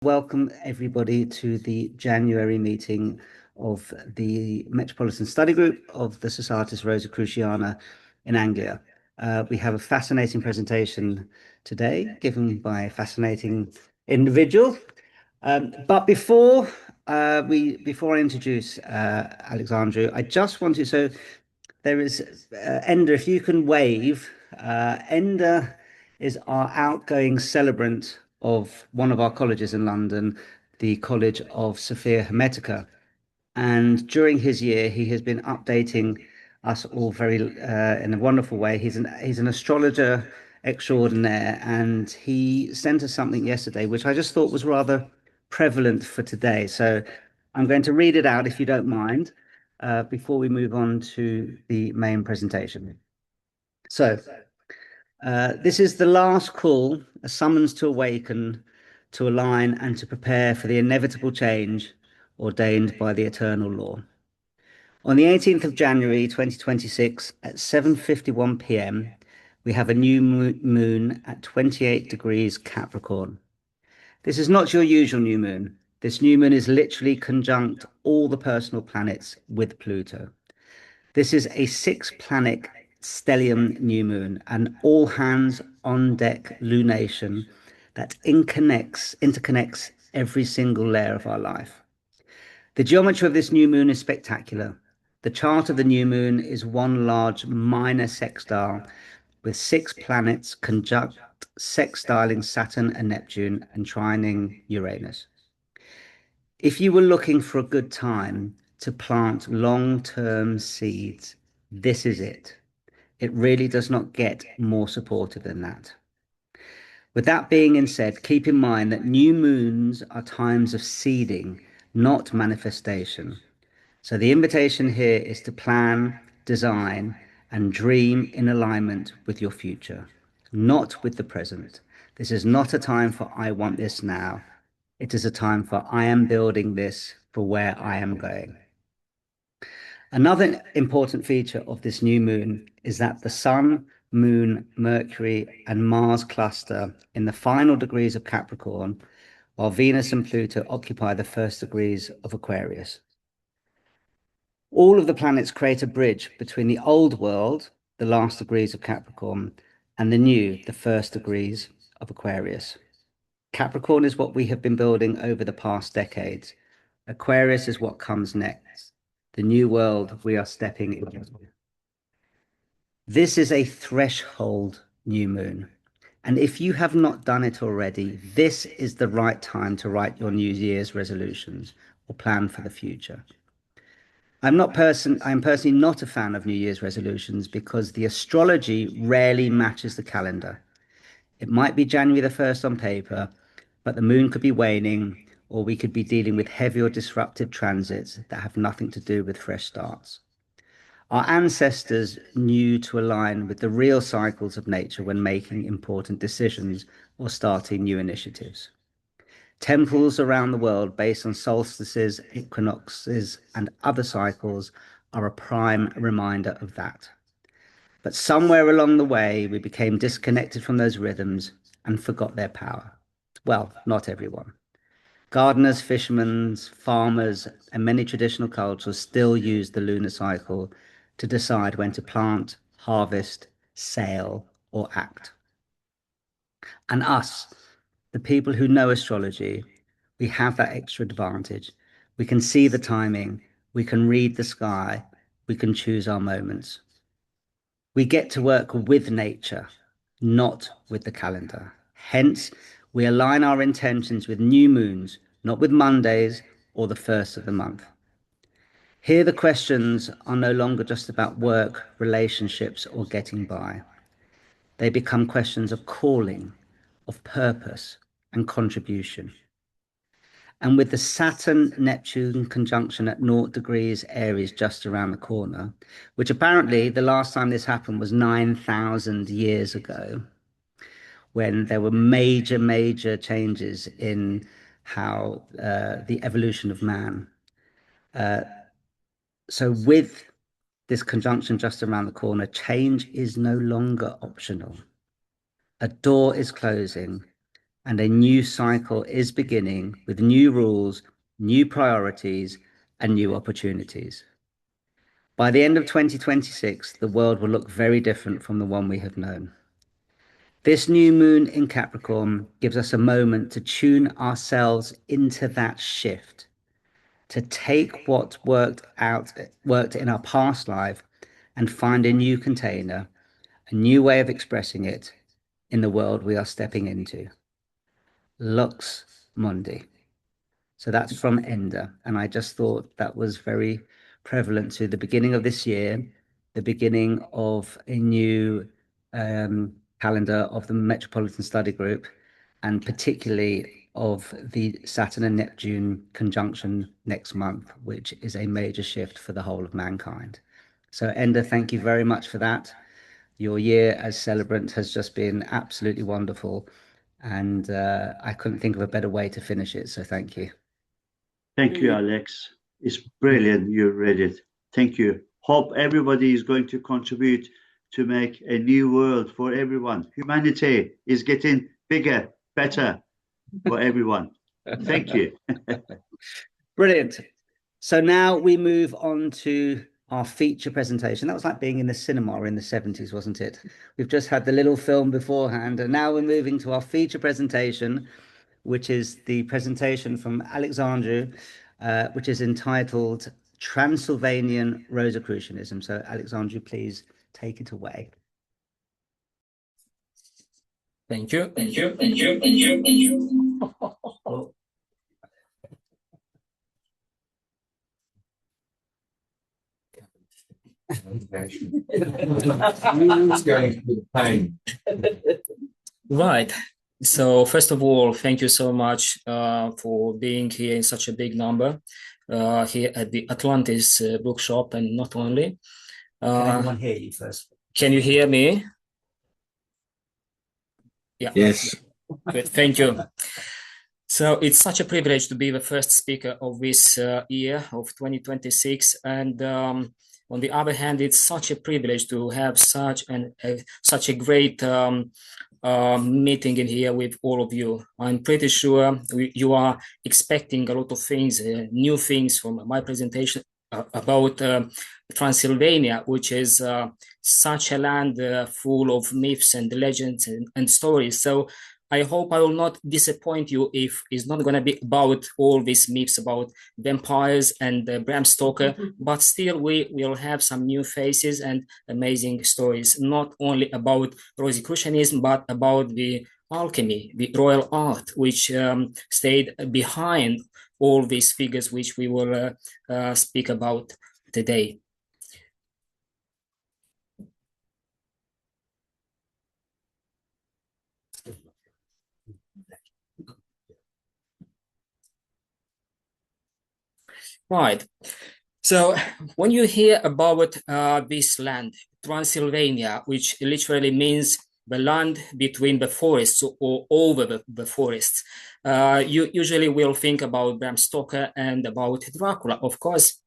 Welcome everybody to the January meeting of the Metropolitan Study Group of the Societas Rosicruciana in Anglia. We have a fascinating presentation today given by a fascinating individual. But before I introduce Alexandru, I just want to, so there is Enda, if you can wave. Enda is our outgoing celebrant of one of our colleges in London, the College of Sophia Hermetica. And during his year, he has been updating us all very in a wonderful way. He's an astrologer extraordinaire, and he sent us something yesterday, which I just thought was rather prevalent for today. So I'm going to read it out, if you don't mind, before we move on to the main presentation. So this is the last call, a summons to awaken, to align, and to prepare for the inevitable change ordained by the eternal law. On the 18th of January 2026 at 7:51 p.m, we have a new moon at 28 degrees Capricorn. This is not your usual new moon. This new moon is literally conjunct all the personal planets with Pluto. This is a 6-planet stellium new moon, an all hands on deck lunation that interconnects every single layer of our life. The geometry of this new moon is spectacular. The chart of the new moon is one large minor sextile with 6 planets conjunct sextiling Saturn and Neptune and trining Uranus. If you were looking for a good time to plant long-term seeds, this is it. It really does not get more supportive than that. With that being said, keep in mind that new moons are times of seeding, not manifestation. So the invitation here is to plan, design, and dream in alignment with your future, not with the present. This is not a time for I want this now. It is a time for I am building this for where I am going. Another important feature of this new moon is that the Sun, Moon, Mercury, and Mars cluster in the final degrees of Capricorn, while Venus and Pluto occupy the first degrees of Aquarius. All of the planets create a bridge between the old world, the last degrees of Capricorn, and the new, the first degrees of Aquarius. Capricorn is what we have been building over the past decades. Aquarius is what comes next, the new world we are stepping into. This is a threshold new moon. And if you have not done it already, this is the right time to write your New Year's resolutions or plan for the future. I'm personally not a fan of New Year's resolutions because the astrology rarely matches the calendar. It might be January the 1st on paper, but the moon could be waning, or we could be dealing with heavy or disruptive transits that have nothing to do with fresh starts. Our ancestors knew to align with the real cycles of nature when making important decisions or starting new initiatives. Temples around the world based on solstices, equinoxes, and other cycles are a prime reminder of that. But somewhere along the way, we became disconnected from those rhythms and forgot their power. Well, not everyone. Gardeners, fishermen, farmers, and many traditional cultures still use the lunar cycle to decide when to plant, harvest, sail, or act. And us, the people who know astrology, we have that extra advantage. We can see the timing, we can read the sky, we can choose our moments. We get to work with nature, not with the calendar. Hence, we align our intentions with new moons, not with Mondays or the first of the month. Here, the questions are no longer just about work, relationships, or getting by. They become questions of calling, of purpose, and contribution. And with the Saturn-Neptune conjunction at 0 degrees Aries just around the corner, which apparently the last time this happened was 9,000 years ago, when there were major changes in how the evolution of man. So with this conjunction just around the corner, change is no longer optional. A door is closing, and a new cycle is beginning with new rules, new priorities, and new opportunities. By the end of 2026, the world will look very different from the one we have known. This new moon in Capricorn gives us a moment to tune ourselves into that shift, to take what worked in our past life and find a new container, a new way of expressing it in the world we are stepping into. Lux Mundi. So that's from Ender. And I just thought that was very prevalent to the beginning of this year, the beginning of a new calendar of the Metropolitan Study Group, and particularly of the Saturn and Neptune conjunction next month, which is a major shift for the whole of mankind. So Ender, thank you very much for that. Your year as celebrant has just been absolutely wonderful. And I couldn't think of a better way to finish it. So thank you. Thank you, Alex. It's brilliant you read it. Thank you. Hope everybody is going to contribute to make a new world for everyone. Humanity is getting bigger, better for everyone. Thank you. Brilliant. So now we move on to our feature presentation. That was like being in the cinema in the 70s, wasn't it? We've just had the little film beforehand, and now we're moving to our feature presentation, which is the presentation from Alexandru, which is entitled Transylvanian Rosicrucianism. So Alexandru, please take it away. Thank you. Thank you. Thank you. Thank you. Thank you. Who's going through the pain? Right. So first of all, thank you so much for being here in such a big number here at the Atlantis Bookshop, and not only. Can everyone hear you first? Can you hear me? Yeah. Yes. Good. Thank you. So it's such a privilege to be the first speaker of this year of 2026, and on the other hand, it's such a privilege to have such a great meeting in here with all of you. I'm pretty sure you are expecting a lot of things, new things from my presentation about Transylvania, which is such a land full of myths and legends and stories. So I hope I will not disappoint you if it's not going to be about all these myths about vampires and Bram Stoker, but still we will have some new faces and amazing stories, not only about Rosicrucianism, but about the alchemy, the royal art, which stayed behind all these figures which we will speak about today. Right. So when you hear about this land, Transylvania, which literally means the land between the forests or over the forests, you usually will think about Bram Stoker and about Dracula, of course.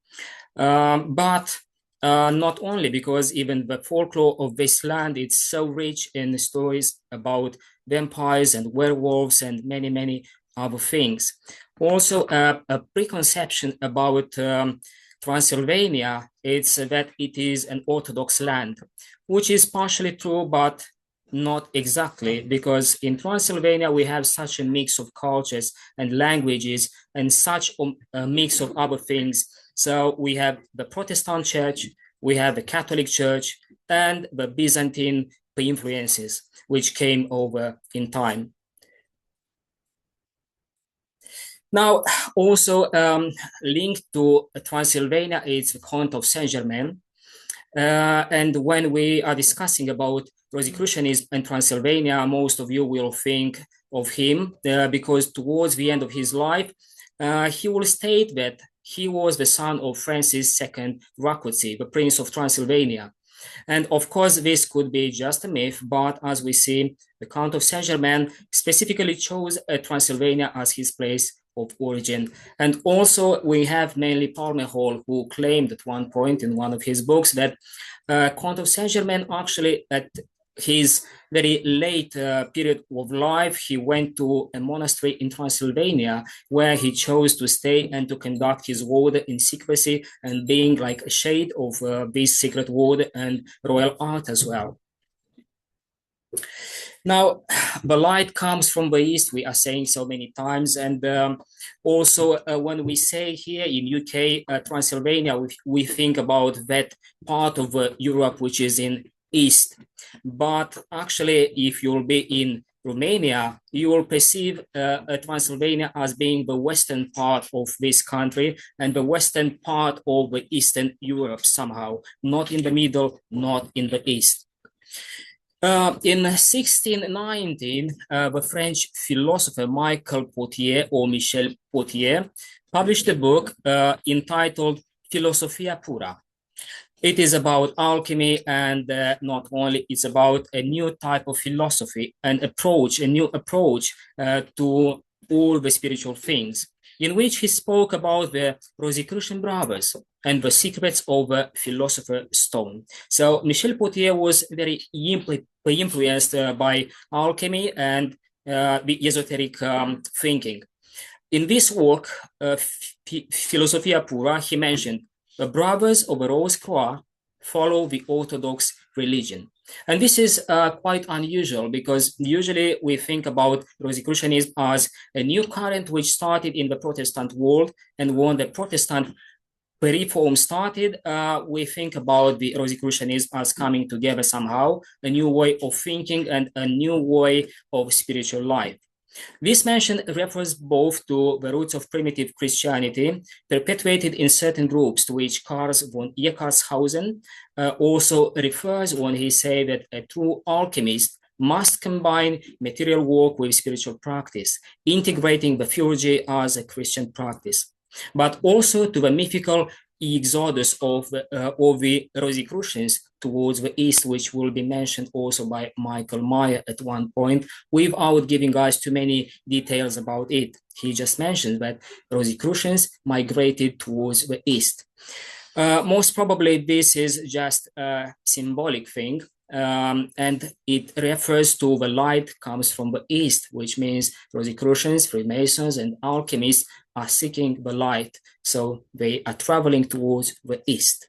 But not only, because even the folklore of this land is so rich in stories about vampires and werewolves and many, many other things. Also, a preconception about Transylvania is that it is an Orthodox land, which is partially true, but not exactly, because in Transylvania we have such a mix of cultures and languages and such a mix of other things. So we have the Protestant church, we have the Catholic church, and the Byzantine influences, which came over in time. Now, also linked to Transylvania is the Count of Saint-Germain. And when we are discussing about Rosicrucianism and Transylvania, most of you will think of him because towards the end of his life, he will state that he was the son of Francis II Rákóczi, the Prince of Transylvania. And of course, this could be just a myth, but as we see, the Count of Saint-Germain specifically chose Transylvania as his place of origin. And also we have mainly Palmer Hall, who claimed at one point in one of his books that Count of Saint-Germain actually his very late period of life, he went to a monastery in Transylvania, where he chose to stay and to conduct his order in secrecy, and being like a shade of this secret order and royal art as well. Now, the light comes from the east, we are saying so many times, and also when we say here in UK, Transylvania, we think about that part of Europe which is in east. But actually, if you'll be in Romania, you will perceive Transylvania as being the western part of this country and the western part of the Eastern Europe somehow, not in the middle, not in the east. In 1619, the French philosopher Michel Potier, or Michel Potier, published a book entitled Philosophia Pura. It is about alchemy, and not only, it's about a new type of philosophy and approach, a new approach to all the spiritual things, in which he spoke about the Rosicrucian brothers and the secrets of the philosopher's stone. So Michel Potier was very influenced by alchemy and the esoteric thinking. In this work, Philosophia Pura, he mentioned the brothers of the Rose Croix follow the Orthodox religion. And this is quite unusual, because usually we think about Rosicrucianism as a new current which started in the Protestant world, and when the Protestant reform started, we think about the Rosicrucianism as coming together somehow, a new way of thinking and a new way of spiritual life. This mention refers both to the roots of primitive Christianity perpetuated in certain groups, to which Karl von Eckartshausen also refers when he says that a true alchemist must combine material work with spiritual practice, integrating the theurgy as a Christian practice, but also to the mythical exodus of the Rosicrucians towards the east, which will be mentioned also by Michael Meyer at one point, without giving us too many details about it. He just mentioned that Rosicrucians migrated towards the east. Most probably this is just a symbolic thing, and it refers to the light comes from the east, which means Rosicrucians, Freemasons, and alchemists are seeking the light, so they are traveling towards the east.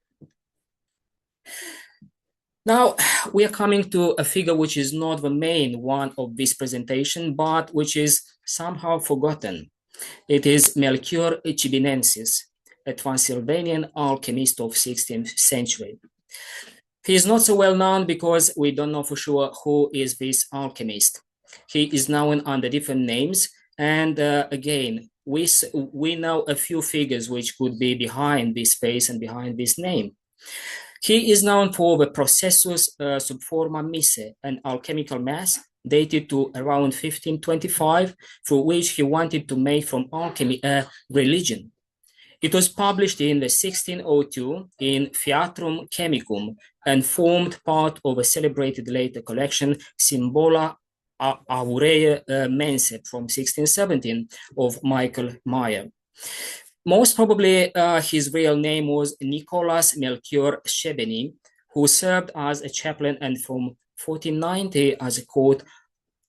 Now, we are coming to a figure which is not the main one of this presentation, but which is somehow forgotten. It is Melchior Chibinensis, a Transylvanian alchemist of 16th century. He is not so well known because we don't know for sure who is this alchemist. He is known under different names, and again, we know a few figures which could be behind this face and behind this name. He is known for the Processus sub forma mise, an alchemical mass dated to around 1525, through which he wanted to make from alchemy a religion. It was published in 1602 in Theatrum Chemicum and formed part of a celebrated later collection, Symbola Aureae Mensae, from 1617 of Michael Meyer. Most probably his real name was Nicholas Melchior Shebeny, who served as a chaplain and from 1490 as a court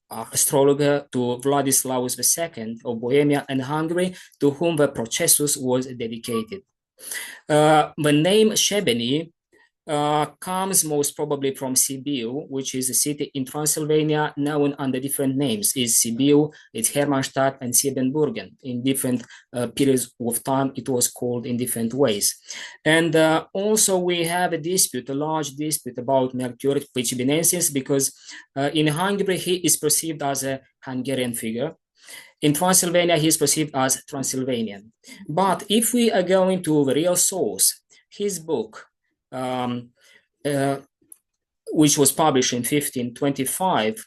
astrologer to Vladislaus II of Bohemia and Hungary, to whom the Processus was dedicated. The name Shebeny comes most probably from Sibiu, which is a city in Transylvania known under different names. It's Sibiu, it's Hermannstadt, and Siebenburgen. In different periods of time, it was called in different ways. And also we have a dispute, a large dispute about Melchior Chibinensis, because in Hungary, he is perceived as a Hungarian figure. In Transylvania, he is perceived as Transylvanian. But if we are going to the real source, his book, which was published in 1525,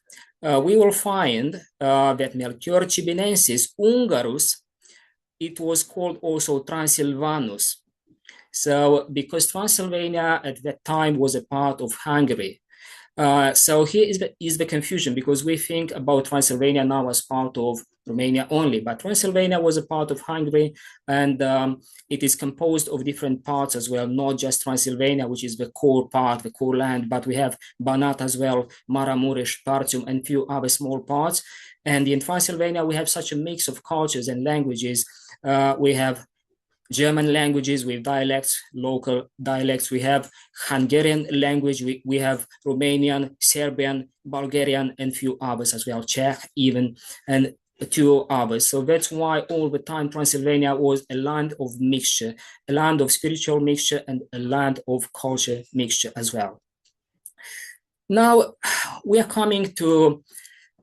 we will find that Melchior Chibinensis Ungarus, it was called also Transylvanus. So because Transylvania at that time was a part of Hungary, So here is the confusion, because we think about Transylvania now as part of Romania only, but Transylvania was a part of Hungary, and it is composed of different parts as well, not just Transylvania, which is the core part, the core land, but we have Banat as well, Maramureș, Partium, and few other small parts. And in Transylvania, we have such a mix of cultures and languages. We have German languages with dialects, local dialects. We have Hungarian language. We have Romanian, Serbian, Bulgarian, and few others as well, Czech even, and two others. So that's why all the time Transylvania was a land of mixture, a land of spiritual mixture, and a land of culture mixture as well. Now we are coming to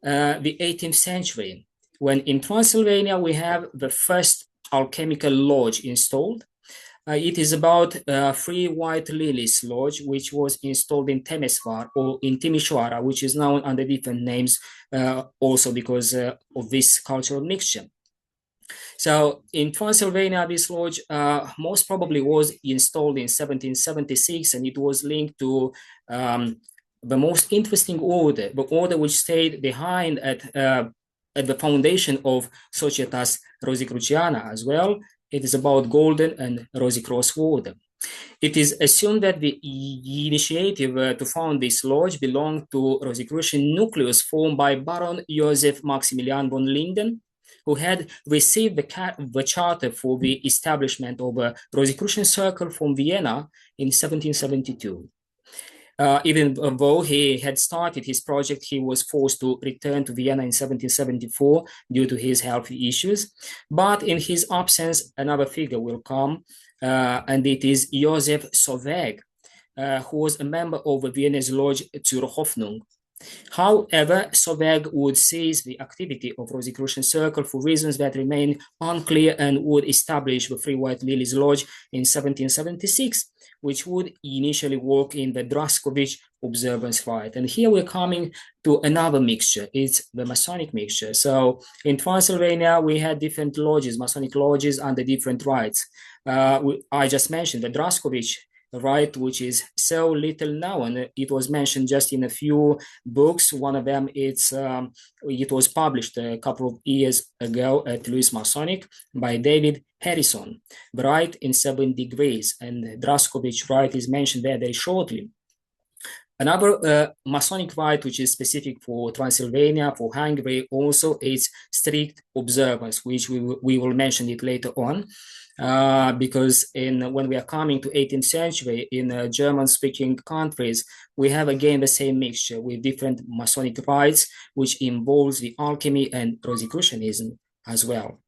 the 18th century, when in Transylvania we have the first alchemical lodge installed. It is about Three White Lilies Lodge, which was installed in Temesvar or in Timișoara, which is known under different names also because of this cultural mixture. So in Transylvania, this lodge most probably was installed in 1776, and it was linked to the most interesting order, the order which stayed behind at the foundation of Societas Rosicruciana as well. It is about Golden and Rosicross order. It is assumed that the initiative to found this lodge belonged to Rosicrucian nucleus formed by Baron Joseph Maximilian von Linden, who had received the charter for the establishment of a Rosicrucian circle from Vienna in 1772. Even though he had started his project, he was forced to return to Vienna in 1774 due to his health issues. But in his absence, another figure will come, and it is Josef Soveg, who was a member of the Viennese lodge Zur Hoffnung. However, Soveg would cease the activity of Rosicrucian Circle for reasons that remain unclear, and would establish the Three White Lilies Lodge in 1776, which would initially work in the Draskovich observance rite. And here we're coming to another mixture. It's the Masonic mixture. So in Transylvania, we had different lodges, Masonic lodges under different rites. I just mentioned the Draskovich rite, which is so little known. It was mentioned just in a few books. One of them, it was published a couple of years ago at Louis Masonic by David Harrison, the rite in 7 degrees, and Draskovich rite is mentioned there very shortly. Another Masonic rite, which is specific for Transylvania, for Hungary, also is strict observance, which we will mention it later on. Because when we are coming to 18th century in German-speaking countries, we have again the same mixture with different Masonic rites, which involves the alchemy and Rosicrucianism as well.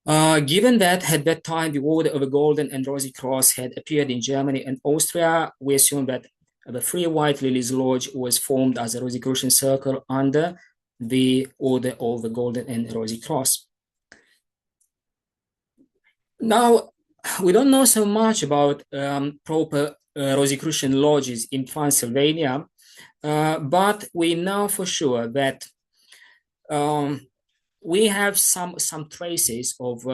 Given that at that time the Order of the Golden and Rosy Cross had appeared in Germany and Austria, we assume that the Three White Lilies Lodge was formed as a Rosicrucian circle under the Order of the Golden and Rosy Cross. Now, we don't know so much about proper Rosicrucian lodges in Transylvania, but we know for sure that we have some traces of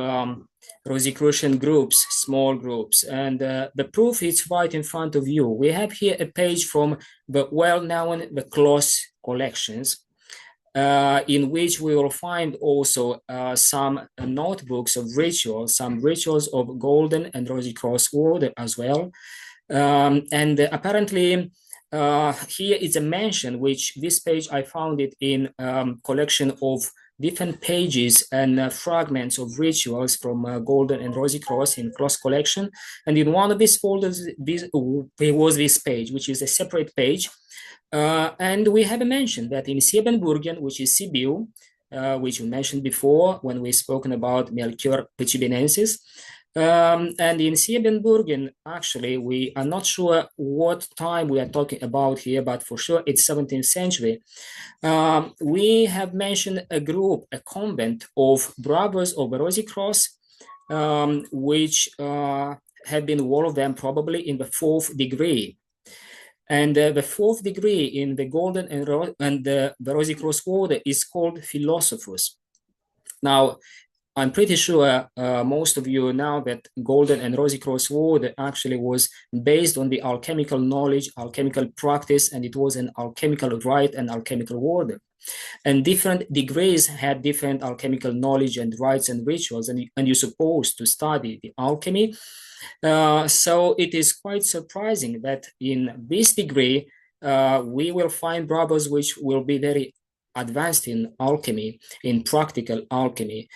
Rosicrucian groups, small groups, and the proof is right in front of you. We have here a page from the well-known the Kloss collections, in which we will find also some notebooks of rituals, some rituals of Golden and Rosy Cross order as well. And apparently here is a mention, which this page I found it in collection of different pages and fragments of rituals from Golden and Rosy Cross in Kloss collection. And in one of these folders, there was this page, which is a separate page. And we have mentioned that in Siebenburgen, which is Sibiu, which we mentioned before when we spoken about Melchior Pecibinensis, and in Siebenburgen, actually, we are not sure what time we are talking about here, but for sure it's 17th century. We have mentioned a group, a convent of brothers of the Rosy Cross, which had been all of them probably in the 4th degree. And the 4th degree in the Golden and the Rosy Cross order is called Philosophus. Now, I'm pretty sure most of you know that Golden and Rosicrucian order actually was based on the alchemical knowledge, alchemical practice, and it was an alchemical rite and alchemical order. And different degrees had different alchemical knowledge and rites and rituals, and you're supposed to study the alchemy. So it is quite surprising that in this degree, we will find brothers which will be very advanced in alchemy, in practical alchemy.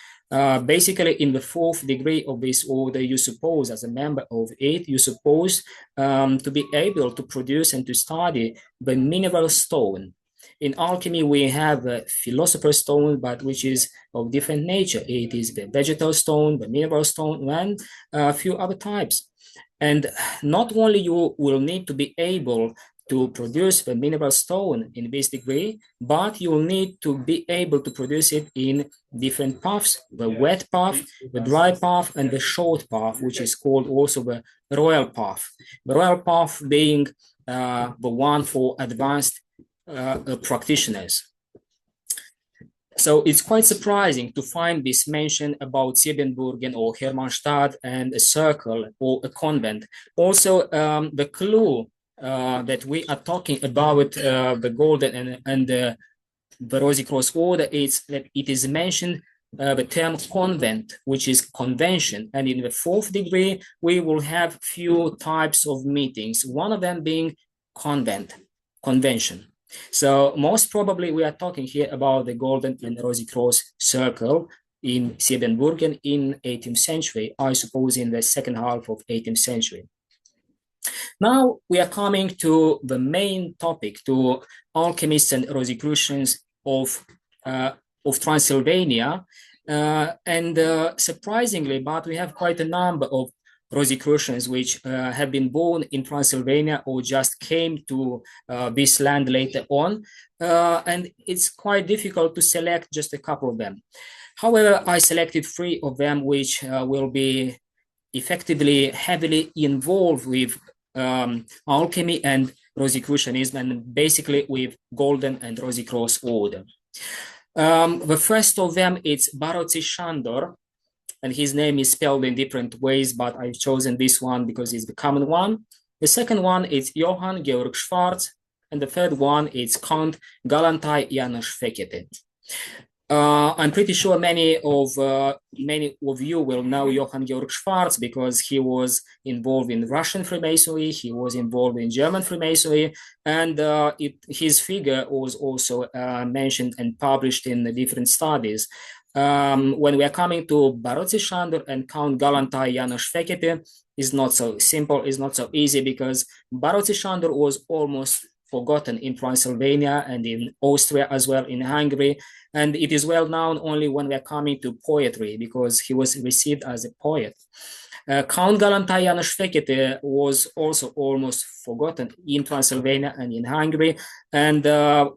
Basically, in the 4th degree of this order, you suppose, as a member of it, you suppose to be able to produce and to study the mineral stone. In alchemy, we have a philosopher's stone, but which is of different nature. It is the vegetal stone, the mineral stone, and a few other types. And not only you will need to be able to produce the mineral stone in this degree, but you will need to be able to produce it in different paths, the wet path, the dry path, and the short path, which is called also the royal path. The royal path being the one for advanced practitioners. So it's quite surprising to find this mention about Siebenburgen or Hermannstadt and a circle or a convent. Also, the clue that we are talking about the Golden and the Rosicrucian order is that it is mentioned the term convent, which is convention. And in the 4th degree, we will have few types of meetings, one of them being convention. So most probably we are talking here about the Golden and Rosicrucian circle in Siebenburgen in 18th century, I suppose in the second half of 18th century. Now we are coming to the main topic, to alchemists and Rosicrucians of Transylvania. Surprisingly, but we have quite a number of Rosicrucians which have been born in Transylvania or just came to this land later on. And it's quite difficult to select just a couple of them. However, I selected 3 of them which will be effectively heavily involved with alchemy and Rosicrucianism, and basically with Golden and Rosicrucian order. The first of them is Báróczi Sándor, and his name is spelled in different ways, but I've chosen this one because it's the common one. The second one is Johann Georg Schwarz, and the third one is Count Galantai János Fekete. I'm pretty sure many of you will know Johann Georg Schwarz because he was involved in Russian Freemasonry, he was involved in German Freemasonry, and his figure was also mentioned and published in the different studies. When we are coming to Báróczi Sándor and Count Galantai János Fekete, is not so simple, is not so easy, because Báróczi Sándor was almost forgotten in Transylvania and in Austria as well, in Hungary, and it is well known only when we are coming to poetry, because he was received as a poet. Count Galantai János Fekete was also almost forgotten in Transylvania and in Hungary, and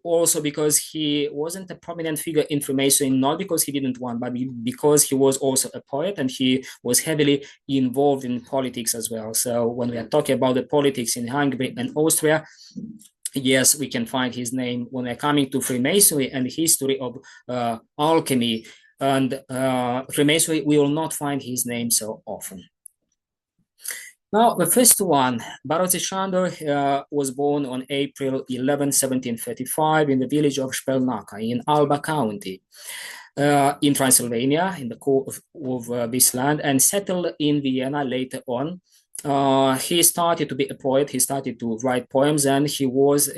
also because he wasn't a prominent figure in Freemasonry, not because he didn't want, but because he was also a poet and he was heavily involved in politics as well. So when we are talking about the politics in Hungary and Austria, yes, we can find his name. When we're coming to Freemasonry and the history of alchemy and Freemasonry, we will not find his name so often. Now, the first one, Báróczi Sándor was born on April 11, 1735 in the village of Spelnaka in Alba County in Transylvania, in the core of this land, and settled in Vienna later on. He started to be a poet, he started to write poems, and he was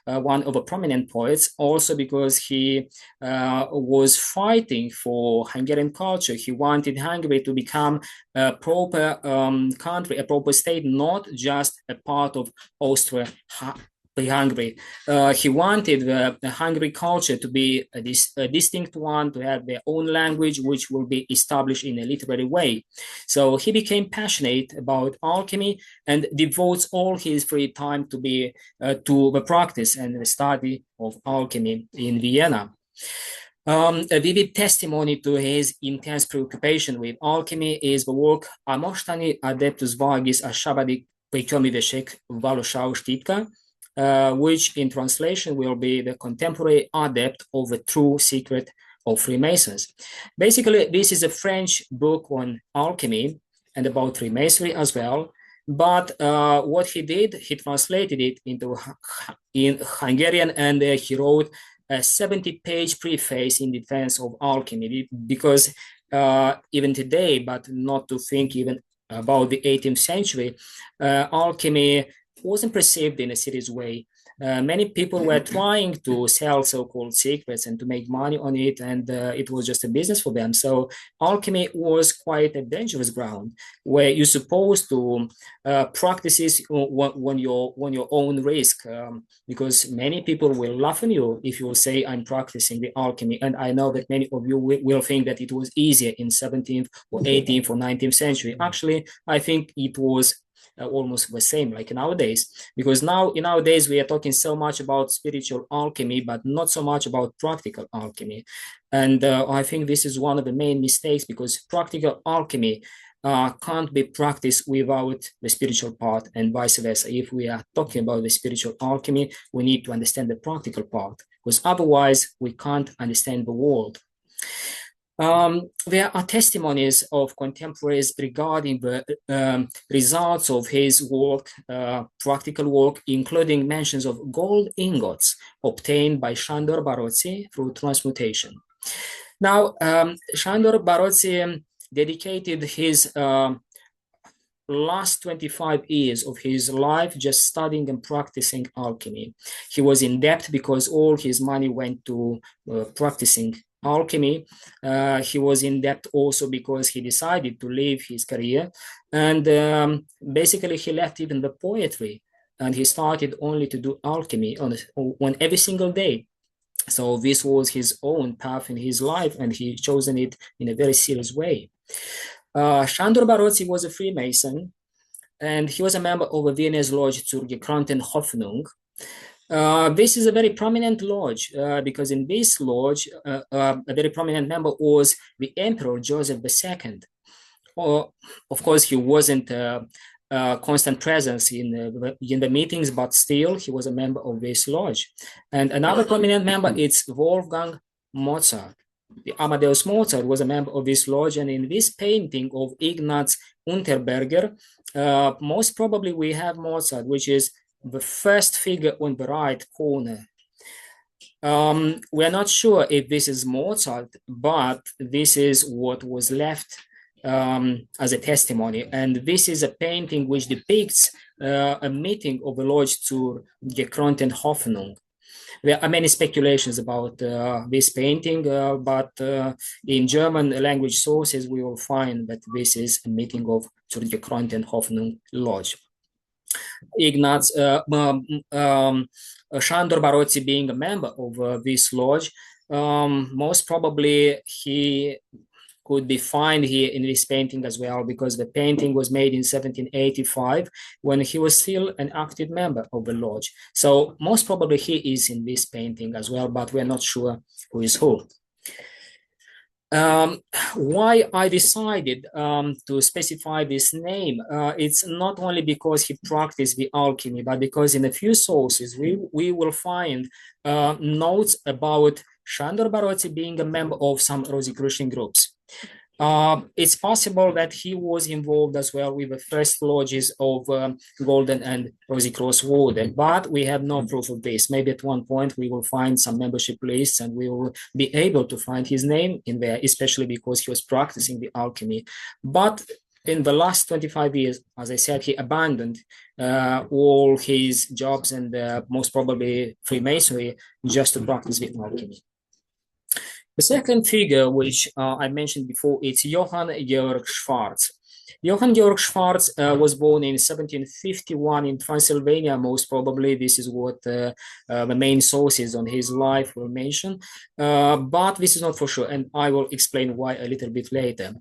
one of the prominent poets, also because he was fighting for Hungarian culture. He wanted Hungary to become a proper country, a proper state, not just a part of Austria-Hungary. He wanted the Hungary culture to be a distinct one, to have their own language, which will be established in a literary way. So he became passionate about alchemy and devotes all his free time to the practice and the study of alchemy in Vienna. A vivid testimony to his intense preoccupation with alchemy is the work A mostani adeptus vagis a sabadi prityomivesek valóságos titka, which in translation will be the contemporary adept of the true secret of Freemasons. Basically, this is a French book on alchemy and about Freemasonry as well. But what he did, he translated it into in Hungarian, and he wrote a 70-page preface in defense of alchemy, because even today, but not to think even about the 18th century, alchemy wasn't perceived in a serious way. Many people were trying to sell so-called secrets and to make money on it, and it was just a business for them. So alchemy was quite a dangerous ground where you're supposed to practice it on your own risk, because many people will laugh at you if you say, I'm practicing the alchemy. And I know that many of you will think that it was easier in 17th or 18th or 19th century. Actually, I think it was almost the same like nowadays, because nowadays we are talking so much about spiritual alchemy, but not so much about practical alchemy. And I think this is one of the main mistakes, because practical alchemy can't be practiced without the spiritual part, and vice versa. If we are talking about the spiritual alchemy, we need to understand the practical part, because otherwise we can't understand the world. There are testimonies of contemporaries regarding the results of his work, practical work, including mentions of gold ingots obtained by Sándor Báróczi through transmutation. Now, Sándor Báróczi dedicated his last 25 years of his life just studying and practicing alchemy. He was in debt because all his money went to practicing alchemy. He was in debt also because he decided to leave his career, and basically he left even the poetry, and he started only to do alchemy on every single day. So this was his own path in his life, and he chosen it in a very serious way. Sándor Báróczi was a Freemason, and he was a member of a Viennese lodge zur gekronten Hoffnung. This is a very prominent lodge, because in this lodge, a very prominent member was the Emperor Joseph II. Of course, he wasn't a constant presence in the meetings, but still he was a member of this lodge. And another prominent member is Wolfgang Mozart. The Amadeus Mozart was a member of this lodge, and in this painting of Ignaz Unterberger, most probably we have Mozart, which is the first figure on the right corner. We are not sure if this is Mozart, but this is what was left as a testimony. And this is a painting which depicts a meeting of the lodge zur gekronten Hoffnung. There are many speculations about this painting, but in German language sources, we will find that this is a meeting of zur gekronten Hoffnung lodge. Ignaz, Sándor Báróczi being a member of this lodge, most probably he could be found here in this painting as well, because the painting was made in 1785 when he was still an active member of the lodge. So most probably he is in this painting as well, but we're not sure who is who. Why I decided to specify this name, it's not only because he practiced the alchemy, but because in a few sources we will find notes about Sándor Báróczi being a member of some Rosicrucian groups. It's possible that he was involved as well with the first lodges of Golden and Rosicrucian Order, but we have no proof of this. Maybe at one point we will find some membership lists and we will be able to find his name in there, especially because he was practicing the alchemy. But in the last 25 years, as I said, he abandoned all his jobs and most probably Freemasonry just to practice the alchemy. The second figure, which I mentioned before, is Johann Georg Schwarz. Johann Georg Schwarz was born in 1751 in Transylvania, most probably. This is what the main sources on his life will mention, but this is not for sure, and I will explain why a little bit later.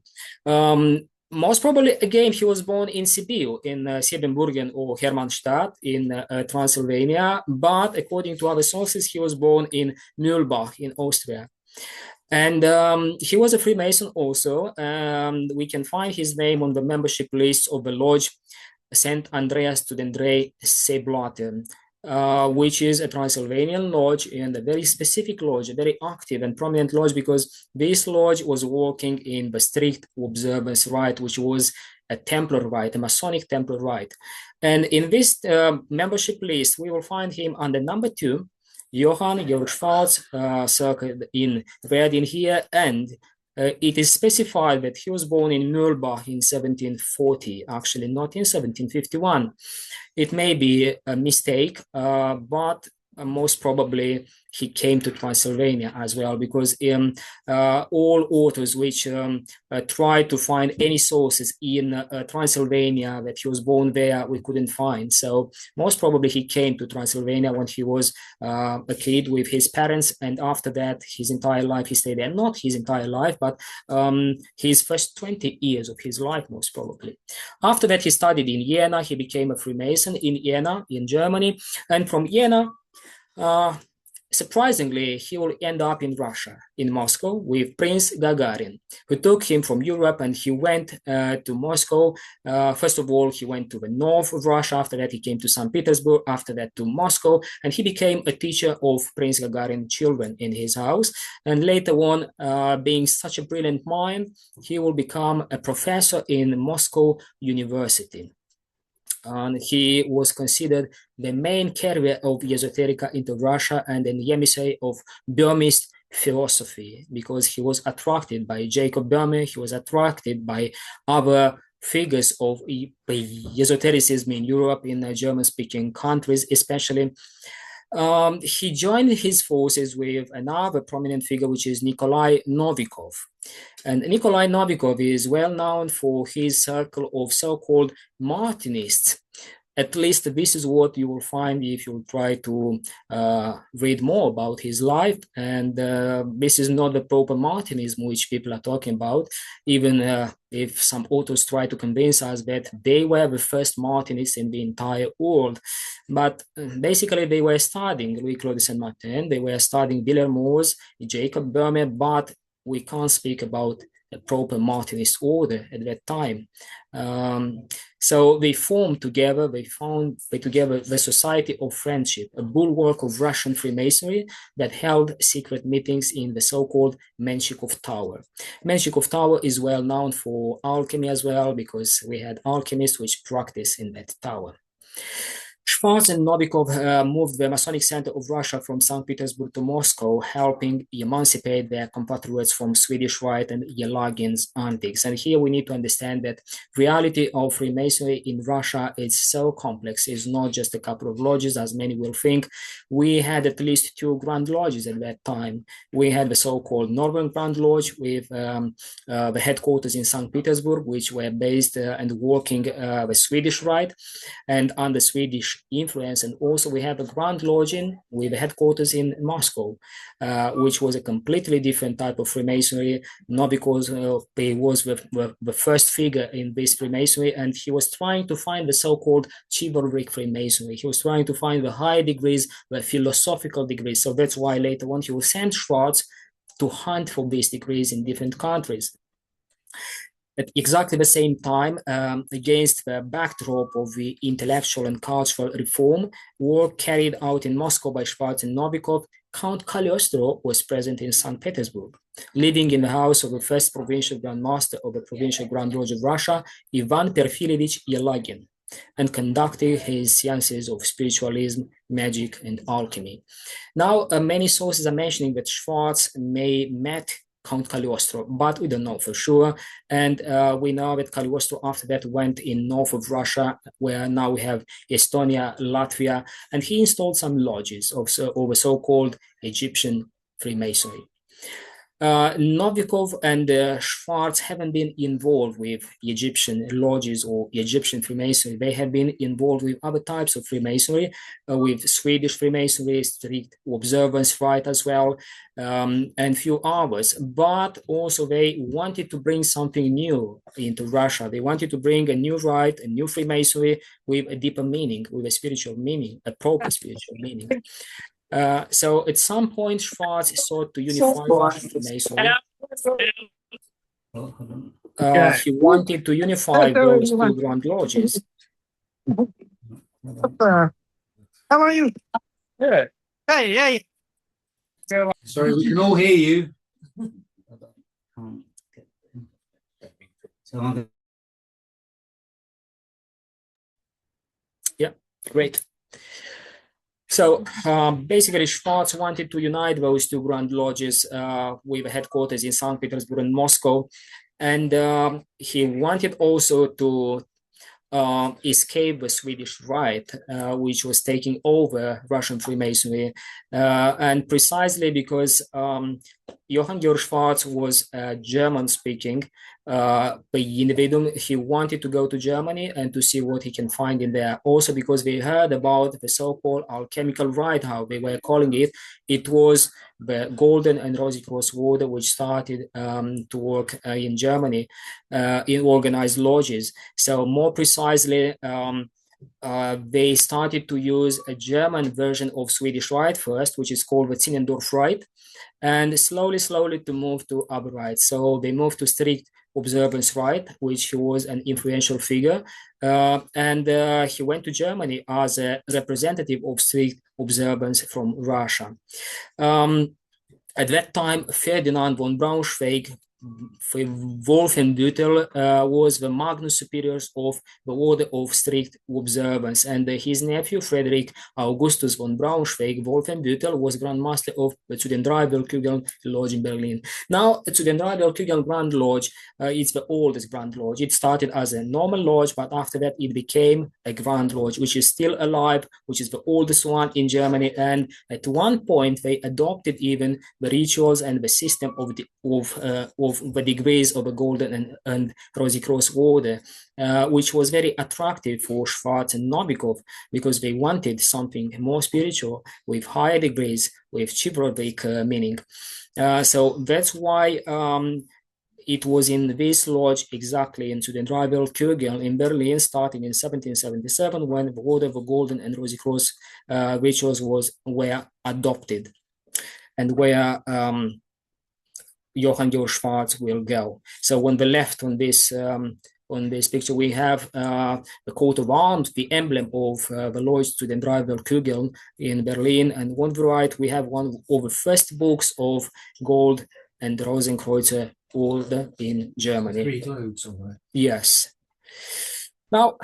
Most probably, again, he was born in Sibiu, in Siebenburgen or Hermannstadt in Transylvania, but according to other sources, he was born in Mühlbach in Austria. And he was a Freemason also. We can find his name on the membership list of the lodge St. Andreas Studentei Seblatte. which is a Transylvanian lodge, and a very specific lodge, a very active and prominent lodge, because this lodge was working in the strict observance rite, which was a Templar rite, a Masonic Templar rite. And in this membership list, we will find him under number 2, Johann Georg Schwarz, circled in red in here, and it is specified that he was born in Mühlbach in 1740, actually not in 1751. It may be a mistake, but most probably he came to Transylvania as well, because all authors which tried to find any sources in Transylvania that he was born there, we couldn't find. So most probably he came to Transylvania when he was a kid with his parents, and after that his entire life he stayed there. Not his entire life, but his first 20 years of his life, most probably. After that he studied in Jena. He became a Freemason in Jena, in Germany, and from Jena, surprisingly, he will end up in Russia, in Moscow, with Prince Gagarin, who took him from Europe, and he went to Moscow. First of all, he went to the north of Russia. After that, he came to St. Petersburg. After that, to Moscow, and he became a teacher of Prince Gagarin children in his house. And later on, being such a brilliant mind, he will become a professor in Moscow University. And he was considered the main carrier of esoterica into Russia and an emissary of Burmese philosophy, because he was attracted by Jacob Boehme. He was attracted by other figures of esotericism in Europe, in German-speaking countries especially. He joined his forces with another prominent figure, which is Nikolai Novikov. And Nikolai Novikov is well known for his circle of so-called Martinists. At least this is what you will find if you try to read more about his life. And this is not the proper Martinism which people are talking about, even if some authors try to convince us that they were the first Martinists in the entire world. But basically they were studying Louis-Claude de Saint-Martin, they were studying Villermoz, Jacob Boehme, but we can't speak about a proper Martinist order at that time. So they formed together, they found together the Society of Friendship, a bulwark of Russian Freemasonry that held secret meetings in the so-called Menshikov Tower. Menshikov Tower is well known for alchemy as well, because we had alchemists which practiced in that tower. Schwarz and Novikov moved the Masonic Center of Russia from St. Petersburg to Moscow, helping emancipate their compatriots from Swedish Rite and Yelagin's antics. And here we need to understand that reality of Freemasonry in Russia is so complex. It's not just a couple of lodges, as many will think. We had at least 2 Grand Lodges at that time. We had the so-called Northern Grand Lodge with the headquarters in St. Petersburg, which were based and working the Swedish Rite and under Swedish influence. And also we have a Grand Lodge with the headquarters in Moscow, which was a completely different type of Freemasonry, not because he was the first figure in this Freemasonry, and he was trying to find the so-called chivalric Freemasonry. He was trying to find the high degrees, the philosophical degrees. So that's why later on he will send Schwarz to hunt for these degrees in different countries. At exactly the same time, against the backdrop of the intellectual and cultural reform work carried out in Moscow by Schwarz and Novikov, Count Cagliostro was present in St. Petersburg, living in the house of the first provincial Grand Master of the Provincial Grand Lodge of Russia, Ivan Perfilyevich Yelagin, and conducting his sciences of spiritualism, magic, and alchemy. Now, many sources are mentioning that Schwarz may met Count Cagliostro, but we don't know for sure. And we know that Cagliostro after that went in north of Russia, where now we have Estonia, Latvia, and he installed some lodges of the so-called Egyptian Freemasonry. Novikov and Schwarz haven't been involved with Egyptian lodges or Egyptian Freemasonry. They have been involved with other types of Freemasonry, with Swedish Freemasonry, strict observance rite as well, and few others. But also they wanted to bring something new into Russia. They wanted to bring a new rite, a new Freemasonry with a deeper meaning, with a spiritual meaning, a proper spiritual meaning. So at some point, Schwarz sought to unify Russian Freemasonry. He wanted to unify those 2 Grand Lodges. How are you? Good. Hey, hey. Sorry, we can all hear you. Yeah, great. So basically, Schwarz wanted to unite those two grand lodges with headquarters in St. Petersburg and Moscow. And he wanted also to escape the Swedish Rite, which was taking over Russian Freemasonry. And precisely because Johann Georg Schwarz was German-speaking individual, he wanted to go to Germany and to see what he can find in there. Also because they heard about the so-called alchemical rite, how they were calling it. It was the Golden and Rosicrucian Order, which started to work in Germany in organized lodges. So more precisely, they started to use a German version of Swedish Rite first, which is called the Zinzendorf Rite, and slowly to move to other rites. So they moved to strict observance rite, which he was an influential figure, and he went to Germany as a representative of strict observance from Russia. At that time, Ferdinand von Braunschweig, Wolfenbüttel was the Magnus Superiors of the Order of Strict Observance, and his nephew Frederick Augustus von Braunschweig, Wolfenbüttel, was Grand Master of the Zu den Dreibelkügeln Lodge in Berlin. Now, Zu den Dreibelkügeln Grand Lodge, it's the oldest Grand Lodge. It started as a normal lodge, but after that it became a Grand Lodge, which is still alive, which is the oldest one in Germany, and at one point they adopted even the rituals and the system of the degrees of the Golden and Rosicrucian Order, which was very attractive for Schwarz and Novikov, because they wanted something more spiritual with higher degrees, with chivalric meaning. So that's why it was in this lodge, exactly in Zu den Dreibelkügeln in Berlin, starting in 1777, when the Order of the Golden and Rosicrucian rituals were adopted, and where Johann Georg Schwarz will go. So on the left on this picture, we have the coat of arms, the emblem of the Lodge Zu den Dreibelkügeln in Berlin, and on the right we have one of the first books of Gold and Rosenkreuz Order in Germany. 3 globes, all right. Yes. Now,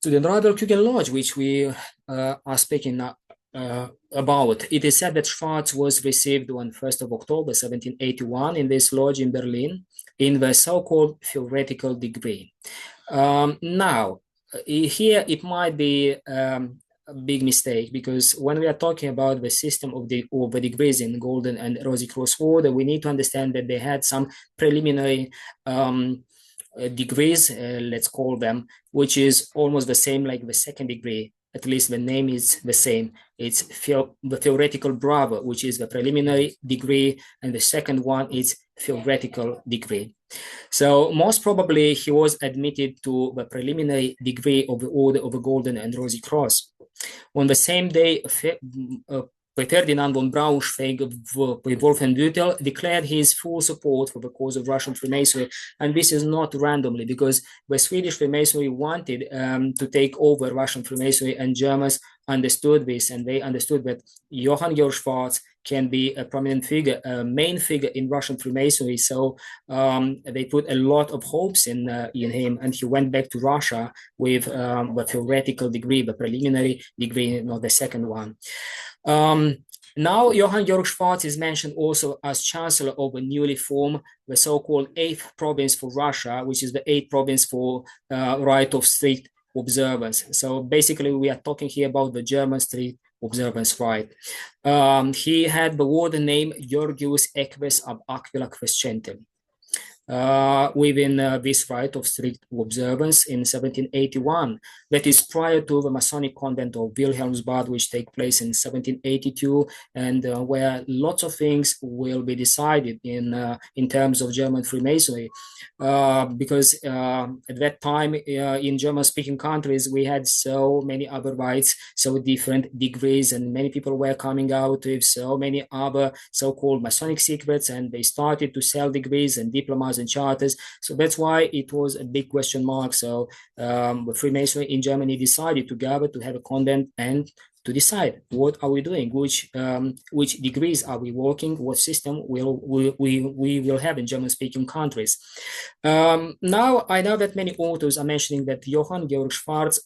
to the Dreibelkügeln Lodge, which we are speaking about, it is said that Schwarz was received on 1st of October 1781 in this lodge in Berlin in the so-called theoretical degree. Now, here it might be a big mistake, because when we are talking about the system of the degrees in Golden and Rosicrucian Order, we need to understand that they had some preliminary degrees, let's call them, which is almost the same like the second degree. At least the name is the same. It's the theoretical bravo, which is the preliminary degree, and the second one is theoretical degree. So most probably he was admitted to the preliminary degree of the Order of the Golden and Rosicrucian. On the same day, Ferdinand von Braunschweig with Wolfenbüttel declared his full support for the cause of Russian Freemasonry, and this is not randomly, because the Swedish Freemasonry wanted to take over Russian Freemasonry, and Germans understood this, and they understood that Johann Georg Schwarz can be a prominent figure, a main figure in Russian Freemasonry. So they put a lot of hopes in him, and he went back to Russia with the theoretical degree, the preliminary degree, not the second one. Now, Johann Georg Schwarz is mentioned also as Chancellor of a newly formed, the so-called 8th province for Russia, which is the 8th province for Rite of Strict Observance. So basically, we are talking here about the German strict observance rite. He had the order name Georgius Eques ab Aquila Crescentem. Within this rite of strict observance in 1781, that is prior to the Masonic convent of Wilhelmsbad, which take place in 1782, and where lots of things will be decided in terms of German Freemasonry, because at that time in German-speaking countries we had so many other rites, so different degrees, and many people were coming out with so many other so-called Masonic secrets, and they started to sell degrees and diplomas diplomas and charters. So that's why it was a big question mark. So the Freemasonry in Germany decided to gather to have a convent and to decide what are we doing, which degrees are we working, what system we will have in German-speaking countries. Now I know that many authors are mentioning that Johann Georg Schwarz,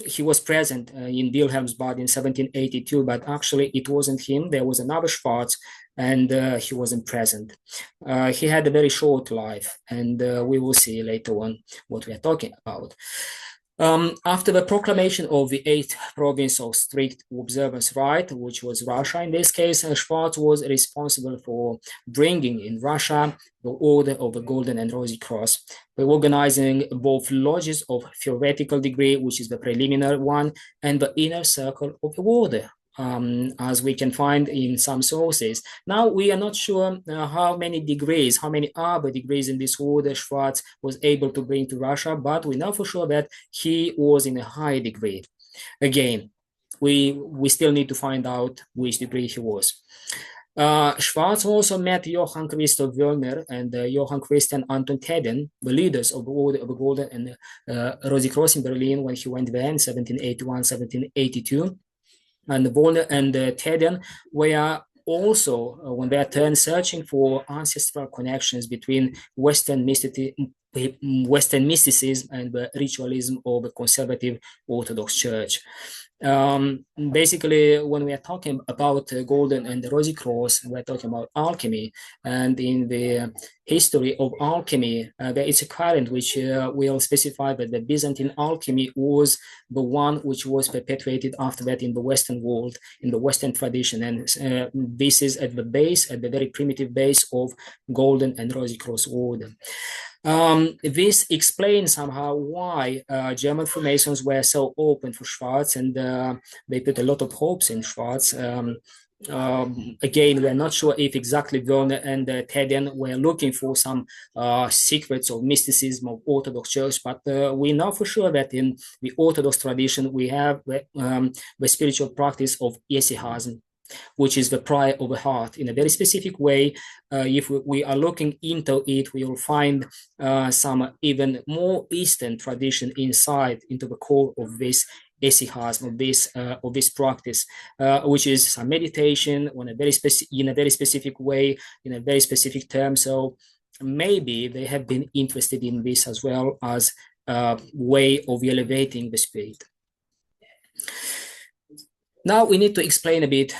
he was present in Wilhelmsbad in 1782, but actually it wasn't him. There was another Schwarz, and he wasn't present. He had a very short life, and we will see later on what we are talking about. After the proclamation of the 8th province of strict observance right, which was Russia in this case, Schwarz was responsible for bringing in Russia the Order of the Golden and Rosy Cross, by organizing both lodges of theoretical degree, which is the preliminary one, and the inner circle of the order, as we can find in some sources. Now, we are not sure how many other degrees in this order Schwarz was able to bring to Russia, but we know for sure that he was in a high degree. Again, we still need to find out which degree he was. Schwarz also met Johann Christoph Wöllner and Johann Christian Anton Teden, the leaders of the Order of the Golden and Rosicrucians in Berlin when he went there in 1781-1782. And Wöllner and Teden were also, on their turn, searching for ancestral connections between Western mysticism and the ritualism of the conservative Orthodox Church. Basically, when we are talking about Golden and the Rosy Cross, we're talking about alchemy. And in the history of alchemy, there is a current which will specify that the Byzantine alchemy was the one which was perpetuated after that in the Western world, in the Western tradition. And this is at the base, at the very primitive base of Golden and Rosy Cross order. This explains somehow why German Freemasons were so open for Schwarz, and they put a lot of hopes in Schwarz. Again, we're not sure if exactly Wöllner and Teden were looking for some secrets of mysticism of Orthodox Church, but we know for sure that in the Orthodox tradition we have the spiritual practice of esotericism, which is the prayer of the heart in a very specific way. If we are looking into it, we will find some even more Eastern tradition inside, into the core of this esotericism, of this practice, which is some meditation in a very specific way, in a very specific term. So maybe they have been interested in this as well as a way of elevating the spirit. Now we need to explain a bit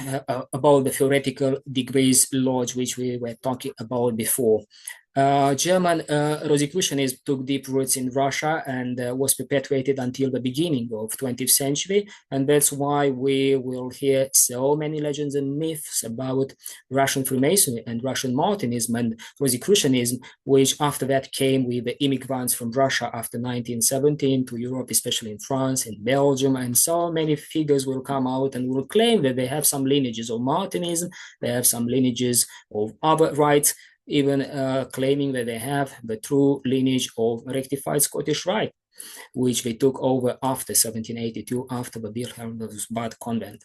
about the theoretical degrees lodge, which we were talking about before. German Rosicrucianism took deep roots in Russia and was perpetuated until the beginning of 20th century. And that's why we will hear so many legends and myths about Russian Freemasonry and Russian Martinism and Rosicrucianism, which after that came with the immigrants from Russia after 1917 to Europe, especially in France and Belgium. And so many figures will come out and will claim that they have some lineages of Martinism, they have some lineages of other rites, even claiming that they have the true lineage of rectified Scottish Rite, which they took over after 1782, after the Wilhelmsbad convent.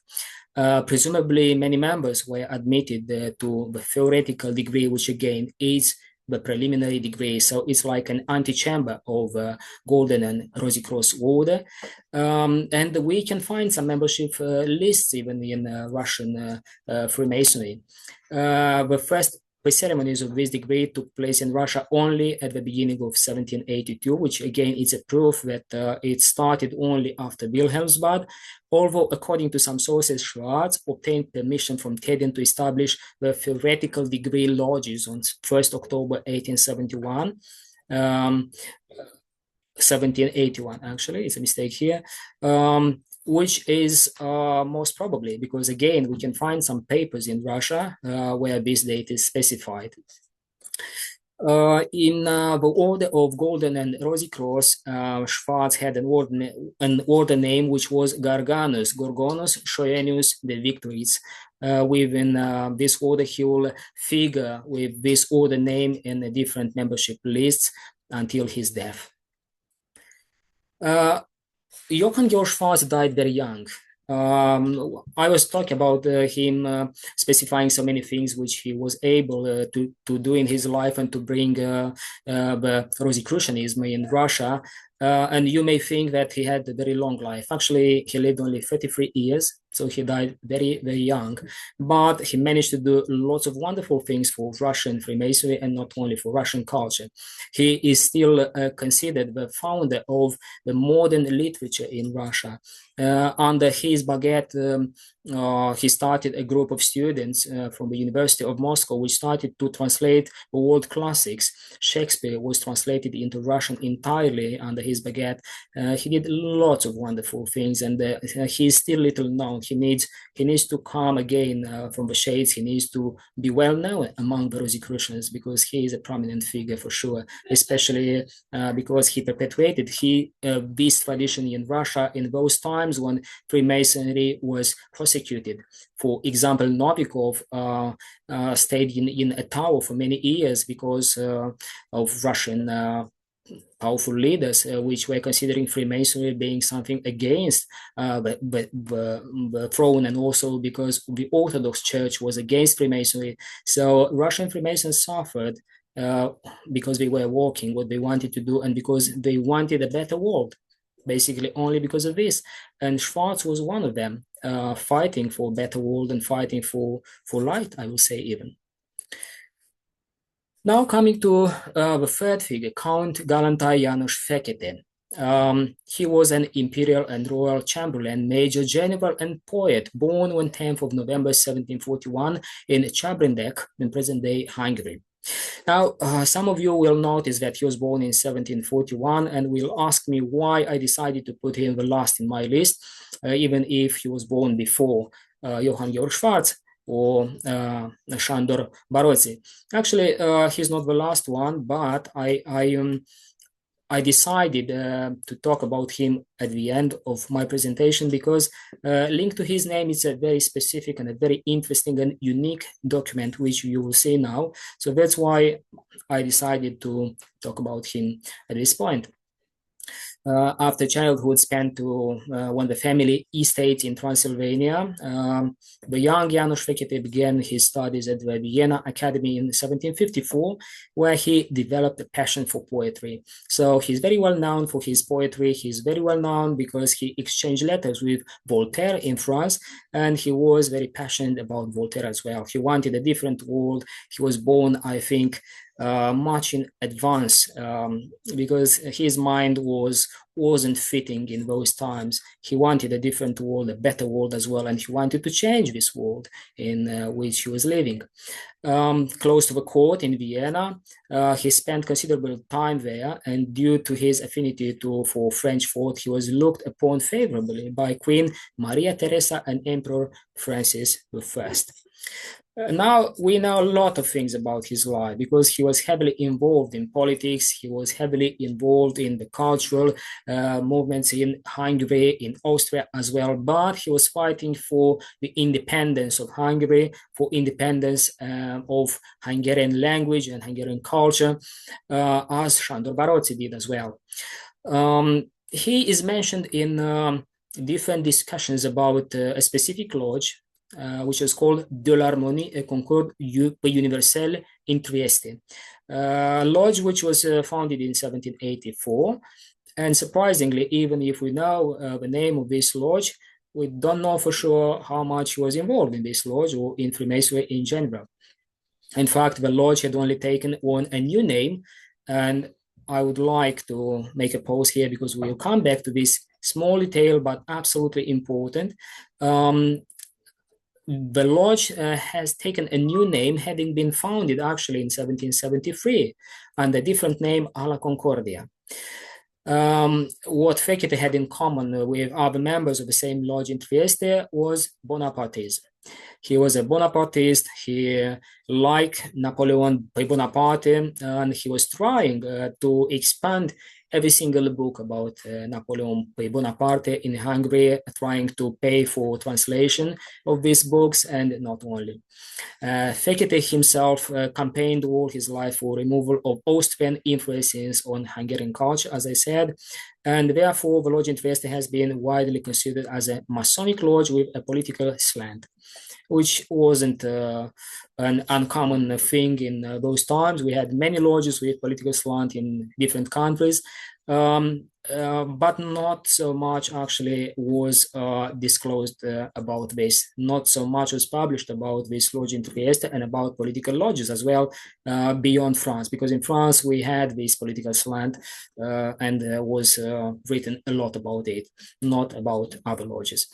Presumably, many members were admitted to the theoretical degree, which again is the preliminary degree. So it's like an antechamber of Golden and Rosy Cross order. And we can find some membership lists even in Russian Freemasonry. The first ceremonies of this degree took place in Russia only at the beginning of 1782, which again is a proof that it started only after Wilhelmsbad, although according to some sources, Schwarz obtained permission from Teden to establish the theoretical degree lodges on 1st October 1871. 1781, actually, it's a mistake here. Which is most probably because, again, we can find some papers in Russia where this date is specified. In the Order of Golden and Rosy Cross, Schwarz had an order name which was Gorgonus Schoenius de Victoris. Within this order, he will figure with this order name in the different membership lists until his death. Johann Georg Schwarz died very young, I was talking about him specifying so many things which he was able to do in his life and to bring the Rosicrucianism in Russia. And you may think that he had a very long life. Actually, he lived only 33 years, so he died very, very young. But he managed to do lots of wonderful things for Russian Freemasonry and not only for Russian culture. He is still considered the founder of the modern literature in Russia. Under his baguette, he started a group of students from the University of Moscow, which started to translate world classics. Shakespeare was translated into Russian entirely under his baguette. He did lots of wonderful things, and he's still little known. He needs to come again from the shades. He needs to be well known among the Rosicrucians, because he is a prominent figure for sure, especially because he perpetuated this tradition in Russia in those times when Freemasonry was prosecuted. For example, Novikov stayed in a tower for many years because of Russian powerful leaders, which were considering Freemasonry being something against the throne, and also because the Orthodox Church was against Freemasonry. So Russian Freemasons suffered because they were working what they wanted to do, and because they wanted a better world, basically only because of this. And Schwarz was one of them, fighting for a better world and fighting for light, I will say even. Now coming to the third figure, Count Galantai János Fekete. He was an imperial and royal chamberlain, major general and poet, born on 10th of November 1741 in Chabrindek, in present-day Hungary. Now, some of you will notice that he was born in 1741 and will ask me why I decided to put him the last in my list, even if he was born before Johann Georg Schwarz or Sándor Báróczi. Actually, he's not the last one, but I decided to talk about him at the end of my presentation because linked to his name is a very specific and a very interesting and unique document, which you will see now. So that's why I decided to talk about him at this point. After childhood spent on the family estate in Transylvania, the young János Fekete began his studies at the Vienna Academy in 1754, where he developed a passion for poetry. So he's very well known for his poetry. He's very well known because he exchanged letters with Voltaire in France, and he was very passionate about Voltaire as well. He wanted a different world. He was born, I think, much in advance because his mind wasn't fitting in those times. He wanted a different world, a better world as well, and he wanted to change this world in which he was living. Close to the court in Vienna, he spent considerable time there, and due to his affinity for French thought, he was looked upon favorably by Queen Maria Theresa and Emperor Francis I. Now we know a lot of things about his life because he was heavily involved in politics. He was heavily involved in the cultural movements in Hungary, in Austria as well. But he was fighting for the independence of Hungary, for independence of Hungarian language and Hungarian culture, as Sándor Báróczi did as well. He is mentioned in different discussions about a specific lodge, which is called De l'Harmonie et Concorde Universelle in Trieste, lodge which was founded in 1784. And surprisingly, even if we know the name of this lodge, we don't know for sure how much he was involved in this lodge or in Freemasonry in general. In fact, the lodge had only taken on a new name, and I would like to make a pause here because we'll come back to this small detail, but absolutely important. The lodge has taken a new name, having been founded actually in 1773 under a different name, Alla Concordia. What Fekete had in common with other members of the same lodge in Trieste was Bonapartism. He was a Bonapartist. He liked Napoleon Bonaparte, and he was trying to expand every single book about Napoleon Bonaparte in Hungary, trying to pay for translation of these books, and not only. Fekete himself campaigned all his life for removal of Austrian influences on Hungarian culture, as I said, and therefore the Lodge in Trieste has been widely considered as a Masonic lodge with a political slant, which wasn't an uncommon thing in those times. We had many lodges with political slant in different countries, but not so much actually was disclosed about this. Not so much was published about this lodge in Trieste and about political lodges as well beyond France, because in France we had this political slant and was written a lot about it, not about other lodges.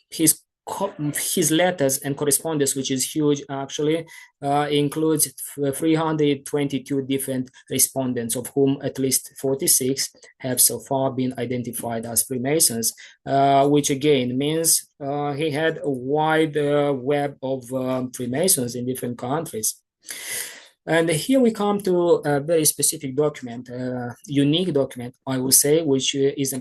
His letters and correspondence, which is huge actually, includes 322 different respondents, of whom at least 46 have so far been identified as Freemasons, which again means he had a wide web of Freemasons in different countries. And here we come to a very specific document, unique document, I will say, which is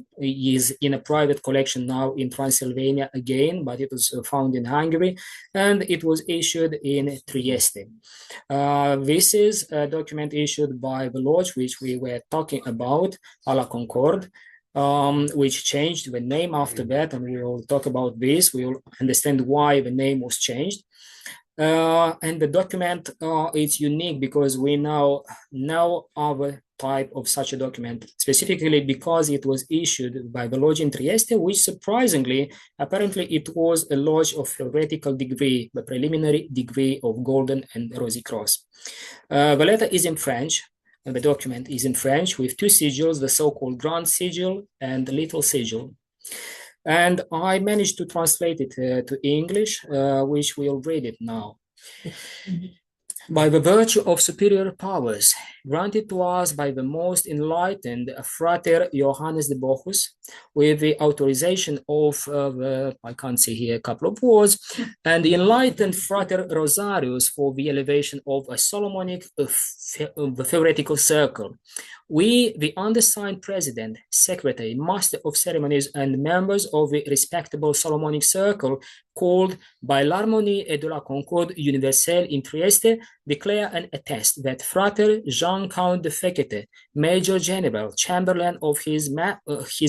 in a private collection now in Transylvania again, but it was found in Hungary, and it was issued in Trieste. This is a document issued by the lodge, which we were talking about, a la Concorde, which changed the name after that, and we will talk about this. We will understand why the name was changed. And the document is unique because we now know our type of such a document, specifically because it was issued by the lodge in Trieste, which surprisingly, apparently it was a lodge of theoretical degree, the preliminary degree of Golden and Rosy Cross. The letter is in French, and the document is in French with two sigils, the so-called Grand Sigil and the Little Sigil. And I managed to translate it to English, which we'll read it now. By the virtue of superior powers granted to us by the most enlightened Frater Johannes de Bochus, with the authorization of I can't see here a couple of words, and the enlightened Frater Rosarius for the elevation of a Solomonic theoretical circle, we, the undersigned president, secretary, master of ceremonies, and members of the respectable Solomonic circle, called by l'Harmonie et de la Concorde universelle in Trieste, declare and attest that Frater Jean Count de Fekete, Major General, Chamberlain of His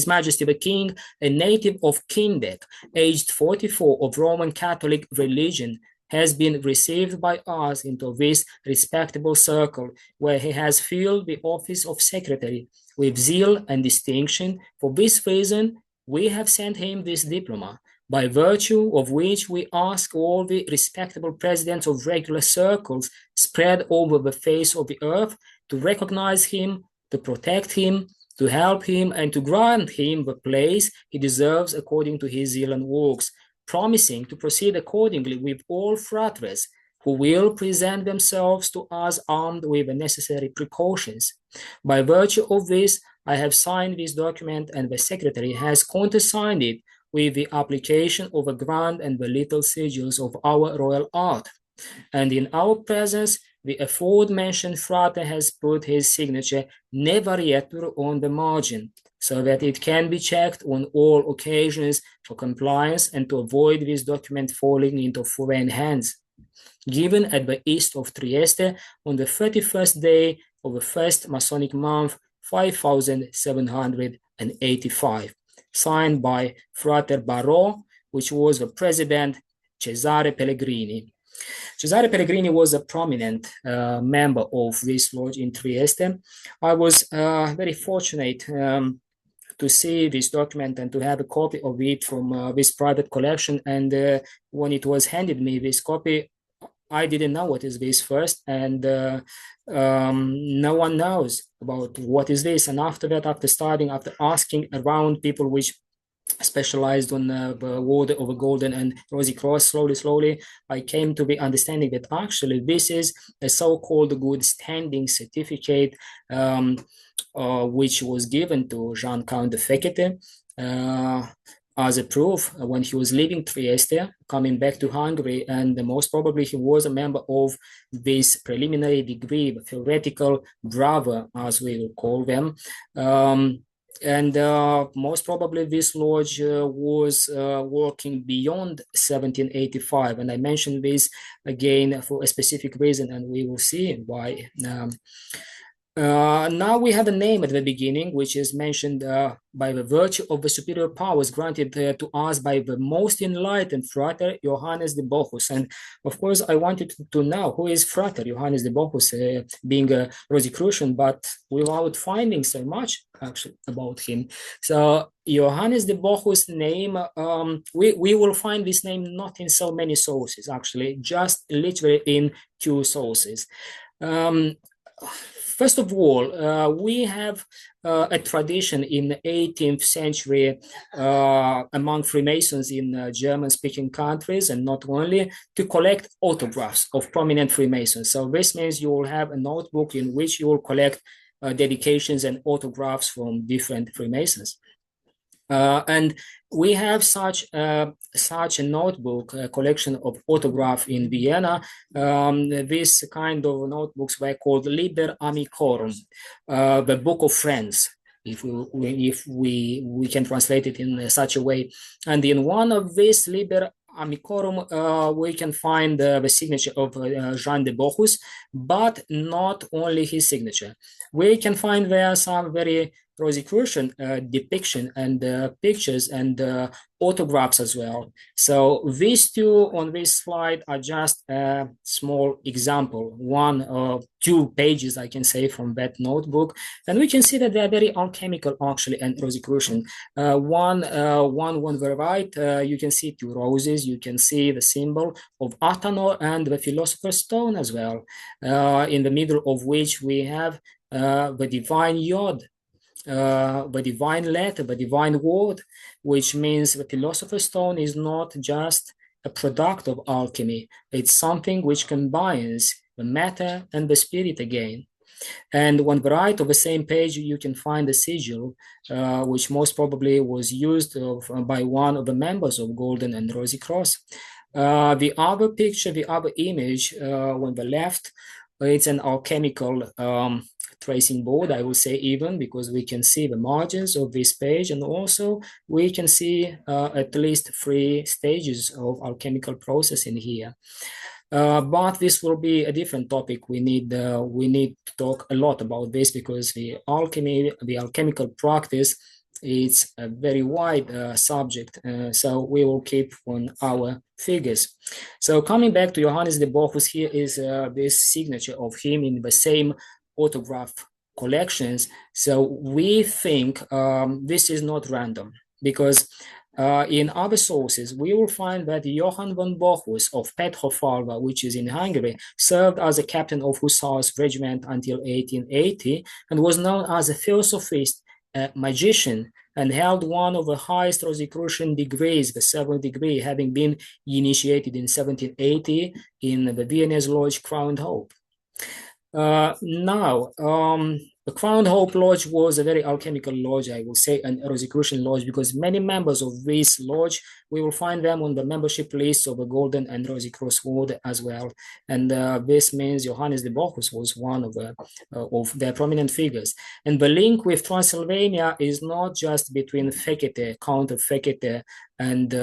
Majesty the King, a native of Kindek, aged 44, of Roman Catholic religion, has been received by us into this respectable circle, where he has filled the office of secretary with zeal and distinction. For this reason, we have sent him this diploma, by virtue of which we ask all the respectable presidents of regular circles spread over the face of the earth to recognize him, to protect him, to help him, and to grant him the place he deserves according to his zeal and works, promising to proceed accordingly with all fratres who will present themselves to us armed with the necessary precautions. By virtue of this, I have signed this document, and the secretary has countersigned it with the application of the grand and the little sigils of our royal art. And in our presence, the aforementioned frater has put his signature never yet on the margin, so that it can be checked on all occasions for compliance and to avoid this document falling into foreign hands. Given at the east of Trieste on the 31st day of the first Masonic month, 5785, signed by Frater Barò, which was the president, Cesare Pellegrini. Cesare Pellegrini was a prominent member of this lodge in Trieste. I was very fortunate to see this document and to have a copy of it from this private collection. And when it was handed me, this copy, I didn't know what is this first, and no one knows about what is this. And after that, after asking around people which specialized on the order of a Golden and Rosy Cross, slowly, I came to the understanding that actually this is a so-called good standing certificate, which was given to Jean Count de Fekete, as a proof when he was leaving Trieste, coming back to Hungary, and most probably he was a member of this preliminary degree, the theoretical brother, as we will call them. And most probably this lodge was working beyond 1785. And I mentioned this again for a specific reason, and we will see why. Now we have a name at the beginning, which is mentioned by the virtue of the superior powers granted to us by the most enlightened Frater Johannes de Bochus. And of course, I wanted to know who is Frater Johannes de Bochus, being a Rosicrucian, but without finding so much actually about him. So Johannes de Bochus' name, we will find this name not in so many sources, actually, just literally in 2 sources. First of all, we have a tradition in the 18th century among Freemasons in German-speaking countries, and not only, to collect autographs of prominent Freemasons. So this means you will have a notebook in which you will collect dedications and autographs from different Freemasons. And we have such a notebook, a collection of autographs in Vienna. This kind of notebooks were called Liber Amicorum, the Book of Friends, if we can translate it in such a way. And in one of these Liber Amicorum, we can find the signature of Jean de Bochus, but not only his signature. We can find there some very Rosicrucian depiction and pictures and autographs as well. So these 2 on this slide are just a small example, 1 or 2 pages, I can say, from that notebook. And we can see that they are very alchemical, actually, and Rosicrucian. One on the right, you can see 2 roses. You can see the symbol of Athanor and the Philosopher's Stone as well, in the middle of which we have the divine Yod, the divine letter, the divine word, which means the Philosopher's Stone is not just a product of alchemy. It's something which combines the matter and the spirit again. And on the right of the same page, you can find a sigil, which most probably was used by one of the members of Golden and Rosy Cross. The other picture, the other image on the left, it's an alchemical tracing board, I will say, even, because we can see the margins of this page, and also we can see at least 3 stages of alchemical process in here. But this will be a different topic. We need to talk a lot about this, because the alchemy, the alchemical practice, it's a very wide subject. So we will keep on our figures. So coming back to Johannes de Bochus, here is this signature of him in the same autograph collections. So we think this is not random, because in other sources, we will find that Johann von Bochus of Petrofalva, which is in Hungary, served as a captain of Hussars regiment until 1880, and was known as a theosophist, a magician, and held one of the highest Rosicrucian degrees, the 7th degree, having been initiated in 1780 in the Viennese Lodge Crowned Hope. The Crowned Hope Lodge was a very alchemical lodge, I will say, and a Rosicrucian lodge, because many members of this lodge, we will find them on the membership list of the Golden and Rosy Cross Order as well. And this means Johannes de Bochus was one of their prominent figures. And the link with Transylvania is not just between Fekete, Count of Fekete, and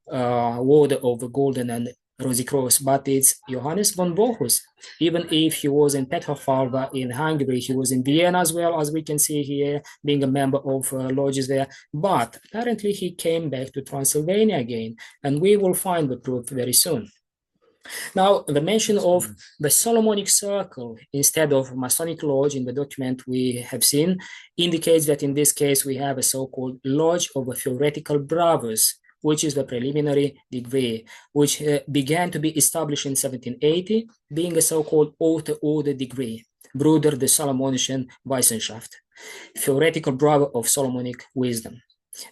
Order of the Golden and Rosy Cross, but it's Johannes von Bochus. Even if he was in Petrofalva in Hungary, he was in Vienna as well, as we can see here, being a member of lodges there. But apparently he came back to Transylvania again, and we will find the proof very soon. Now, the mention of the Solomonic Circle instead of Masonic Lodge in the document we have seen indicates that in this case we have a so-called Lodge of the Theoretical Brothers, which is the preliminary degree, which began to be established in 1780, being a so-called Outer Order degree, Bruder des Salomonischen Wissenschaft, theoretical brother of Solomonic wisdom.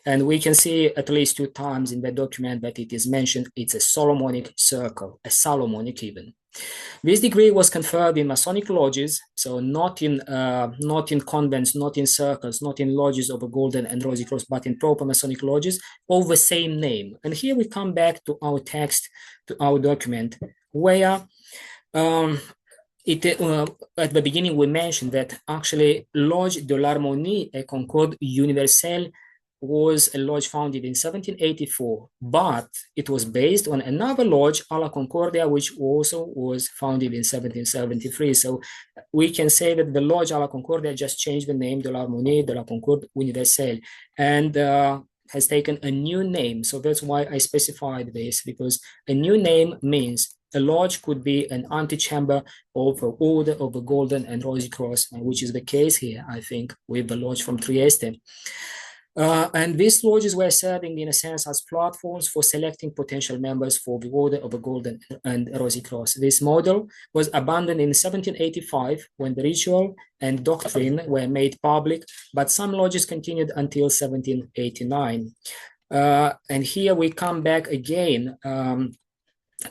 And we can see at least 2 times in the document that it is mentioned it's a Solomonic circle, a Solomonic even. This degree was conferred in Masonic lodges, so not in convents, not in circles, not in lodges of a Golden and Rosy Cross, but in proper Masonic lodges of the same name. And here we come back to our text, to our document, where at the beginning we mentioned that actually Lodge de l'Harmonie et Concorde Universelle was a lodge founded in 1784, but it was based on another lodge, a la Concordia, which also was founded in 1773. So we can say that the lodge a la Concordia just changed the name de l'Harmonie de la Concorde Universelle and has taken a new name. So that's why I specified this, because a new name means a lodge could be an antechamber of the Order of the Golden and Rosy Cross, which is the case here, I think, with the lodge from Trieste. And these lodges were serving, in a sense, as platforms for selecting potential members for the Order of the Golden and Rosy Cross. This model was abandoned in 1785 when the ritual and doctrine were made public, but some lodges continued until 1789. And here we come back again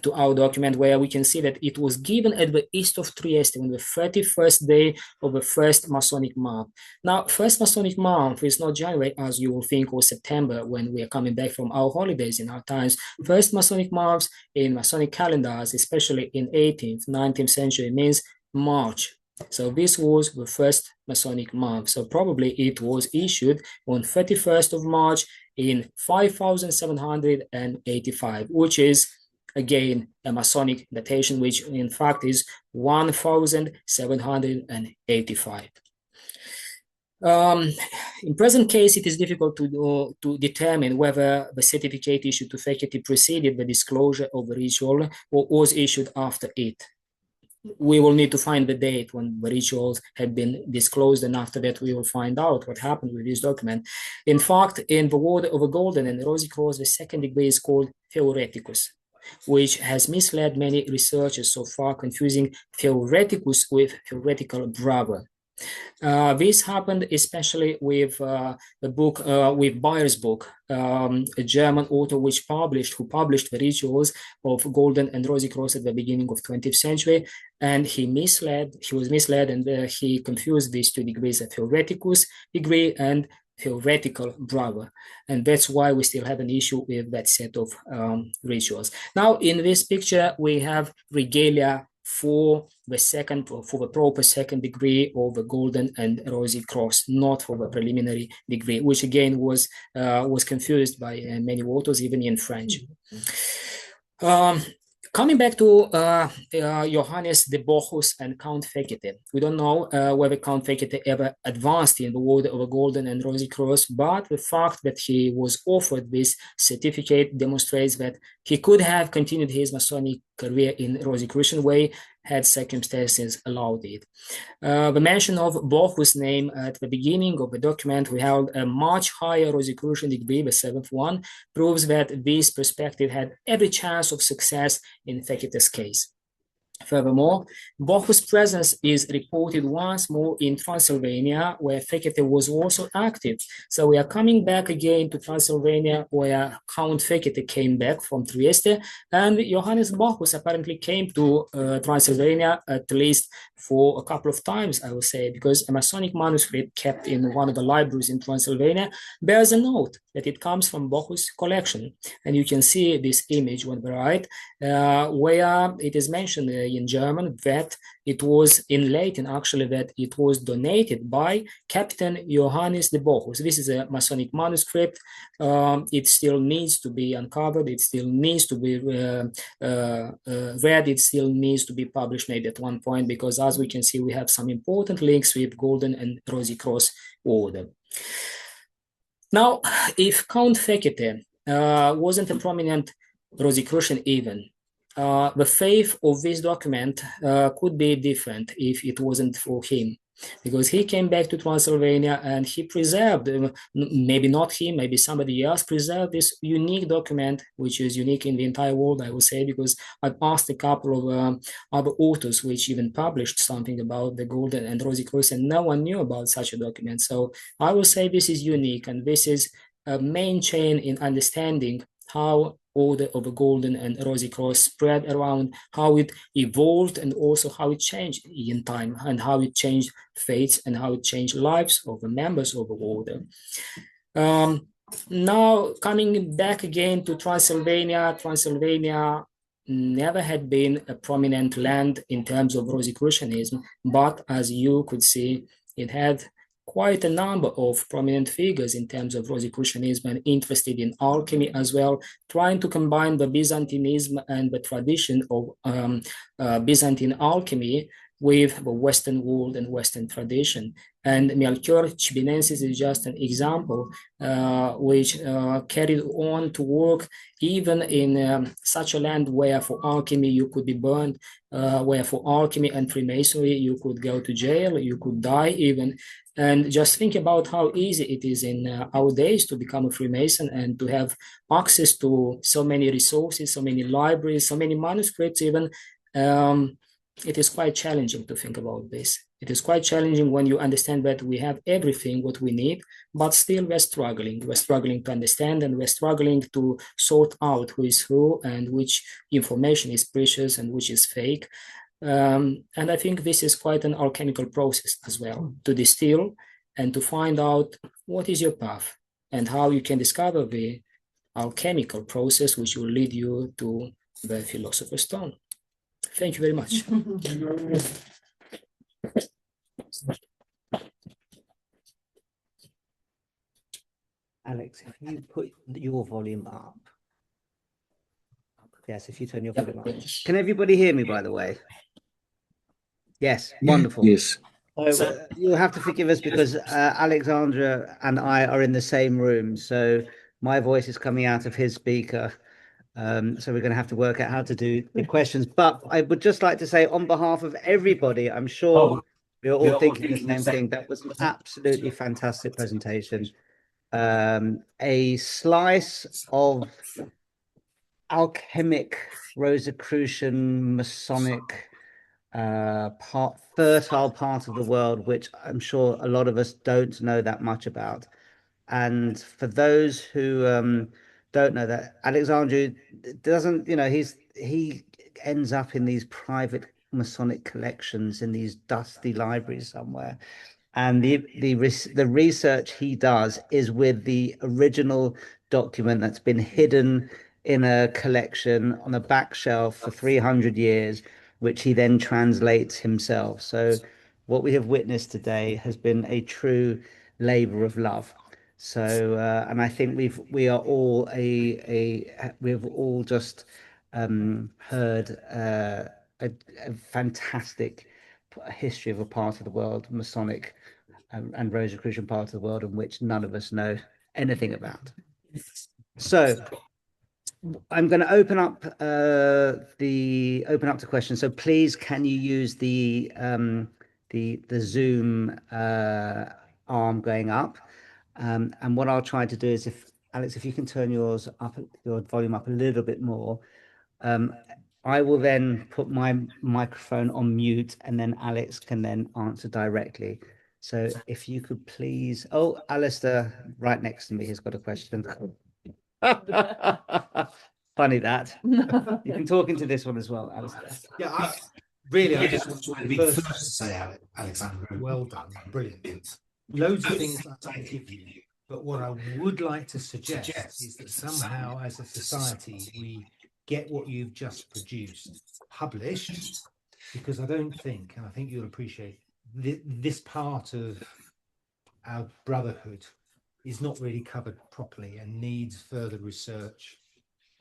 to our document, where we can see that it was given at the east of Trieste on the 31st day of the first Masonic month. Now, first Masonic month is not January, as you will think, or September, when we are coming back from our holidays in our times. First Masonic months in Masonic calendars, especially in 18th, 19th century, means March. So this was the first Masonic month. So probably it was issued on 31st of March in 5785, which is again a Masonic datation, which in fact is 1785. In present case, it is difficult to determine whether the certificate issued to Fekete preceded the disclosure of the ritual or was issued after it. We will need to find the date when the rituals have been disclosed, and after that we will find out what happened with this document. In fact, in the Order of a Golden and Rosy Cross, the second degree is called Theoreticus, which has misled many researchers so far, confusing theoreticus with theoretical brother. This happened especially with the book, with Bayer's book, a German author who published the rituals of Golden and Rosy Cross at the beginning of 20th century, and he was misled, and he confused these two degrees, a theoreticus degree and theoretical brother, and that's why we still have an issue with that set of rituals. Now, in this picture, we have regalia for the proper second degree of the Golden and Rosy Cross, not for the preliminary degree, which again was confused by many authors, even in French. Coming back to Johannes de Bochus and Count Fekete, we don't know whether Count Fekete ever advanced in the Order of a Golden and Rosy Cross, but the fact that he was offered this certificate demonstrates that he could have continued his Masonic career in Rosicrucian way had circumstances allowed it. The mention of Bochus' name at the beginning of the document, we held a much higher Rosicrucian degree, the seventh one, proves that this perspective had every chance of success in Fekete's case. Furthermore, Bochus' presence is reported once more in Transylvania, where Fekete was also active. So we are coming back again to Transylvania, where Count Fekete came back from Trieste, and Johannes Bochus apparently came to Transylvania at least for a couple of times, I will say, because a Masonic manuscript kept in one of the libraries in Transylvania bears a note that it comes from Bochus' collection. And you can see this image on the right, where it is mentioned in German that it was in Latin, actually, that it was donated by Captain Johannes de Bochus. This is a Masonic manuscript. It still needs to be uncovered. It still needs to be read. It still needs to be published maybe at one point, because as we can see, we have some important links with Golden and Rosy Cross Order. Now, if Count Fekete wasn't a prominent Rosicrucian even, the faith of this document could be different if it wasn't for him, because he came back to Transylvania and he preserved, maybe not him, maybe somebody else preserved this unique document, which is unique in the entire world, I would say, because I've asked a couple of other authors which even published something about the Golden and Rosy Cross, and no one knew about such a document. So I will say this is unique, and this is a main chain in understanding how Order of the Golden and Rosy Cross spread around, how it evolved, and also how it changed in time, and how it changed faiths, and how it changed lives of the members of the order. Now, coming back again to Transylvania, Transylvania never had been a prominent land in terms of Rosicrucianism, but as you could see, it had quite a number of prominent figures in terms of Rosicrucianism and interested in alchemy as well, trying to combine the Byzantinism and the tradition of Byzantine alchemy with the Western world and Western tradition. And Melchior Chibinensis is just an example which carried on to work even in such a land where for alchemy you could be burned, where for alchemy and Freemasonry you could go to jail, you could die even. And just think about how easy it is in our days to become a Freemason and to have access to so many resources, so many libraries, so many manuscripts even. It is quite challenging to think about this. It is quite challenging when you understand that we have everything what we need, but still we're struggling. We're struggling to understand, and we're struggling to sort out who is who and which information is precious and which is fake. And I think this is quite an alchemical process as well, to distill and to find out what is your path and how you can discover the alchemical process which will lead you to the Philosopher's Stone. Thank you very much. Alex, if you put your volume up. Yes, if you turn your volume up. Can everybody hear me, by the way? Yes, wonderful. Yes. So you'll have to forgive us because Alexandra and I are in the same room. So my voice is coming out of his speaker. So we're going to have to work out how to do the questions. But I would just like to say on behalf of everybody, I'm sure we're all thinking the same thing. That was an absolutely fantastic presentation. A slice of alchemic, Rosicrucian, Masonic, fertile part of the world, which I'm sure a lot of us don't know that much about. And for those who don't know that, Alexandru doesn't, he ends up in these private Masonic collections in these dusty libraries somewhere. And the research he does is with the original document that's been hidden in a collection on a back shelf for 300 years, which he then translates himself. So what we have witnessed today has been a true labor of love. So and I think we've all just heard a fantastic history of a part of the world, Masonic and Rosicrucian part of the world, in which none of us know anything about. So I'm going to open up to questions. So please, can you use the Zoom arm going up? And what I'll try to do is, if you can turn your volume up a little bit more, I will then put my microphone on mute, and then Alex can then answer directly. So if you could please, oh, Alistair, right next to me, has got a question. Funny that. You can talk into this one as well, Alistair. Yeah, I just want to be the first to say, Alexandru, well done, brilliant. Loads of things that I give you, but what I would like to suggest is that somehow, as a society, we get what you've just produced published, because I don't think, and I think you'll appreciate, this part of our brotherhood is not really covered properly and needs further research.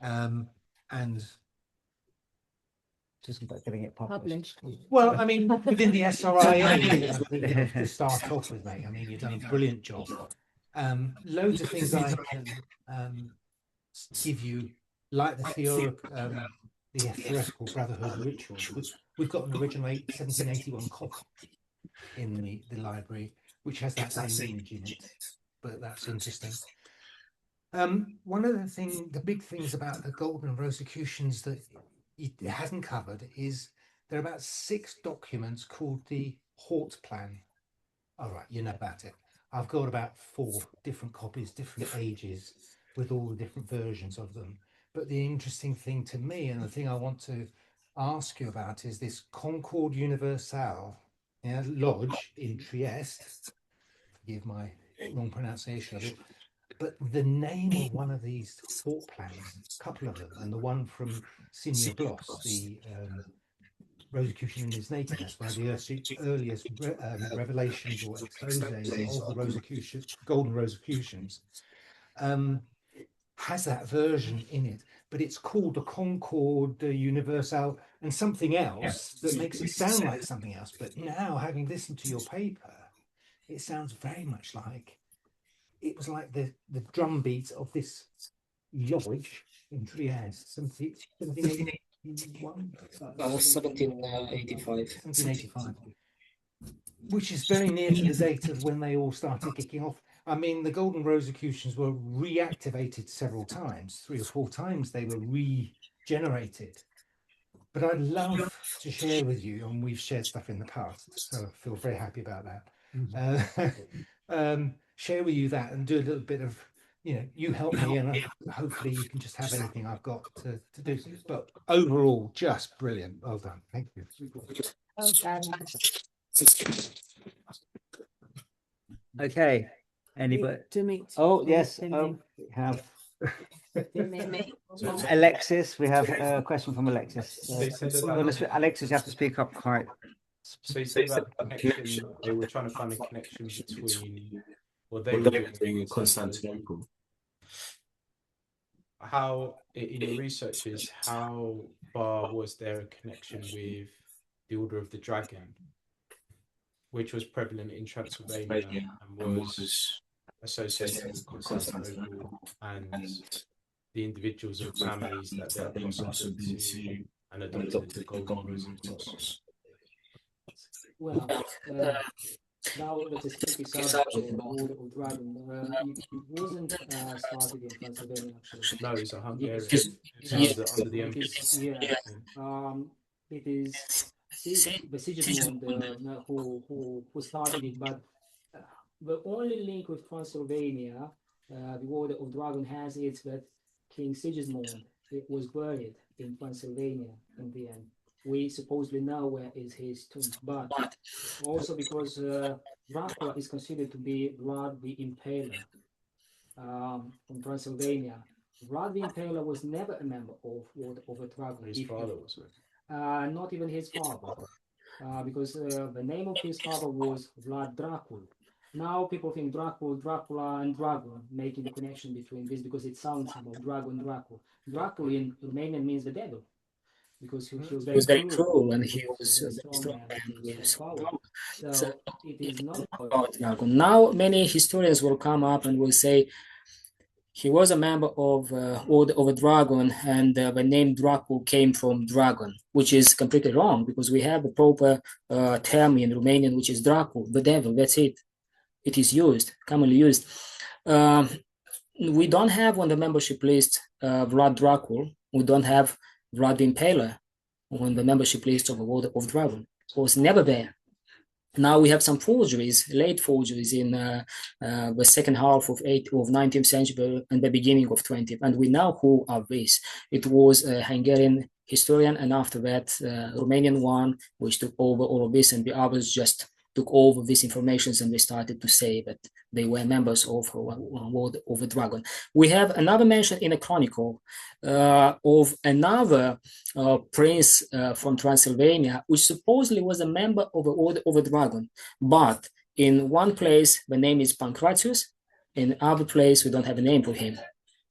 And just about getting it published. Well, I mean, within the SRIA, to start off with, mate. I mean, you've done a brilliant job. Loads of things I can give you, like the theoretical brotherhood rituals. We've got an original 1781 copy in the library, which has that same image in it. But that's interesting. One of the big things about the Golden Rosicrucians that it hasn't covered is there are about 6 documents called the Hort Plan. All right, you know about it. I've got about 4 different copies, different ages, with all the different versions of them. But the interesting thing to me, and the thing I want to ask you about, is this Concord Universal Lodge in Trieste. Forgive my wrong pronunciation of it. But the name of one of these fort plans, a couple of them, and the one from Sinia Bloss, the Rosicrucian in his native, that's one of the earliest revelations or exposes of the Rosicrucian, Golden Rosicrucians, has that version in it, but it's called the Concord Universal and something else that makes it sound like something else. But now, having listened to your paper, it sounds very much like it was like the drum beats of this lodge in Trieste, 1781? 1785, which is very near to the date of when they all started kicking off. I mean, the Golden Rosicrucians were reactivated several times, 3 or 4 times they were regenerated. But I'd love to share with you, and we've shared stuff in the past, so I feel very happy about that. Share with you that and do a little bit of, you help me, and hopefully you can just have anything I've got to do. But overall, just brilliant. Well done. Thank you. Okay. Anybody? Oh, yes. We have Alexis. We have a question from Alexis. Alexis, you have to speak up quite. So you said about the connection, they were trying to find a connection between what they were doing in Constantinople. How, in your researches, how far was there a connection with the Order of the Dragon, which was prevalent in Transylvania and was associated with Constantinople and the individuals and families that they blossomed into and adopted the Golden Rosicrucians? Well, now that is tricky subject, the Order of Dragon, it wasn't started in Transylvania, actually. No, it's a Hungarian. It's under the Empress. It is the Sigismund who started it, but the only link with Transylvania, the Order of Dragon has, is that King Sigismund was buried in Transylvania in the end. We supposedly know where is his tomb, but also because Dracula is considered to be Vlad the Impaler from Transylvania. Vlad the Impaler was never a member of Order of the Dragon. His father was. Not even his father, because the name of his father was Vlad Dracul. Now people think Dracula and Dragon, making the connection between this because it sounds about Dragon, Dracul. Dracul in Romanian means the devil, because he was very cruel and he was strong and he was powerful. So it is not about Dragon. Now many historians will come up and will say he was a member of Order of a Dragon, and the name Dracul came from dragon, which is completely wrong because we have a proper term in Romanian, which is Dracul, the devil. That's it. It is used, commonly used. We don't have on the membership list Vlad Dracul. We don't have Vlad the Impaler on the membership list of the Order of Dragon. It was never there. Now we have some forgeries, late forgeries in the second half of 19th century and the beginning of 20th. And we know who are these. It was a Hungarian historian, and after that, Romanian one, which took over all of this, and the others just took over this information, and they started to say that they were members of Order of the Dragon. We have another mention in a chronicle of another prince from Transylvania, which supposedly was a member of the Order of the Dragon. But in one place, the name is Pancratius. In other place, we don't have a name for him.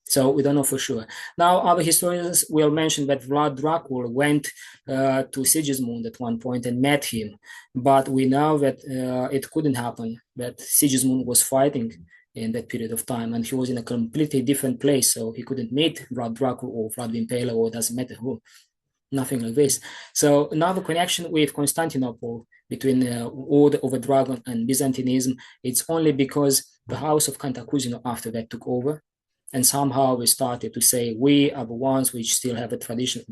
So we don't know for sure. Now, other historians will mention that Vlad Dracul went to Sigismund at one point and met him. But we know that it couldn't happen, that Sigismund was fighting in that period of time, and he was in a completely different place, so he couldn't meet Vlad Dracul or Vlad the Impaler, or doesn't matter who. Nothing like this. So another connection with Constantinople between the Order of the Dragon and Byzantinism, it's only because the House of Cantacuzino after that took over. And somehow we started to say we are the ones which still have a tradition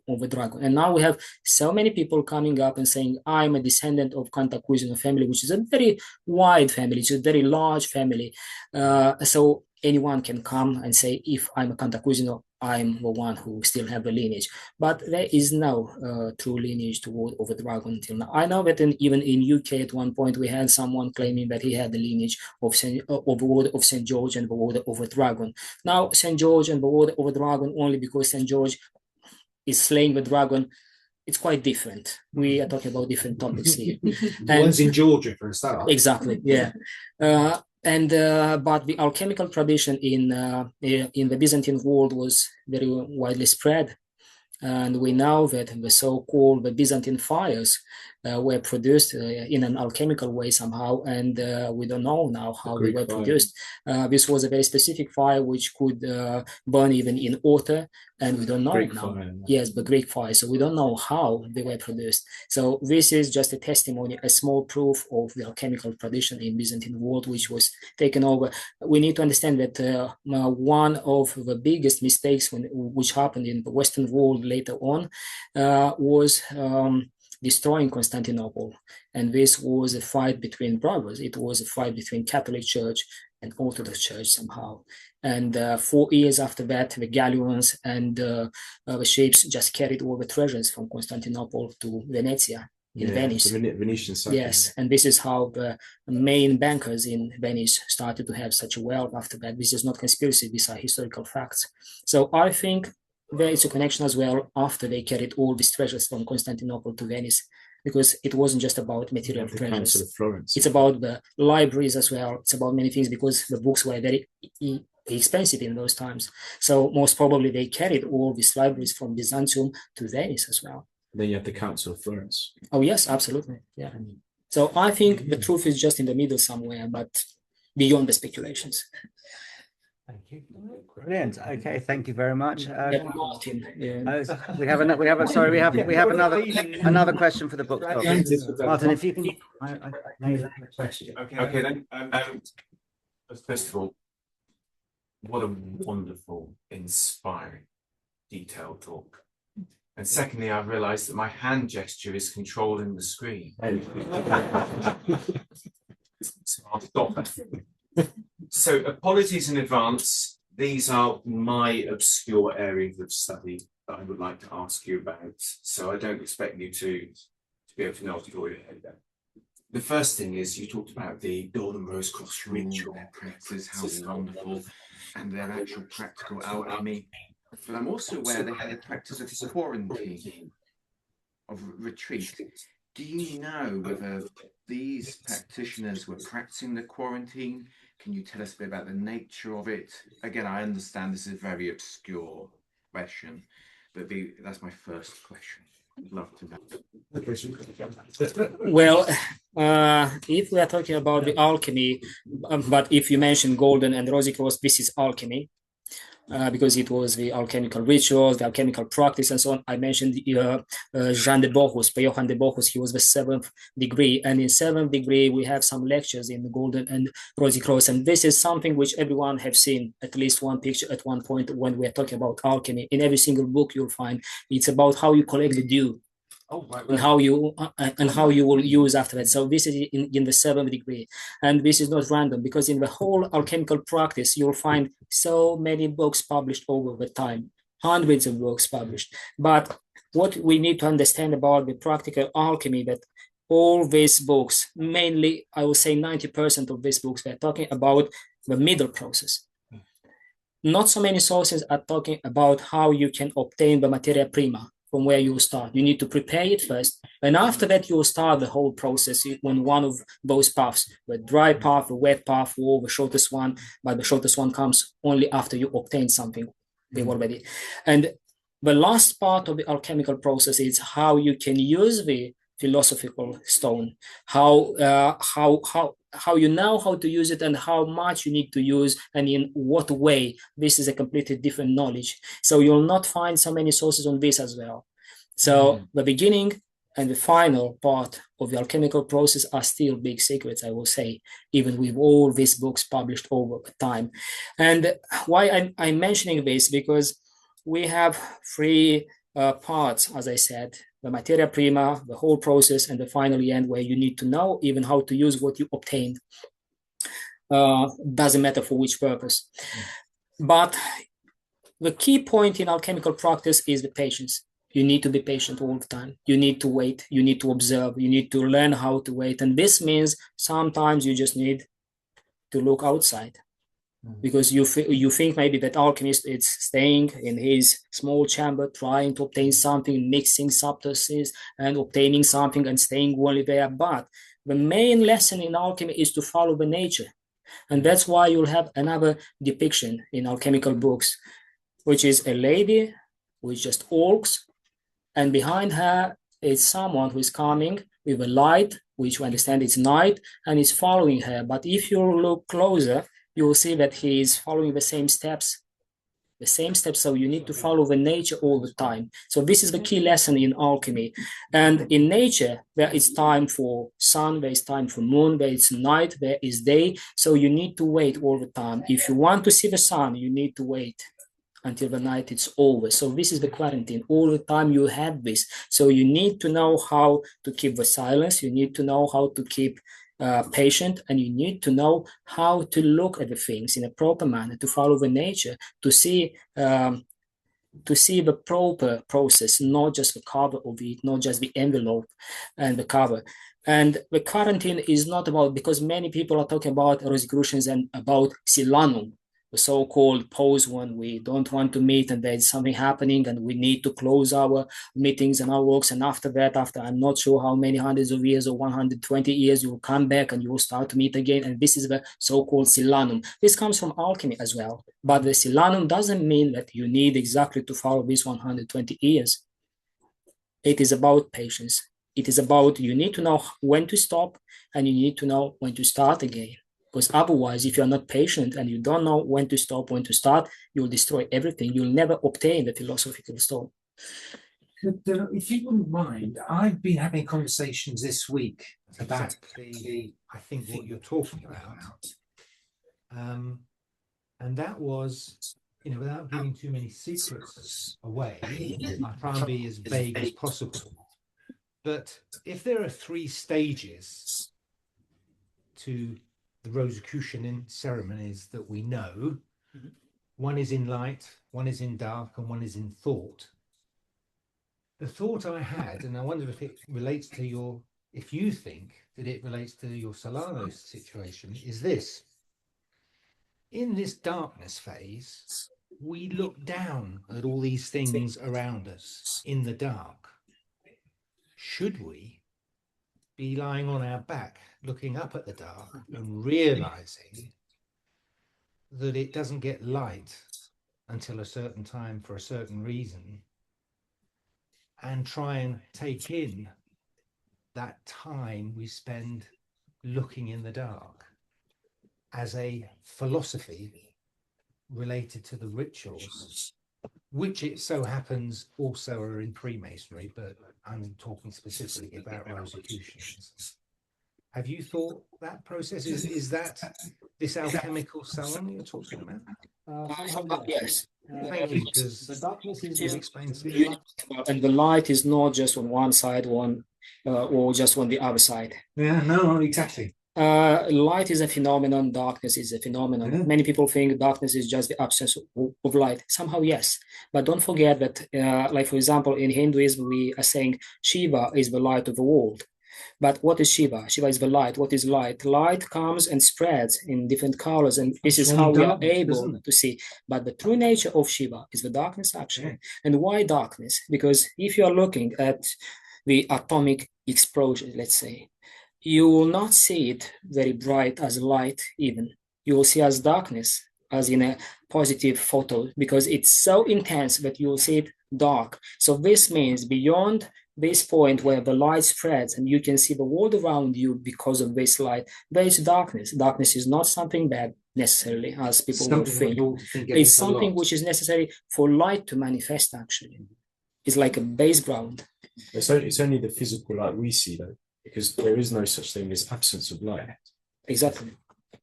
of the Dragon. And now we have so many people coming up and saying, I'm a descendant of Cantacuzino family, which is a very wide family, it's a very large family. So anyone can come and say, if I'm a Cantacuzino, I'm the one who still have the lineage, but there is no true lineage to Word of the Dragon until now. I know that even in UK at one point we had someone claiming that he had the lineage of the Word of St. George and the Word of the Dragon. Now St. George and the Word of the Dragon, only because St. George is slaying the dragon, it's quite different. We are talking about different topics here. One's in Georgia for a start. Exactly, yeah. But the alchemical tradition in the Byzantine world was very widely spread, and we know that the so-called the Byzantine fires were produced in an alchemical way somehow, and we don't know now how they were produced. This was a very specific fire which could burn even in water, and we don't know Greek now. fire. Yes, the Greek fire. So we don't know how they were produced. So this is just a testimony, a small proof of the alchemical tradition in Byzantine world, which was taken over. We need to understand that one of the biggest mistakes which happened in the Western world later on was destroying Constantinople. And this was a fight between brothers. It was a fight between Catholic Church and Orthodox Church somehow. And 4 years after that, the galleons and the ships just carried all the treasures from Constantinople to Venezia in Venice. The Venetian side. Yes, and this is how the main bankers in Venice started to have such a wealth after that. This is not conspiracy, these are historical facts. So I think there is a connection as well after they carried all these treasures from Constantinople to Venice, because it wasn't just about material treasures. Council of Florence. It's about the libraries as well. It's about many things, because the books were very expensive in those times. So most probably they carried all these libraries from Byzantium to Venice as well. Then you have the Council of Florence. Oh yes, absolutely. Yeah. So I think the truth is just in the middle somewhere, but beyond the speculations. Thank you. Brilliant. Okay, thank you very much. Martin, yeah. We have another question for the book club. Martin, if you can. Okay then. First of all, what a wonderful, inspiring, detailed talk. And secondly, I've realized that my hand gesture is controlling the screen. So I'll stop that. So apologies in advance. These are my obscure areas of study that I would like to ask you about. So I don't expect you to be able to know off the top of your head there. The first thing is you talked about the Golden Rose Cross ritual, their practice, how wonderful, and their actual practical alchemy. But I'm also aware they had a practice of quarantine, of retreat. Do you know whether these practitioners were practicing the quarantine? Can you tell us a bit about the nature of it? Again, I understand this is a very obscure question, but that's my first question. I'd love to know. Well, if we are talking about the alchemy, but if you mention Golden and Rosicrucians, this is alchemy. Because it was the alchemical rituals, the alchemical practice, and so on. I mentioned Jean de Bohus, Johann de Bohus, he was the 7th degree. And in 7th degree, we have some lectures in the Golden and Rosicrucians. And this is something which everyone have seen, at least one picture at one point when we're talking about alchemy. In every single book you'll find, it's about how you collect the dew. Oh, right. And how you will use after that. So this is in the 7th degree, and this is not random, because in the whole alchemical practice you'll find so many books published over the time, hundreds of books published. But what we need to understand about the practical alchemy, that all these books, mainly I would say 90% of these books, they're talking about the middle process. Not so many sources are talking about how you can obtain the materia prima from where you start. You need to prepare it first, and after that you will start the whole process on one of those paths, the dry path, the wet path, or the shortest one, but the shortest one comes only after you obtain something already. And the last part of the alchemical process is how you can use the philosophical stone, how you know how to use it and how much you need to use and in what way. This is a completely different knowledge. So you'll not find so many sources on this as well. So the beginning and the final part of the alchemical process are still big secrets, I will say, even with all these books published over time. And why I'm mentioning this, because we have 3 parts, as I said: the materia prima, the whole process, and the final end, where you need to know even how to use what you obtained. Doesn't matter for which purpose. But the key point in alchemical practice is the patience. You need to be patient all the time. You need to wait. You need to observe. You need to learn how to wait. And this means sometimes you just need to look outside. Because you think maybe that alchemist is staying in his small chamber, trying to obtain something, mixing substances and obtaining something and staying only there. But the main lesson in alchemy is to follow the nature. And that's why you'll have another depiction in alchemical books, which is a lady with just orcs, and behind her is someone who is coming with a light, which we understand is night, and is following her. But if you look closer, you will see that he is following the same steps. So you need to follow the nature all the time. So this is the key lesson in alchemy. And in nature, there is time for sun, there is time for moon, there is night, there is day. So you need to wait all the time. If you want to see the sun, you need to wait until the night is over. So this is the quarantine. All the time you have this. So you need to know how to keep the silence. You need to know how to keep patient, and you need to know how to look at the things in a proper manner, to follow the nature, to see the proper process, not just the cover of it, not just the envelope and the cover. And the quarantine is not about, because many people are talking about Rosicrucians and about Silanum, the so-called pause when we don't want to meet and there's something happening and we need to close our meetings and our works, and after I'm not sure how many hundreds of years or 120 years, you will come back and you will start to meet again. And this is the so-called Silanum. This comes from alchemy as well, but the Silanum doesn't mean that you need exactly to follow this 120 years. It is about patience. It is about, you need to know when to stop and you need to know when to start again. Because otherwise, if you're not patient and you don't know when to stop, when to start, you'll destroy everything. You'll never obtain the philosophical stone. If you wouldn't mind, I've been having conversations this week about I think what you're talking about. And that was, without giving too many secrets away, I try and be as vague as possible. But if there are 3 stages to the Rosicrucian ceremonies that we know, one is in light, one is in dark, and one is in thought. The thought I had, and I wonder if it relates to if you think that it relates to your Solano situation, is this. In this darkness phase, we look down at all these things around us in the dark. Should we be lying on our back, looking up at the dark and realizing that it doesn't get light until a certain time for a certain reason, and try and take in that time we spend looking in the dark as a philosophy related to the rituals, which it so happens also are in Freemasonry, but I'm talking specifically about Rosicrucians. Have you thought that process is that this alchemical salon you're talking about? Yes. Thank you, because the darkness is explains to me. And the light is not just on one side, or just on the other side. Yeah, no, exactly. Light is a phenomenon, darkness is a phenomenon. Yeah. Many people think darkness is just the absence of light. Somehow, yes. But don't forget that, like for example, in Hinduism, we are saying Shiva is the light of the world. But what is Shiva? Shiva is the light. What is light? Light comes and spreads in different colors, and this is how we are able to see. But the true nature of Shiva is the darkness, actually. Yeah. And why darkness? Because if you are looking at the atomic explosion, let's say, you will not see it very bright as light even. You will see as darkness, as in a positive photo, because it's so intense that you will see it dark. So this means beyond this point where the light spreads and you can see the world around you because of this light, there is darkness. Darkness is not something bad necessarily, as people will think. It's something which is necessary for light to manifest, actually. It's like a base ground. It's only the physical light we see, though, because there is no such thing as absence of light. Exactly.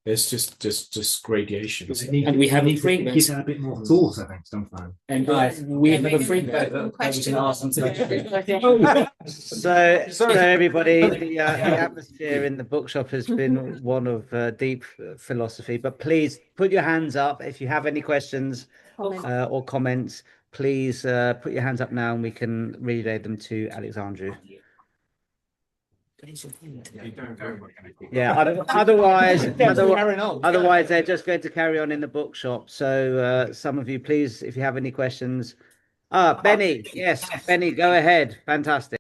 There's just gradations. And we have a give frequency. that a bit more thought, I think, sometimes. And we have a frequency. So everybody, the atmosphere in the bookshop has been one of deep philosophy. But please put your hands up if you have any questions or comments. Please put your hands up now, and we can relay them to Alexandru. Yeah, otherwise they're just going to carry on in the bookshop. So some of you, please, if you have any questions. Benny, yes, Benny, go ahead. Fantastic.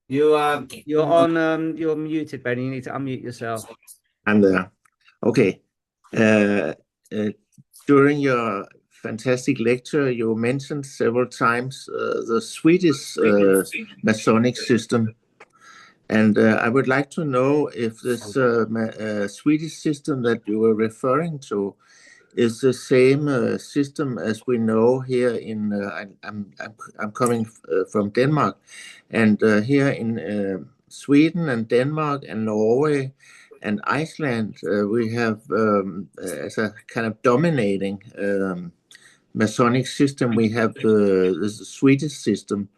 You're muted, Benny. You need to unmute yourself. I'm there. Okay. During your fantastic lecture, you mentioned several times the Swedish Masonic system. And I would like to know if this Swedish system that you were referring to is the same system as we know here in, I'm coming from Denmark, and here in Sweden and Denmark and Norway and Iceland, we have as a kind of dominating Masonic system, we have the Swedish system.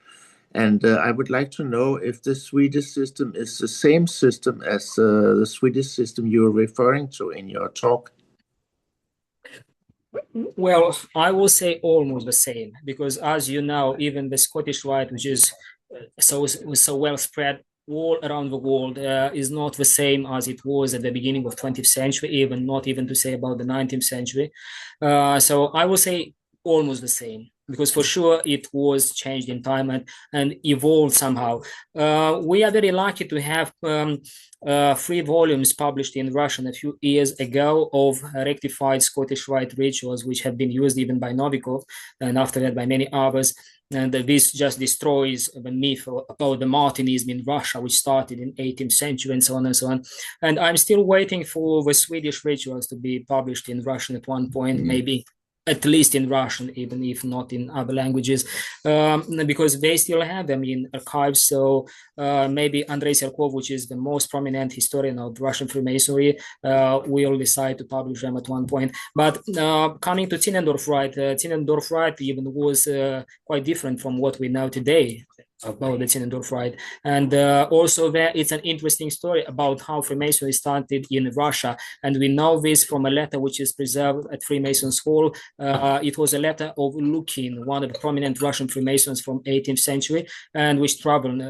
And I would like to know if the Swedish system is the same system as the Swedish system you were referring to in your talk. Well, I will say almost the same, because as you know, even the Scottish Rite, which is so well spread all around the world, is not the same as it was at the beginning of 20th century, even not even to say about the 19th century. So I will say almost the same, because for sure it was changed in time and evolved somehow. We are very lucky to have 3 volumes published in Russian a few years ago of rectified Scottish Rite rituals, which have been used even by Novikov and after that by many others. And this just destroys the myth about the Martinism in Russia, which started in 18th century and so on and so on. And I'm still waiting for the Swedish rituals to be published in Russian at one point, maybe at least in Russian, even if not in other languages, because they still have them in archives. So maybe Andrei Serkov, which is the most prominent historian of Russian Freemasonry, will decide to publish them at one point. But coming to Tinnendorf Rite even was quite different from what we know today about the Tinnendorf Rite. And also there, it's an interesting story about how Freemasonry started in Russia. And we know this from a letter which is preserved at Freemasons Hall. It was a letter of Lukin, one of the prominent Russian Freemasons from 18th century, and which traveled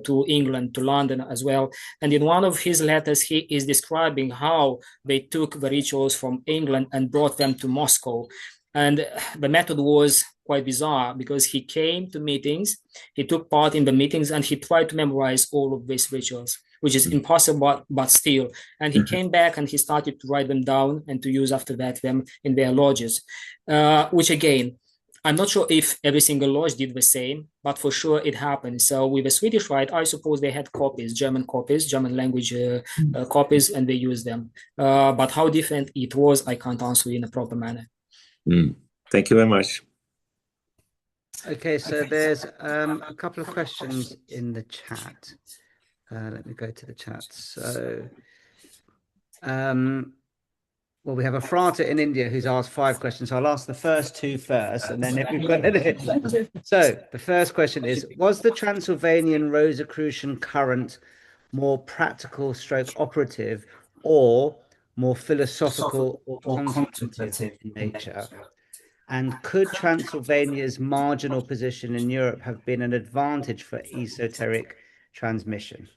to England, to London as well. And in one of his letters, he is describing how they took the rituals from England and brought them to Moscow. And the method was quite bizarre, because he came to meetings, he took part in the meetings, and he tried to memorize all of these rituals, which is impossible, but still. And he came back and he started to write them down and to use after that them in their lodges, which again, I'm not sure if every single lodge did the same, but for sure it happened. So with the Swedish Rite, I suppose they had copies, German language copies, and they used them. But how different it was, I can't answer in a proper manner. Thank you very much. Okay, so there's a couple of questions in the chat. Let me go to the chat. So, well, we have a frata in India who's asked 5 questions. So I'll ask the first 2 first, and then if we've got it. So the first question is: was the Transylvanian Rosicrucian current more practical / operative, or more philosophical or contemplative in nature? And could Transylvania's marginal position in Europe have been an advantage for esoteric transmission?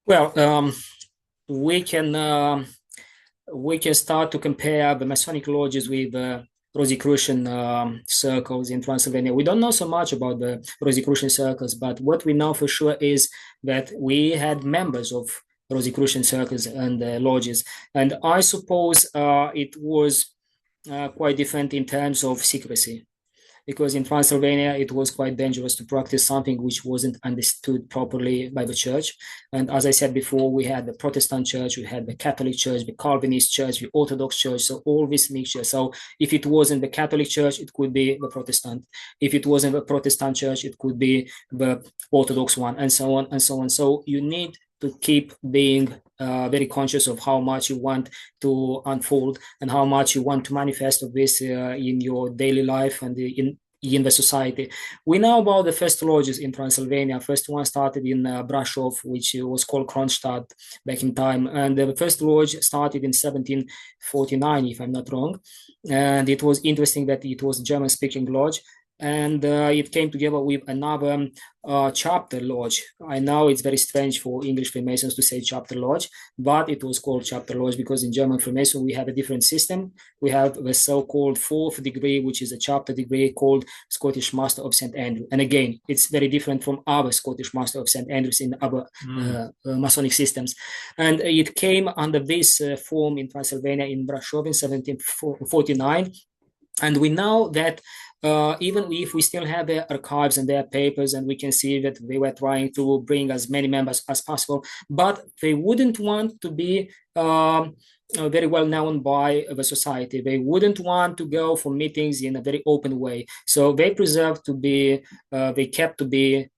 Well, we can start to compare the Masonic lodges with Rosicrucian circles in Transylvania. We don't know so much about the Rosicrucian circles, but what we know for sure is that we had members of Rosicrucian circles and lodges, and I suppose it was quite different in terms of secrecy. because in Transylvania it was quite dangerous to practice something which wasn't understood properly by the church. And as I said before, we had the Protestant church, we had the Catholic church, the Calvinist church, the Orthodox church, so all this mixture. So if it wasn't the Catholic church, it could be the Protestant. If it wasn't the Protestant church, it could be the Orthodox one, and so on and so on. So you need to keep being very conscious of how much you want to unfold and how much you want to manifest of this in your daily life and in the society. We know about the first lodges in Transylvania. First one started in Brasov, which was called Kronstadt back in time. And the first lodge started in 1749, if I'm not wrong. And it was interesting that it was a German-speaking lodge. And it came together with another chapter lodge. I know it's very strange for English Freemasons to say chapter lodge, but it was called chapter lodge because in German Freemason we have a different system. We have the so-called fourth degree, which is a chapter degree called Scottish Master of St. Andrew. And again, it's very different from other Scottish Master of St. Andrews in other Masonic systems. And it came under this form in Transylvania in Brasov in 1749. And we know that even if we still have their archives and their papers, and we can see that they were trying to bring as many members as possible, but they wouldn't want to be very well known by the society. They wouldn't want to go for meetings in a very open way. So they preserved to be, they kept to be,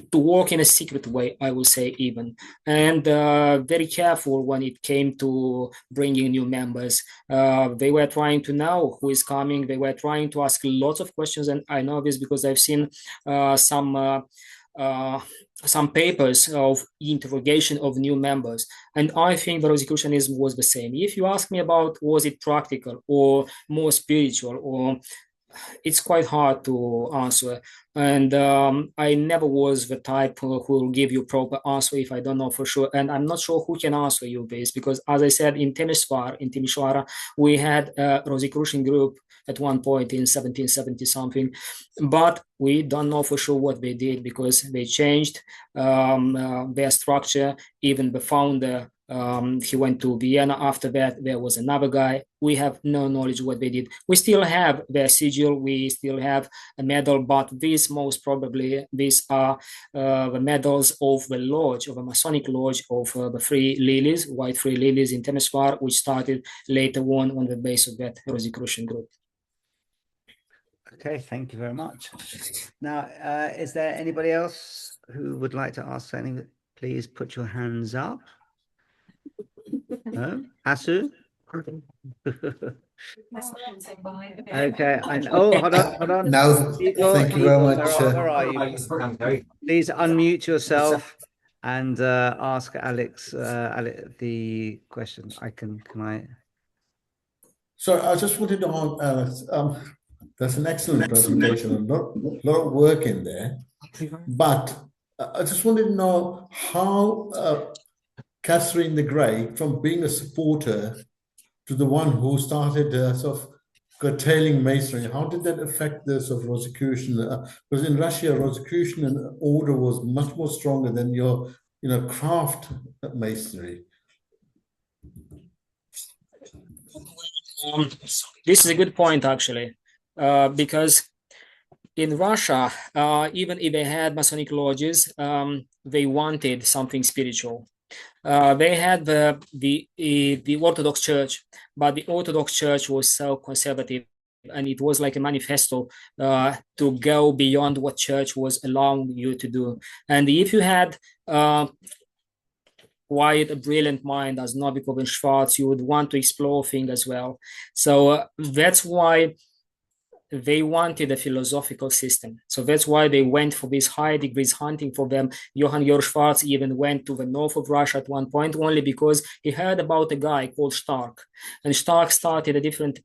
to work in a secret way, I will say even, and very careful when it came to bringing new members. They were trying to know who is coming. They were trying to ask lots of questions, and I know this because I've seen some papers of interrogation of new members, and I think the Rosicrucianism was the same. If you ask me about was it practical or more spiritual, or it's quite hard to answer. And I never was the type who will give you proper answer if I don't know for sure. And I'm not sure who can answer you this, because as I said, in Timișoara, we had a Rosicrucian group at one point in 1770 something, but we don't know for sure what they did because they changed their structure. Even the founder, he went to Vienna. After that, there was another guy. We have no knowledge what they did. We still have their sigil, we still have a medal, but these most probably, these are the medals of the lodge, of a Masonic lodge of the Three Lilies, White Three Lilies in Timișoara, which started later on the base of that Rosicrucian group. Okay, thank you very much. Now, is there anybody else who would like to ask anything? Please put your hands up. No? Asu? Okay. Hold on. No, Igor, thank you very much. Where are you? Please unmute yourself and ask Alex the question. Can I? So I just wanted to ask Alex, that's an excellent presentation, a lot of work in there. But I just wanted to know how Catherine the Great, from being a supporter to the one who started sort of curtailing masonry, how did that affect the sort of Rosicrucian? Because in Russia, Rosicrucian order was much more stronger than your, craft masonry. This is a good point, actually, because in Russia, even if they had Masonic lodges, they wanted something spiritual. They had the Orthodox Church, but the Orthodox Church was so conservative, and it was like a manifesto to go beyond what church was allowing you to do. And if you had quite a brilliant mind as Novikov and Schwarz, you would want to explore things as well. So that's why they wanted a philosophical system. So that's why they went for these high degrees hunting for them. Johann Georg Schwarz even went to the north of Russia at one point, only because he heard about a guy called Stark. And Stark started a different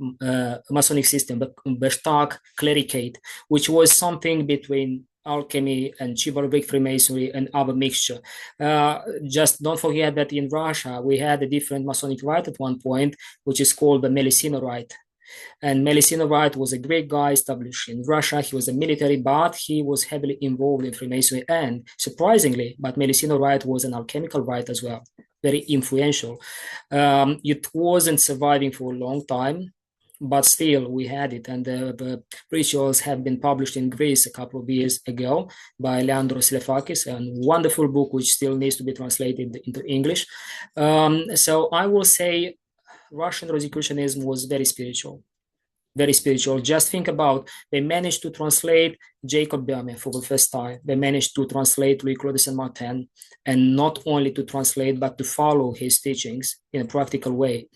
Masonic system, the Stark Clericate, which was something between alchemy and chivalric Freemasonry and other mixture. Just don't forget that in Russia, we had a different Masonic rite at one point, which is called the Melusina rite. And Melusina Rite was a great guy established in Russia. He was a military, but he was heavily involved in Freemasonry. And surprisingly, but Melusina Rite was an alchemical rite as well, very influential. It wasn't surviving for a long time. but still we had it. And the rituals have been published in Greece a couple of years ago by Leandros Lefakis, a wonderful book which still needs to be translated into English. So I will say Russian Rosicrucianism was very spiritual. Very spiritual. Just think about, they managed to translate Jacob Boehme for the first time. They managed to translate Louis-Claude de Saint-Martin, and not only to translate, but to follow his teachings in a practical way.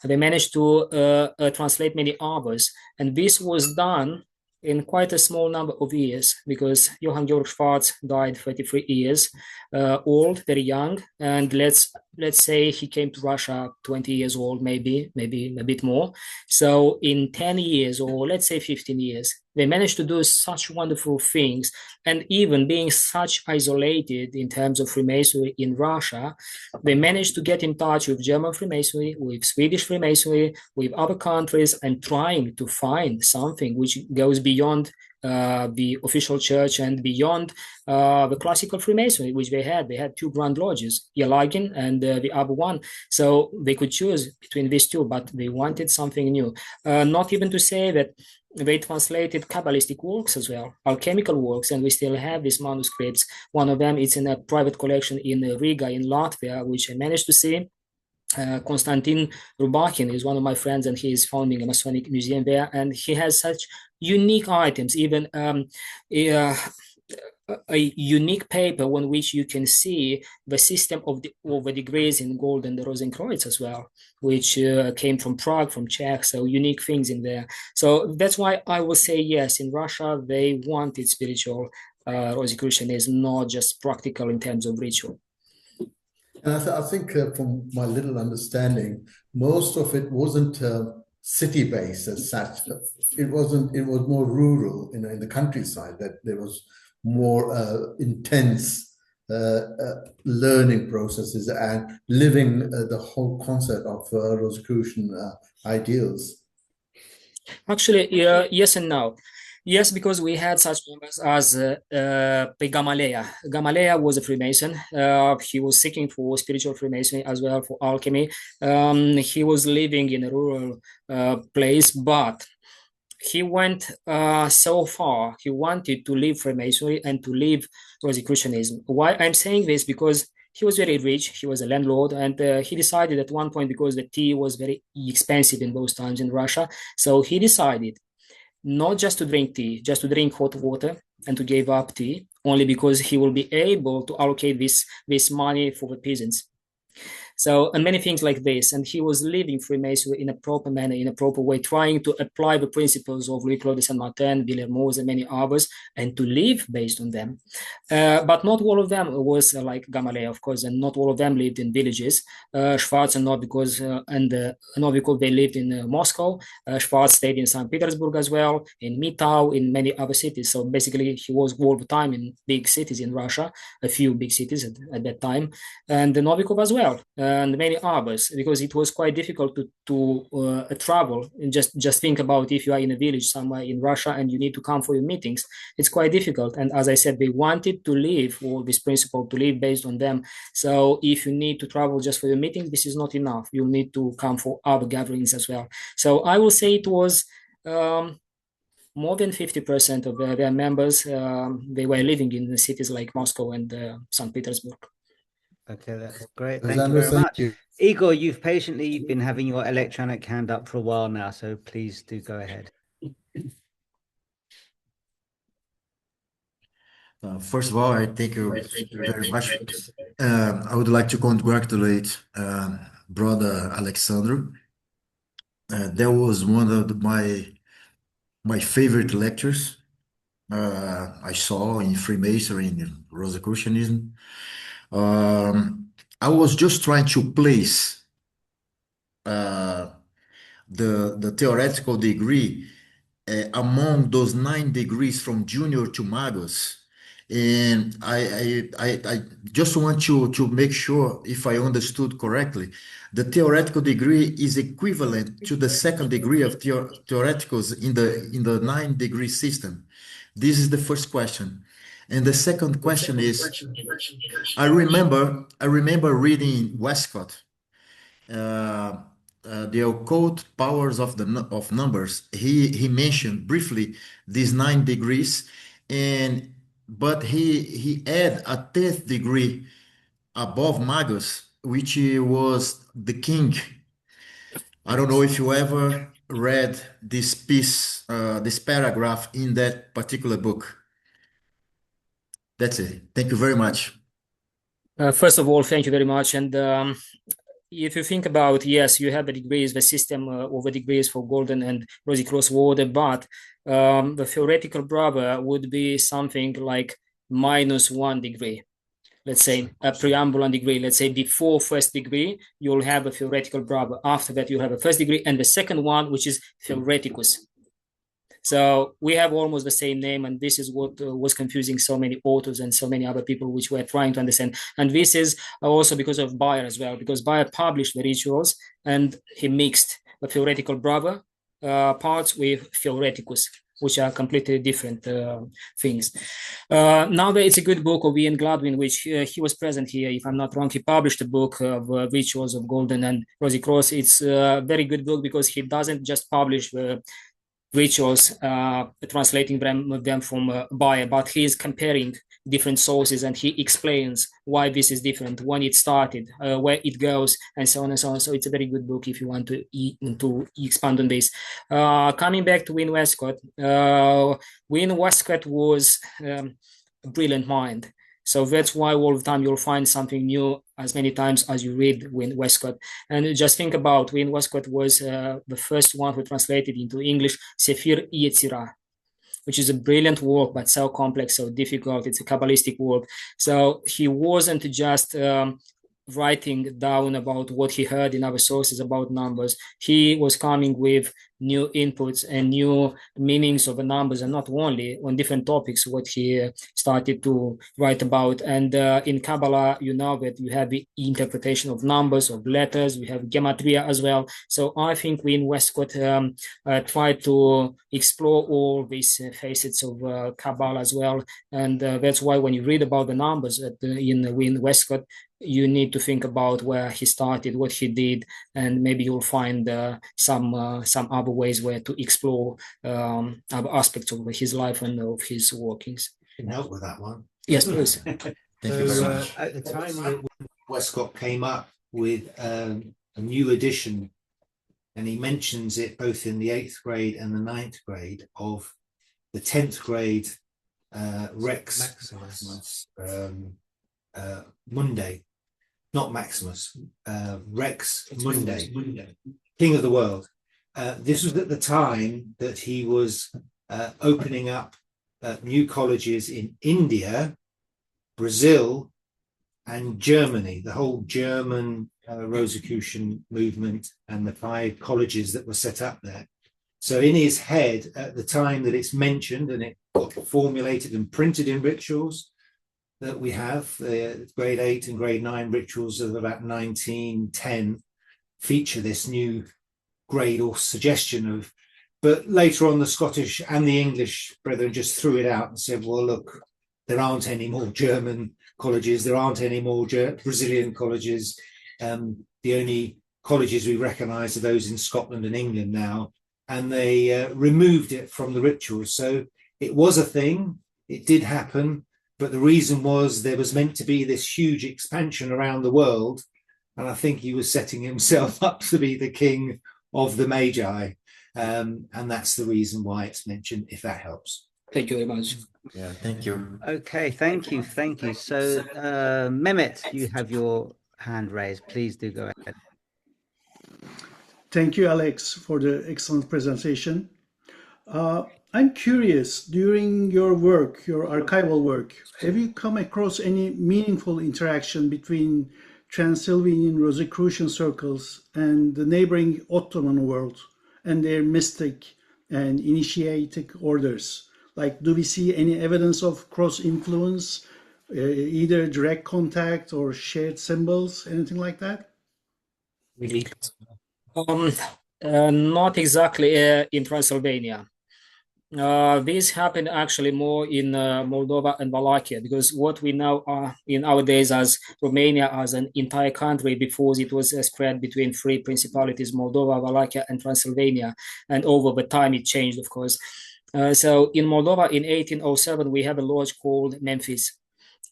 They managed to translate many others, and this was done in quite a small number of years, because Johann Georg Schwarz died 33 years old, very young, and let's say he came to Russia 20 years old, maybe a bit more. So in 10 years, or let's say 15 years, they managed to do such wonderful things. And even being such isolated in terms of Freemasonry in Russia, they managed to get in touch with German Freemasonry, with Swedish Freemasonry, with other countries, and trying to find something which goes beyond the official church and beyond the classical Freemasonry, which they had. They had two grand lodges, Yelagin and the other one. So they could choose between these two, but they wanted something new. Not even to say that they translated Kabbalistic works as well, alchemical works, and we still have these manuscripts. One of them is in a private collection in Riga, in Latvia, which I managed to see. Konstantin Rubakhin is one of my friends, and he is founding a Masonic museum there, and he has such unique items, even a unique paper on which you can see the system of the degrees in gold and the Rosenkreuz as well, which came from Prague, from Czech, so unique things in there. So that's why I will say yes, in Russia they wanted spiritual Rosicrucianism, not just practical in terms of ritual. And I think from my little understanding, most of it wasn't city-based as such. It was more rural, in the countryside, that there was more intense learning processes and living the whole concept of Rosicrucian ideals. Actually, yes and no. Yes, because we had such members as Gamaleya. Gamaleya was a Freemason. He was seeking for spiritual Freemasonry as well, for alchemy. He was living in a rural place, but he went so far. He wanted to leave Freemasonry and to leave Rosicrucianism. Why I'm saying this? Because he was very rich. He was a landlord, and he decided at one point, because the tea was very expensive in those times in Russia, so he decided not just to drink tea, just to drink hot water and to give up tea, only because he will be able to allocate this money for the peasants. So, and many things like this. And he was living Freemasonry in a proper manner, in a proper way, trying to apply the principles of Louis-Claude de Saint-Martin, Villermoz, and many others, and to live based on them. But not all of them was like Gamaleya, of course, and not all of them lived in villages. Schwarz, and not because they lived in Moscow. Schwarz stayed in St. Petersburg as well, in Mitau, in many other cities. So basically, he was all the time in big cities in Russia, a few big cities at that time, and Novikov as well. And many others, because it was quite difficult to travel. And just think about if you are in a village somewhere in Russia and you need to come for your meetings, it's quite difficult. And as I said, they wanted to live all this principle, to live based on them. So if you need to travel just for your meeting, this is not enough. You'll need to come for other gatherings as well. So I will say it was more than 50% of their members, they were living in cities like Moscow and St. Petersburg. Okay, that's great. Thank you very much. Igor, you've patiently been having your electronic hand up for a while now, so please do go ahead. First of all, I thank you very much. I would like to congratulate brother Alexandru. That was one of my favorite lectures I saw in Freemasonry and Rosicrucianism. I was just trying to place the theoretical degree among those 9 degrees from junior to magus, and I just want to make sure if I understood correctly. The theoretical degree is equivalent to the 2nd degree of theoreticals in the 9-degree system. This is the first question. And the second question is, I remember reading Westcott the occult powers of of numbers. He mentioned briefly these 9 degrees, but he add a 10th degree above Magus, which was the king. I don't know if you ever read this piece, this paragraph in that particular book. That's it. Thank you very much. First of all, thank you very much. And if you think about, yes, you have the degrees, the system of the degrees for Golden and Rosicrucian order, but the theoretical brother would be something like -1 degree. Let's say a preambulant degree. Let's say before first degree, you'll have a theoretical brother. After that, you have a first degree, and the second one, which is theoreticus. So we have almost the same name, and this is what was confusing so many authors and so many other people which were trying to understand. And this is also because of Bayer as well, because Bayer published the rituals and he mixed the theoretical brother parts with theoreticus, which are completely different things. Now it's a good book of Ian Gladwin, which he was present here, if I'm not wrong. He published a book of Rituals of Golden and Rosicrucian. It's a very good book because he doesn't just publish the rituals, translating them from Bayer, but he is comparing different sources and he explains why this is different, when it started, where it goes, and so on and so on. So it's a very good book if you want to expand on this. Coming back to Wynne Westcott, Wynne Westcott was a brilliant mind. So that's why all the time you'll find something new as many times as you read Wynne Westcott. And just think about Wynne Westcott was the first one who translated into English Sephir Yetzirah, which is a brilliant work, but so complex, so difficult. It's a Kabbalistic work. So he wasn't just writing down about what he heard in other sources about numbers. He was coming with new inputs and new meanings of the numbers, and not only on different topics, what he started to write about. And in Kabbalah, you know that you have the interpretation of numbers, of letters, we have gematria as well. So I think Wynne Westcott tried to explore all these facets of Kabbalah as well. And that's why when you read about the numbers in Wynne Westcott, you need to think about where he started, what he did, and maybe you'll find some other ways where to explore other aspects of his life and of his workings. Can help with that one. Yes, please. Thank you very much. At the time that Westcott came up with a new edition, and he mentions it both in the 8th grade and the 9th grade of the 10th grade Rex Maximus Monday, not Maximus, Rex Monday, King of the World. This was at the time that he was opening up new colleges in India, Brazil, and Germany, the whole German Rosicrucian movement and the 5 colleges that were set up there. So in his head, at the time that it's mentioned and it got formulated and printed in rituals that we have, the grade 8 and grade 9 rituals of about 1910 feature this new grade or suggestion of, but later on the Scottish and the English brethren just threw it out and said, well, look, there aren't any more German colleges, there aren't any more Brazilian colleges. The only colleges we recognize are those in Scotland and England now, and they removed it from the rituals. So it was a thing, it did happen, but the reason was there was meant to be this huge expansion around the world, and I think he was setting himself up to be the king of the Magi, and that's the reason why it's mentioned, if that helps. Thank you very much. Yeah, thank you. Okay, thank you. So, Mehmet, you have your hand raised. Please do go ahead. Thank you, Alex, for the excellent presentation. I'm curious, during your work, your archival work, have you come across any meaningful interaction between Transylvanian Rosicrucian circles and the neighboring Ottoman world and their mystic and initiatic orders? Like, do we see any evidence of cross-influence, either direct contact or shared symbols, anything like that? Really? Not exactly in Transylvania. This happened actually more in Moldova and Wallachia, because what we know in our days as Romania as an entire country, before it was spread between three principalities, Moldova, Wallachia, and Transylvania, and over the time it changed, of course. So in Moldova in 1807, we have a lodge called Memphis.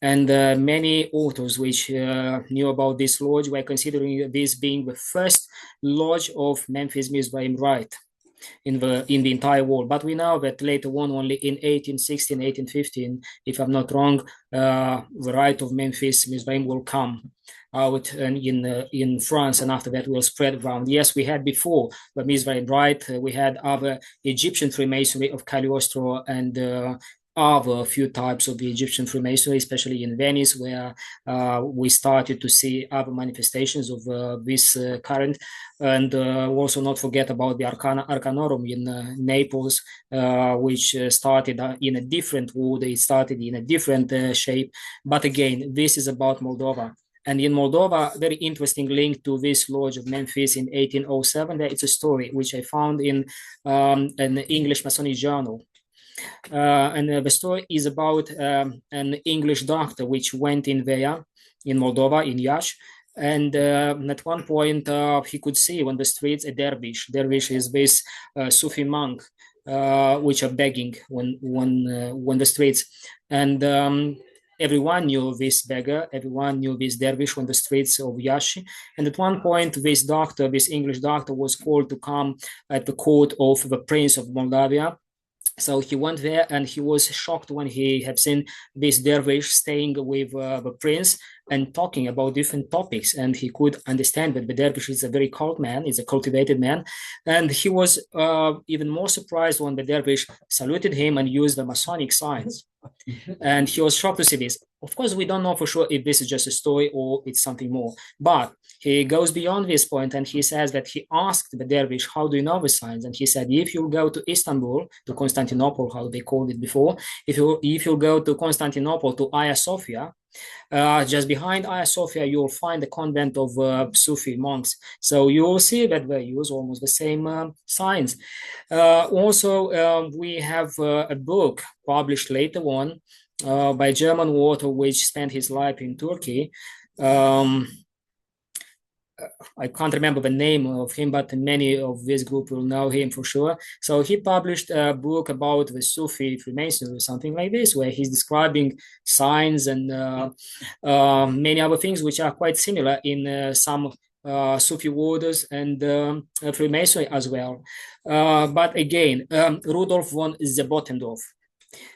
And many authors which knew about this lodge were considering this being the first lodge of Memphis Mizraim Rite in the entire world. But we know that later on, only in 1816, 1815, if I'm not wrong, the Rite of Memphis Mizraim will come out in France, and after that will spread around. Yes, we had before the Mizraim Rite, we had other Egyptian Freemasonry of Cagliostro and other few types of the Egyptian Freemasonry, especially in Venice, where we started to see other manifestations of this current. And also not forget about the Arcanorum in Naples, which started in a different wood, it started in a different shape. But again, this is about Moldova. And in Moldova, very interesting link to this Lodge of Memphis in 1807, there is a story which I found in an English Masonic journal. And the story is about an English doctor which went in there in Moldova, in Iași, and at one point he could see on the streets a dervish. Dervish is this Sufi monk which are begging on the streets, and everyone knew this beggar, everyone knew this dervish on the streets of Iași. And at one point, this doctor, this English doctor, was called to come at the court of the Prince of Moldavia. So he went there, and he was shocked when he had seen this dervish staying with the prince and talking about different topics. And he could understand that the dervish is a very cult man, is a cultivated man. And he was even more surprised when the dervish saluted him and used the Masonic signs. And he was shocked to see this. Of course, we don't know for sure if this is just a story or it's something more. But he goes beyond this point, and he says that he asked the dervish, how do you know the signs? And he said, if you go to Istanbul, to Constantinople, how they called it before, if you go to Constantinople, to Hagia Sophia, just behind Hagia Sophia, you'll find the convent of Sufi monks. So you will see that they use almost the same signs. Also, we have a book published later on by a German author which spent his life in Turkey. I can't remember the name of him, but many of this group will know him for sure. So he published a book about the Sufi Freemasonry or something like this, where he's describing signs and many other things which are quite similar in some Sufi orders and Freemasonry as well. But again, Rudolf von Zebotendorf.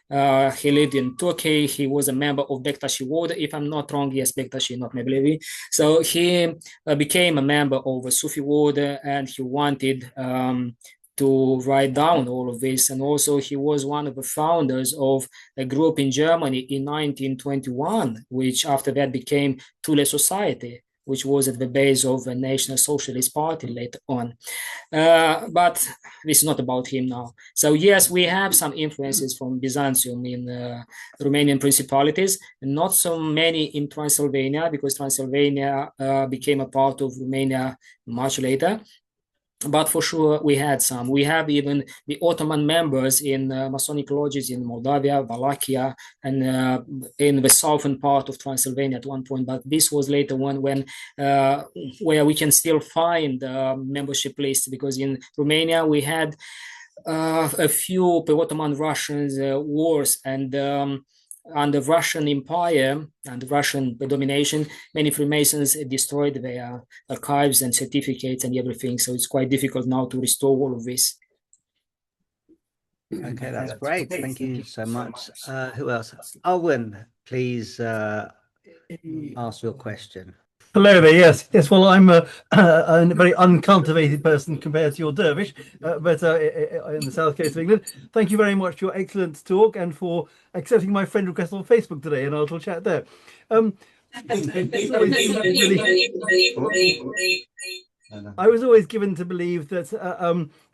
He lived in Turkey. He was a member of Bektashi order, if I'm not wrong. Yes, Bektashi, not Mevlevi. So he became a member of a Sufi order, and he wanted to write down all of this. And also he was one of the founders of a group in Germany in 1921, which after that became Thule Society, which was at the base of the National Socialist Party later on. But this is not about him now. So yes, we have some influences from Byzantium in Romanian principalities, not so many in Transylvania, because Transylvania became a part of Romania much later. But for sure, we had some. We have even the Ottoman members in Masonic lodges in Moldavia, Wallachia, and in the southern part of Transylvania at one point. But this was later one when where we can still find membership lists, because in Romania we had a few Ottoman Russians wars, and under Russian Empire and Russian domination, many Freemasons destroyed their archives and certificates and everything. So it's quite difficult now to restore all of this. Okay, that's great. Thank you so much. Who else? Owen, please ask your question. Hello there. Yes. Well, I'm a very uncultivated person compared to your dervish, but in the south coast of England. Thank you very much for your excellent talk and for accepting my friend request on Facebook today, and I'll chat there. I was always given to believe that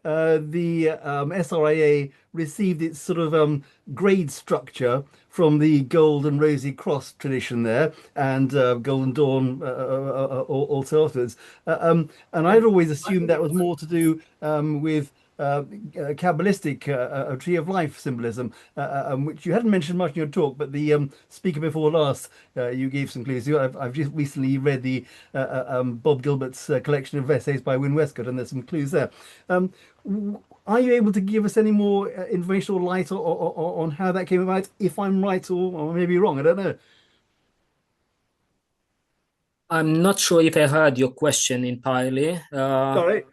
the SRIA received its sort of grade structure from the Gold and Rosy Cross tradition there, and Golden Dawn also afterwards. And I'd always assumed that was more to do with Kabbalistic tree of life symbolism, which you hadn't mentioned much in your talk, but the speaker before last, you gave some clues. I've just recently read the Bob Gilbert's collection of essays by Wynne Westcott, and there's some clues there. Are you able to give us any more information or light on how that came about, if I'm right or maybe wrong? I don't know. I'm not sure if I heard your question entirely. Sorry.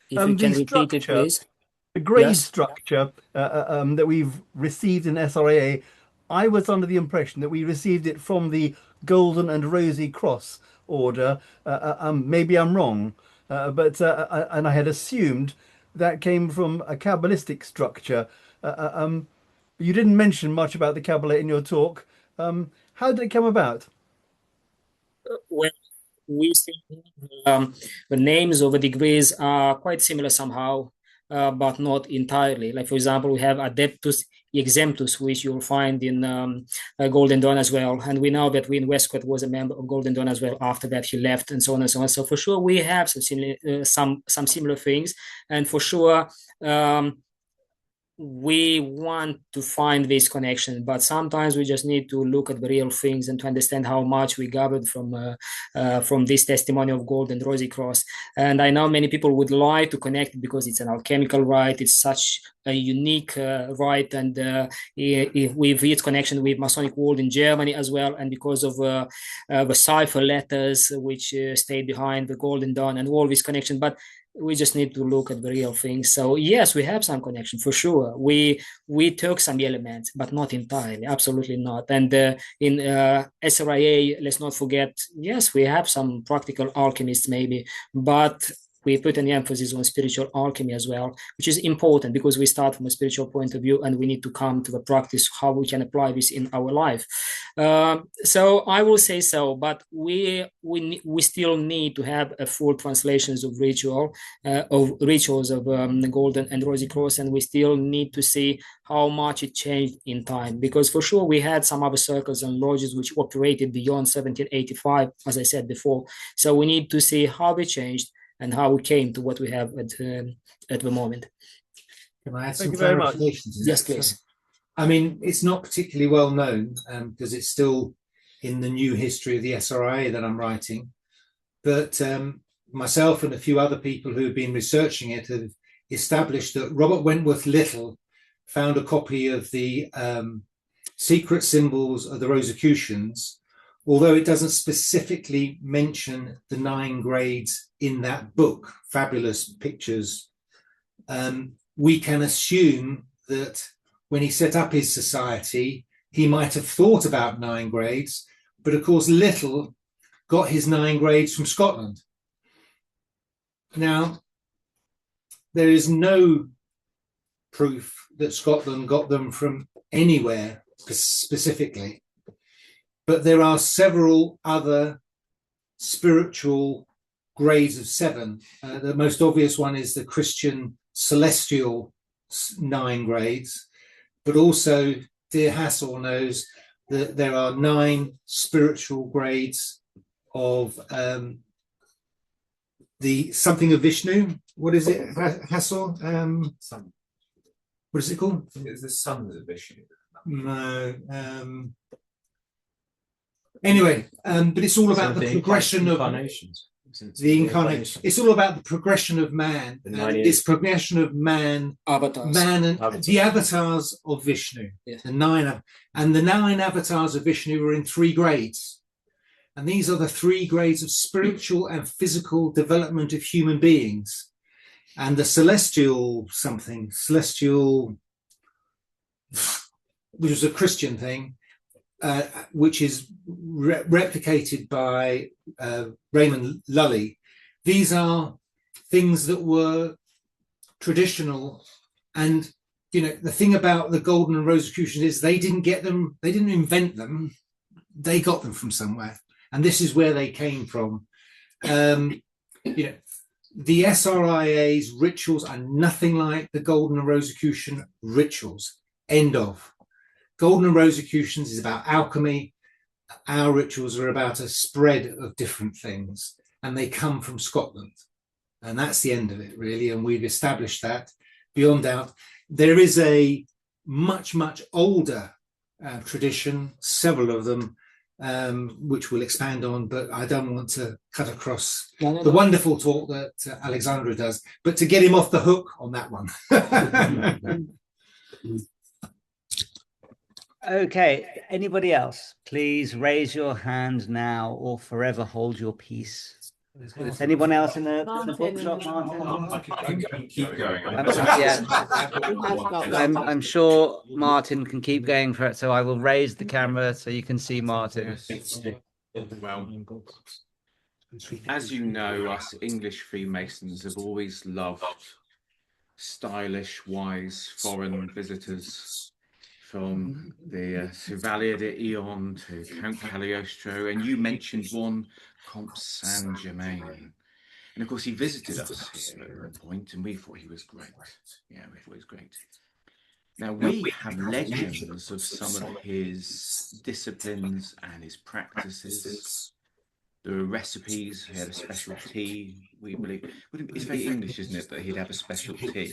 If you can repeat it, please. The grade structure that we've received in SRAA, I was under the impression that we received it from the Golden and Rosy Cross order. Maybe I'm wrong, but and I had assumed that came from a Kabbalistic structure. You didn't mention much about the Kabbalah in your talk. How did it come about? Well, we see the names of the degrees are quite similar somehow, but not entirely. Like, for example, we have Adeptus Exemptus, which you'll find in Golden Dawn as well. And we know that Wynne Westcott was a member of Golden Dawn as well. After that, he left, and so on and so on. So for sure, we have some similar things, and for sure, we want to find this connection, but sometimes we just need to look at the real things and to understand how much we gathered from this testimony of Gold and Rosy Cross. And I know many people would like to connect it because it's an alchemical rite. It's such a unique rite, and with its connection with Masonic world in Germany as well, and because of the cipher letters which stayed behind the Golden Dawn and all this connection. But we just need to look at the real things. So yes, we have some connection for sure. We took some elements, but not entirely, absolutely not. And in SRIA, let's not forget, yes, we have some practical alchemists maybe, but we put an emphasis on spiritual alchemy as well, which is important because we start from a spiritual point of view and we need to come to the practice, how we can apply this in our life. So I will say so, but we still need to have a full translations of rituals of the Golden and Rosy Cross, and we still need to see how much it changed in time, because for sure we had some other circles and lodges which operated beyond 1785, as I said before. So we need to see how they changed and how we came to what we have at the moment. Can I add some clarification to that? Yes, please. I mean, it's not particularly well known because it's still in the new history of the SRIA that I'm writing. But myself and a few other people who have been researching it have established that Robert Wentworth Little found a copy of the secret symbols of the Rosicrucians, although it doesn't specifically mention the 9 grades in that book, fabulous pictures. We can assume that when he set up his society, he might have thought about 9 grades, but of course Little got his 9 grades from Scotland. Now, there is no proof that Scotland got them from anywhere specifically, but there are several other spiritual grades of 7. The most obvious one is the Christian celestial 9 grades, but also dear Hassel knows that there are 9 spiritual grades of the something of Vishnu. What is it, Hassel? Sun. What is it called? It's the sons of Vishnu. No. Anyway, but it's all about the progression of the incarnation. It's all about the progression of man, and it's progression of man, avatars. Man and the avatars of Vishnu. Yes. The 9 avatars of Vishnu were in 3 grades, and these are the 3 grades of spiritual and physical development of human beings. And the celestial, which was a Christian thing, which is replicated by Raymond Lully. These are things that were traditional, and the thing about the Golden and Rosicrucians is they didn't invent them, they got them from somewhere, and this is where they came from. The SRIA's rituals are nothing like the Golden and Rosicrucian rituals. End of. Golden and Rosicrucians is about alchemy. Our rituals are about a spread of different things, and they come from Scotland. And that's the end of it, really. And we've established that beyond doubt. There is a much, much older tradition, several of them, which we'll expand on, but I don't want to cut across the wonderful talk that Alexandru does, but to get him off the hook on that one. Okay, anybody else? Please raise your hand now or forever hold your peace. Is anyone else in the bookshop, Martin? I can keep going. I'm sure Martin can keep going for it, so I will raise the camera so you can see Martin. Well, as you know, us English Freemasons have always loved stylish, wise foreign visitors, from the Chevalier de Eon to Count Cagliostro, and you mentioned one, Comte Saint-Germain. And of course, he visited us here at one point, and we thought he was great. Yeah, we thought he was great. Now, we have legends of some of his disciplines and his practices. There are recipes. He had a special tea. We believe it's very English, isn't it, that he'd have a special tea?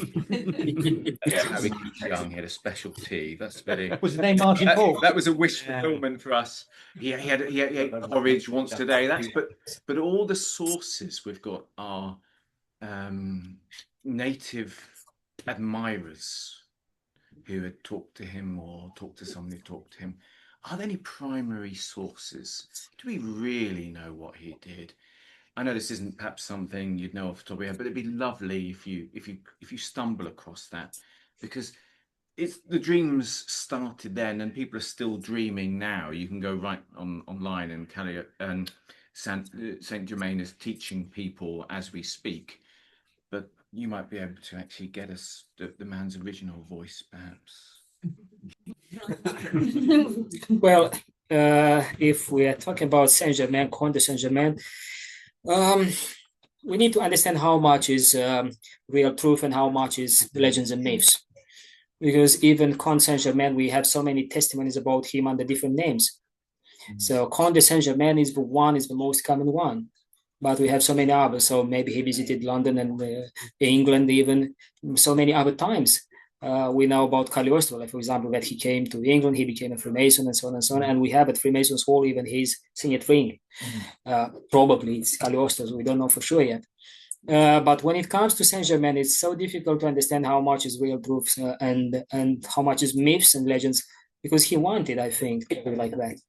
Harry Young had a special tea. That's very. Was his name Martin Paul? That was a wish fulfillment for us. He ate porridge once today. But all the sources we've got are native admirers who had talked to him or talked to somebody who talked to him. Are there any primary sources? Do we really know what he did? I know this isn't perhaps something you'd know off the top of your head, but it'd be lovely if you stumble across that, because it's the dreams started then, and people are still dreaming now. You can go right online, and Saint Germain is teaching people as we speak. But you might be able to actually get us the man's original voice, perhaps. Well, if we are talking about Saint-Germain, Comte de Saint-Germain, we need to understand how much is real truth and how much is legends and myths. Because even Comte Saint-Germain, we have so many testimonies about him under different names. So Comte de Saint-Germain is the most common one. But we have so many others. So maybe he visited London and England even so many other times. We know about Cagliostro, like, for example, that he came to England, he became a Freemason, and so on and so on. And we have at Freemasons Hall even his signet ring. Probably it's Cagliostro's, we don't know for sure yet. But when it comes to Saint-Germain, it's so difficult to understand how much is real truth and how much is myths and legends, because he wanted, I think, to be like that.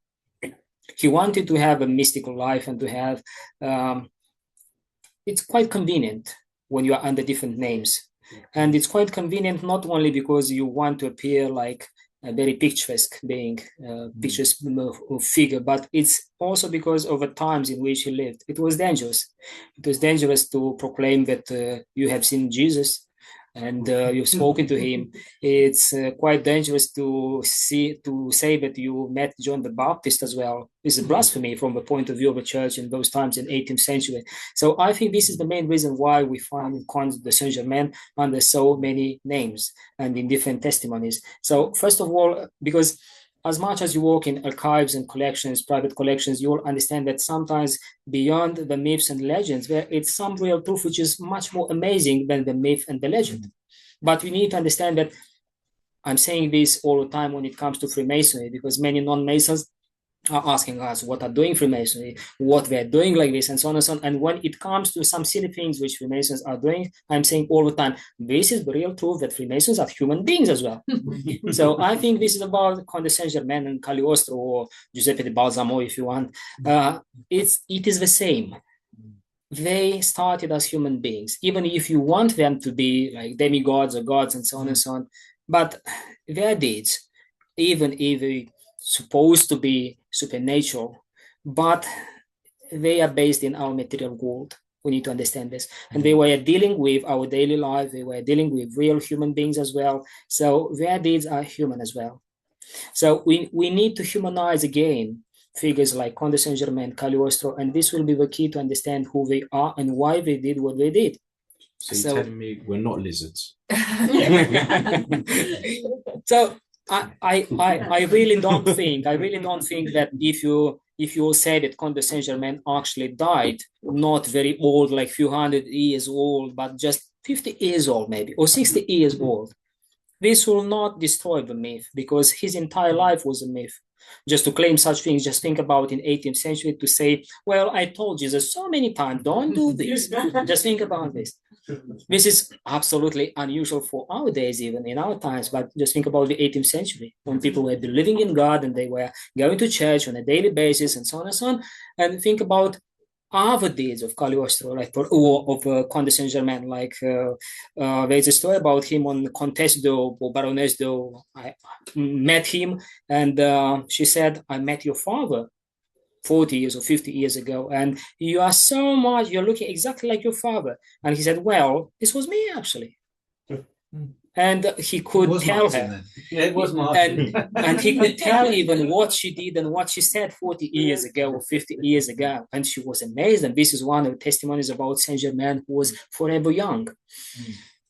He wanted to have a mystical life and to have, it's quite convenient when you are under different names. And it's quite convenient not only because you want to appear like a very picturesque being, picturesque figure, but it's also because of the times in which he lived. It was dangerous. It was dangerous to proclaim that you have seen Jesus and you've spoken to him. It's quite dangerous to say that you met John the Baptist as well. It's a blasphemy from the point of view of the church in those times in 18th century. So I think this is the main reason why we find Comte de Saint-Germain under so many names and in different testimonies. So first of all, because as much as you work in archives and collections, private collections, you will understand that sometimes beyond the myths and legends, there is some real truth which is much more amazing than the myth and the legend. But we need to understand that I'm saying this all the time when it comes to Freemasonry, because many non-Masons are asking us what are doing Freemasonry, what they're doing like this, and so on and so on. And when it comes to some silly things which Freemasons are doing, I'm saying all the time, this is the real truth that Freemasons are human beings as well. So I think this is about Comte de Saint-Germain and Cagliostro or Giuseppe di Balsamo, if you want. It is the same. They started as human beings, even if you want them to be like demigods or gods and so on and so on. But their deeds, even if they supposed to be supernatural, but they are based in our material world. We need to understand this. And they were dealing with our daily life. They were dealing with real human beings as well. So their deeds are human as well. So we need to humanize again figures like Comte de Saint-Germain, Cagliostro, and this will be the key to understand who they are and why they did what they did. So you're telling me we're not lizards? So I really don't think that if if you will say that Comte de Saint-Germain actually died, not very old, like few hundred years old, but just 50 years old maybe, or 60 years old, this will not destroy the myth, because his entire life was a myth. Just to claim such things, just think about in 18th century to say, well, I told you this so many times, don't do this. Just think about this. This is absolutely unusual for our days, even in our times, but just think about the 18th century, when people were believing in God and they were going to church on a daily basis and so on and so on. And think about other deeds of Cagliostro, like, or of Comte de Saint-Germain, like there's a story about him on Comtesse d'O or Baroness d'O. I met him, and she said, I met your father 40 years or 50 years ago, and you are so much, you're looking exactly like your father. And he said, well, this was me actually. And he could tell Martin, her. then. Yeah, it was Martin. And he could tell even what she did and what she said 40 years ago or 50 years ago. And she was amazed. And this is one of the testimonies about Saint-Germain, who was forever young.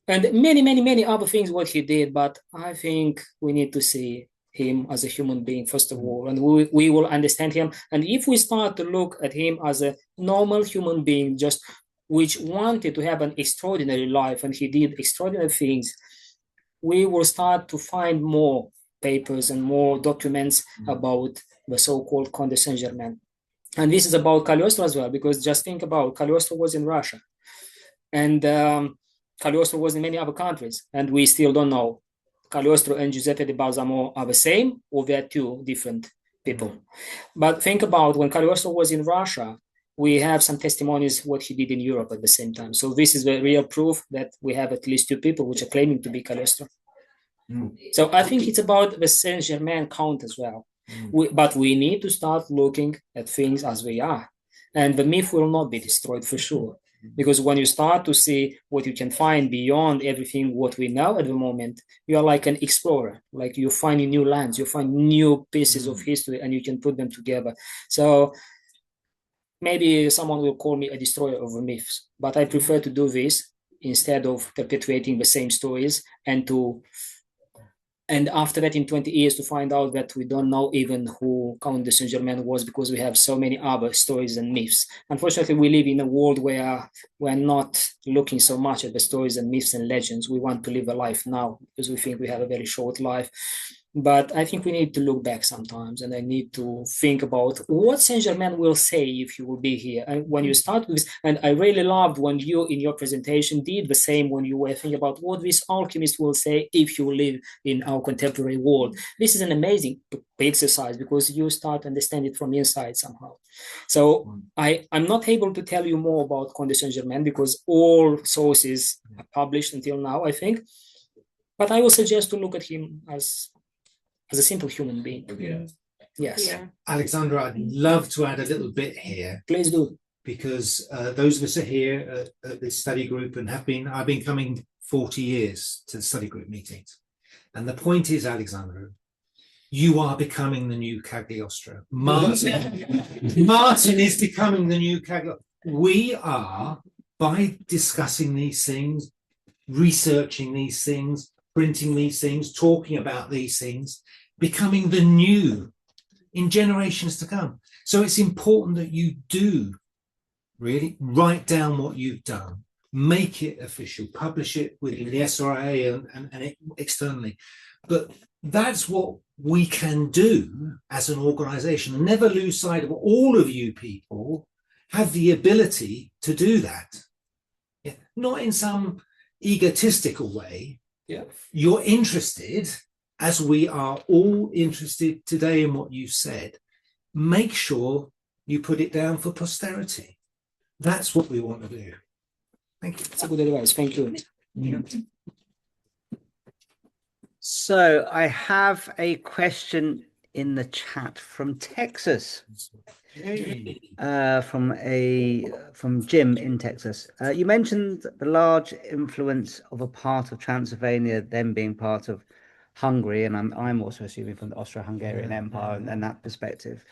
And many, many, many other things what he did. But I think we need to see him as a human being, first of all, and we will understand him. And if we start to look at him as a normal human being, just which wanted to have an extraordinary life, and he did extraordinary things, we will start to find more papers and more documents about the so-called Comte de Saint-Germain. And this is about Cagliostro as well, because just think about, Cagliostro was in Russia, and Cagliostro was in many other countries, and we still don't know. Cagliostro and Giuseppe di Balsamo are the same, or they're two different people. But think about when Cagliostro was in Russia, we have some testimonies what he did in Europe at the same time. So this is the real proof that we have at least two people which are claiming to be Cagliostro. So I think it's about the Saint-Germain count as well. But we need to start looking at things as they are. And the myth will not be destroyed for sure. Because when you start to see what you can find beyond everything what we know at the moment, you are like an explorer. Like you're finding new lands, you find new pieces of history, and you can put them together. So maybe someone will call me a destroyer of the myths, but I prefer to do this instead of perpetuating the same stories and after that in 20 years to find out that we don't know even who Count de Saint-Germain was, because we have so many other stories and myths. Unfortunately, we live in a world where we're not looking so much at the stories and myths and legends. We want to live a life now because we think we have a very short life. But I think we need to look back sometimes, and I need to think about what Saint-Germain will say if he will be here. And when you start with this, and I really loved when you in your presentation did the same when you were thinking about what this alchemist will say if you live in our contemporary world. This is an amazing exercise because you start to understand it from inside somehow. So I'm not able to tell you more about Comte de Saint-Germain because all sources are published until now, I think. But I will suggest to look at him as a simple human being. Yes. Alexandra, I'd love to add a little bit here. Please do. Because those of us are here at this study group and I've been coming 40 years to the study group meetings. And the point is, Alexandra, you are becoming the new Cagliostro. Martin is becoming the new Cagliostro. We are, by discussing these things, researching these things, printing these things, talking about these things, becoming the new in generations to come. So it's important that you do really write down what you've done, make it official, publish it within the SRA and externally. But that's what we can do as an organization, and never lose sight of all of you people have the ability to do that. Yeah. Not in some egotistical way. Yeah. You're interested, as we are all interested today in what you said. Make sure you put it down for posterity. That's what we want to do. Thank you. That's a good advice. Thank you. So I have a question in the chat from Texas. From Jim in Texas. You mentioned the large influence of a part of Transylvania then being part of Hungary, and I'm also assuming from the Austro-Hungarian Empire and that perspective.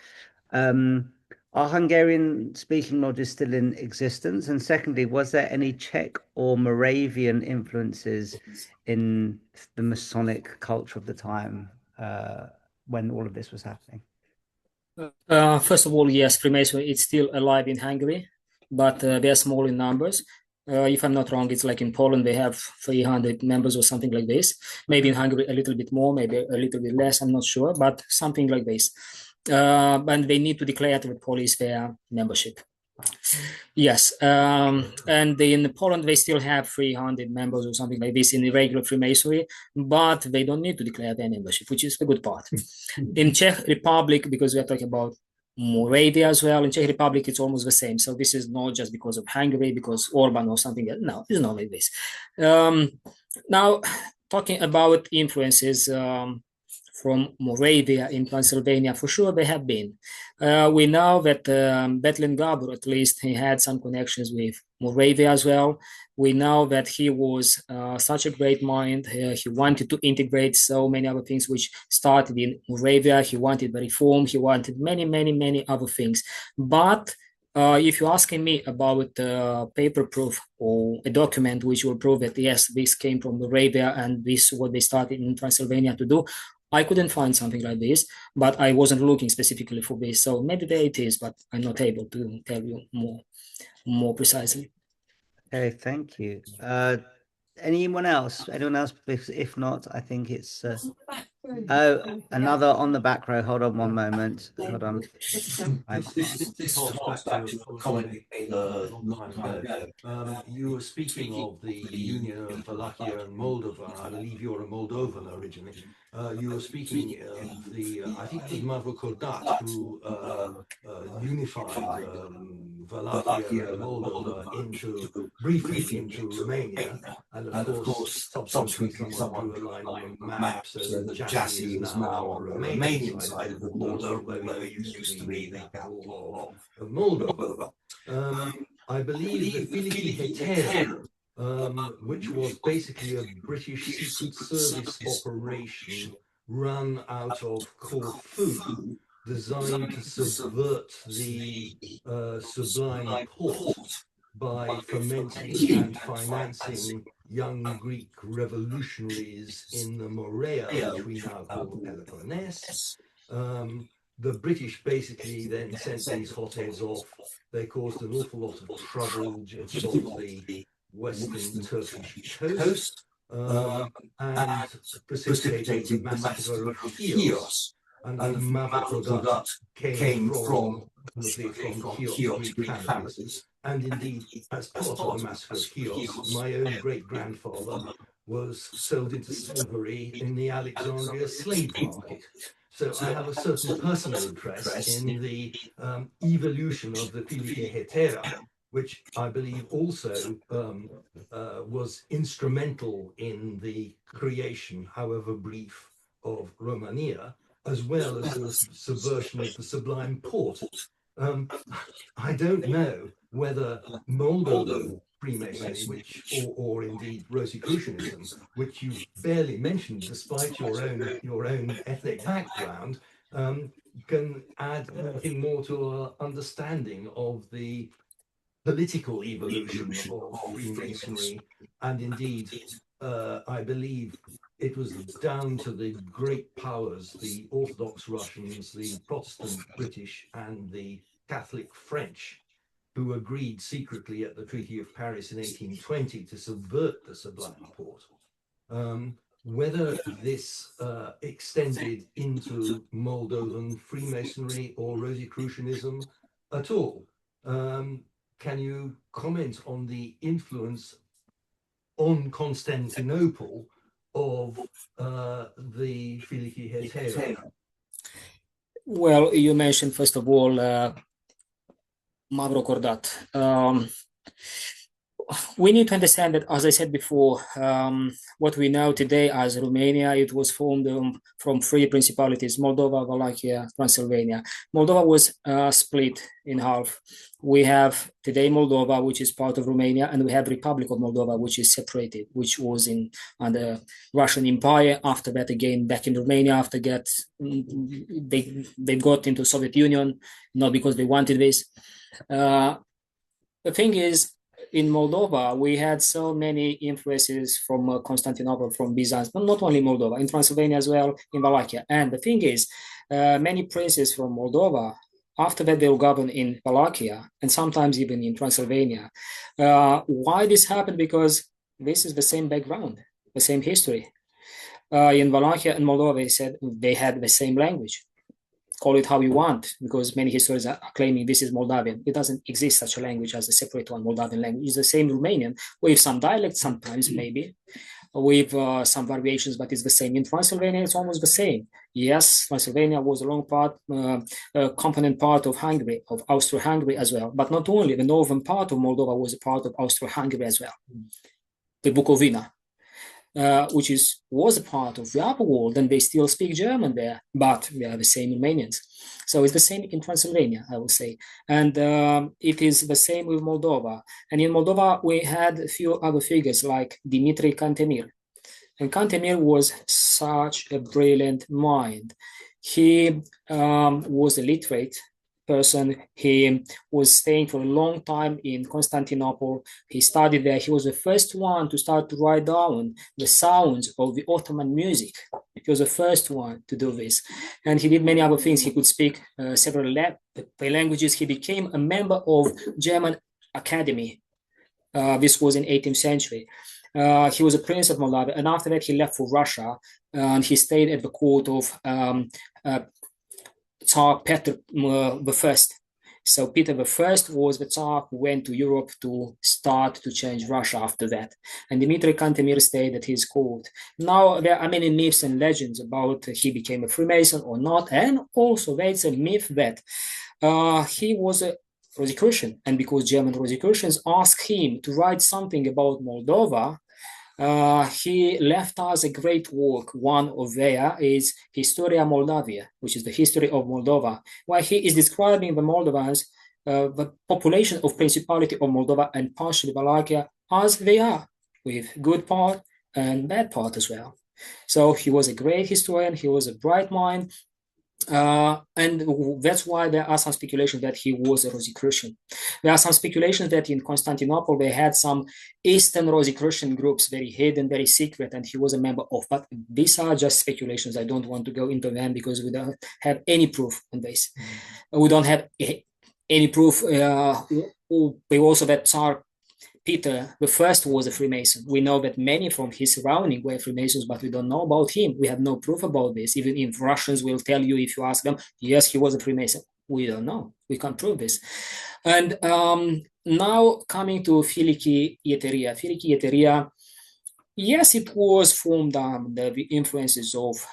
Are Hungarian-speaking lodges still in existence? And secondly, was there any Czech or Moravian influences in the Masonic culture of the time when all of this was happening? First of all, yes, Freemasonry is still alive in Hungary, but they are small in numbers. If I'm not wrong, it's like in Poland, they have 300 members or something like this. Maybe in Hungary, a little bit more, maybe a little bit less, I'm not sure, but something like this. And they need to declare to the police their membership. Yes, and in Poland, they still have 300 members or something like this in irregular Freemasonry, but they don't need to declare their membership, which is the good part. In Czech Republic, because we are talking about Moravia as well, in Czech Republic, it's almost the same. So this is not just because of Hungary, because Orban or something else. No, it's not like this. Now, talking about influences from Moravia in Transylvania, for sure they have been. We know that Bethlen Gabor, at least, he had some connections with Moravia as well. We know that he was such a great mind. He wanted to integrate so many other things which started in Moravia. He wanted the reform. He wanted many, many, many other things. But if you're asking me about paper proof or a document which will prove that, yes, this came from Moravia and this is what they started in Transylvania to do, I couldn't find something like this, but I wasn't looking specifically for this. So maybe there it is, but I'm not able to tell you more precisely. Okay, thank you. Anyone else? Anyone else? If not, I think it's oh, another on the back row. Hold on one moment. Hold on. This harks back to a comment you made a long time ago. You were speaking of the union of Wallachia and Moldova. I believe you're a Moldovan originally. You were speaking of the, I think it was Mavrocordat who unified Wallachia and Moldova briefly into Romania, and of course subsequently someone drew a line on the map, so the Jassy is now on the Romanian side of the border, although it used to be the capital of Moldova. I believe the Filiki Hetera, which was basically a British Secret Service operation run out of Corfu, designed to subvert the Sublime Porte by fomenting and financing young Greek revolutionaries in the Morea, which we now call the Peloponnese. The British basically then sent these hotheads off. They caused an awful lot of trouble just off the western Turkish coast and precipitated the massacre of Chios. And Mavrocordat came from Chios Greek families. And indeed, as part of the massacre of Chios, my own great-grandfather was sold into slavery in the Alexandria slave market. So I have a certain personal interest in the evolution of the Filiki Hetera, which I believe also was instrumental in the creation, however brief, of Romania, as well as the subversion of the Sublime Porte. I don't know whether Moldovan Freemasonry, or indeed Rosicrucianism, which you barely mentioned despite your own ethnic background, can add anything more to our understanding of the political evolution of Freemasonry. And indeed, I believe it was down to the great powers, the Orthodox Russians, the Protestant British, and the Catholic French, who agreed secretly at the Treaty of Paris in 1820 to subvert the Sublime Porte. Whether this extended into Moldovan Freemasonry or Rosicrucianism at all. Can you comment on the influence on Constantinople of the Filiki Hetera? Well, you mentioned, first of all, Mavrocordat. We need to understand that, as I said before, what we know today as Romania, it was formed from three principalities: Moldova, Wallachia, Transylvania. Moldova was split in half. We have today Moldova, which is part of Romania, and we have Republic of Moldova, which is separated, which was under Russian Empire. After that, again, back in Romania, after that, they got into Soviet Union, not because they wanted this. The thing is, in Moldova, we had so many influences from Constantinople, from Byzance, but not only Moldova, in Transylvania as well, in Wallachia. And the thing is, many princes from Moldova, after that they will govern in Wallachia and sometimes even in Transylvania. Why this happened? Because this is the same background, the same history. In Wallachia and Moldova, they said they had the same language. Call it how you want, because many historians are claiming this is Moldavian. It doesn't exist such a language as a separate one, Moldavian language. It's the same Romanian, with some dialects sometimes, maybe, with some variations, but it's the same. In Transylvania, it's almost the same. Yes, Transylvania was a long part, component part of Hungary, of Austro-Hungary as well. But not only, the northern part of Moldova was a part of Austro-Hungary as well. The Bukovina. Which was a part of the upper world, and they still speak German there, but they are the same Romanians. So it's the same in Transylvania, I would say. And it is the same with Moldova. And in Moldova, we had a few other figures like Dimitri Cantemir. And Cantemir was such a brilliant mind. He was a literate person. He was staying for a long time in Constantinople. He studied there. He was the first one to start to write down the sounds of the Ottoman music. He was the first one to do this. And he did many other things. He could speak several languages. He became a member of German Academy. This was in 18th century. He was a prince of Moldavia. And after that, he left for Russia. And he stayed at the court of Tsar Peter I. So Peter I was the Tsar who went to Europe to start to change Russia after that. And Dimitri Cantemir stayed at his court. Now there are many myths and legends about he became a Freemason or not. And also there's a myth that he was a Rosicrucian. And because German Rosicrucians asked him to write something about Moldova, he left us a great work. One of there is Historia Moldavia, which is the history of Moldova, where he is describing the Moldovans, the population of Principality of Moldova and partially Wallachia as they are, with good part and bad part as well. So he was a great historian, he was a bright mind, and that's why there are some speculations that he was a Rosicrucian. There are some speculations that in Constantinople they had some Eastern Rosicrucian groups, very hidden, very secret, and he was a member of. But these are just speculations. I don't want to go into them because we don't have any proof on this. We don't have any proof. We also that Tsar Peter I was a Freemason. We know that many from his surrounding were Freemasons, but we don't know about him. We have no proof about this. Even if Russians will tell you, if you ask them, yes, he was a Freemason. We don't know. We can't prove this. And now coming to Filiki Eteria. Filiki Eteria, yes, it was formed under the influences of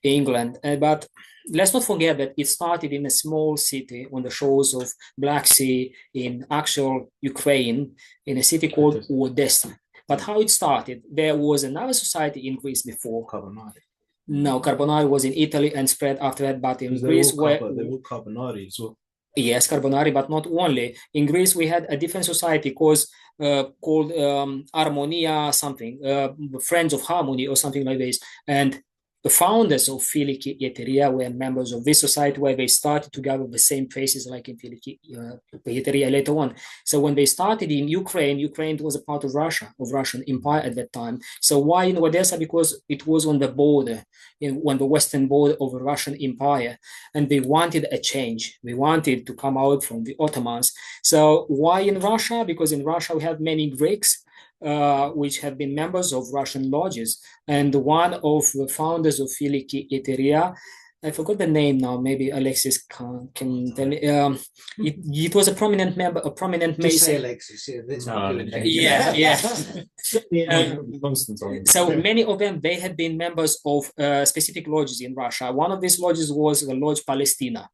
England, but let's not forget that it started in a small city on the shores of Black Sea in actual Ukraine, in a city called Odessa. But how it started, there was another society in Greece before. Carbonari. No, Carbonari was in Italy and spread after that, but in Greece they were Carbonari as well. Yes, Carbonari, but not only. In Greece, we had a different society called Harmonia something, Friends of Harmony or something like this. And the founders of Filiki Eteria were members of this society where they started to gather the same faces like in Filiki Eteria later on. So when they started in Ukraine, Ukraine was a part of Russia, of Russian Empire at that time. So why in Odessa? Because it was on the border, on the western border of the Russian Empire. And they wanted a change. They wanted to come out from the Ottomans. So why in Russia? Because in Russia we have many Greeks, which have been members of Russian lodges. And one of the founders of Filiki Eteria, I forgot the name now, maybe Alexis can tell me. It was a prominent member, a prominent Mason. Say Alexis, yeah. So many of them, they had been members of specific lodges in Russia. One of these lodges was the Lodge Palestina.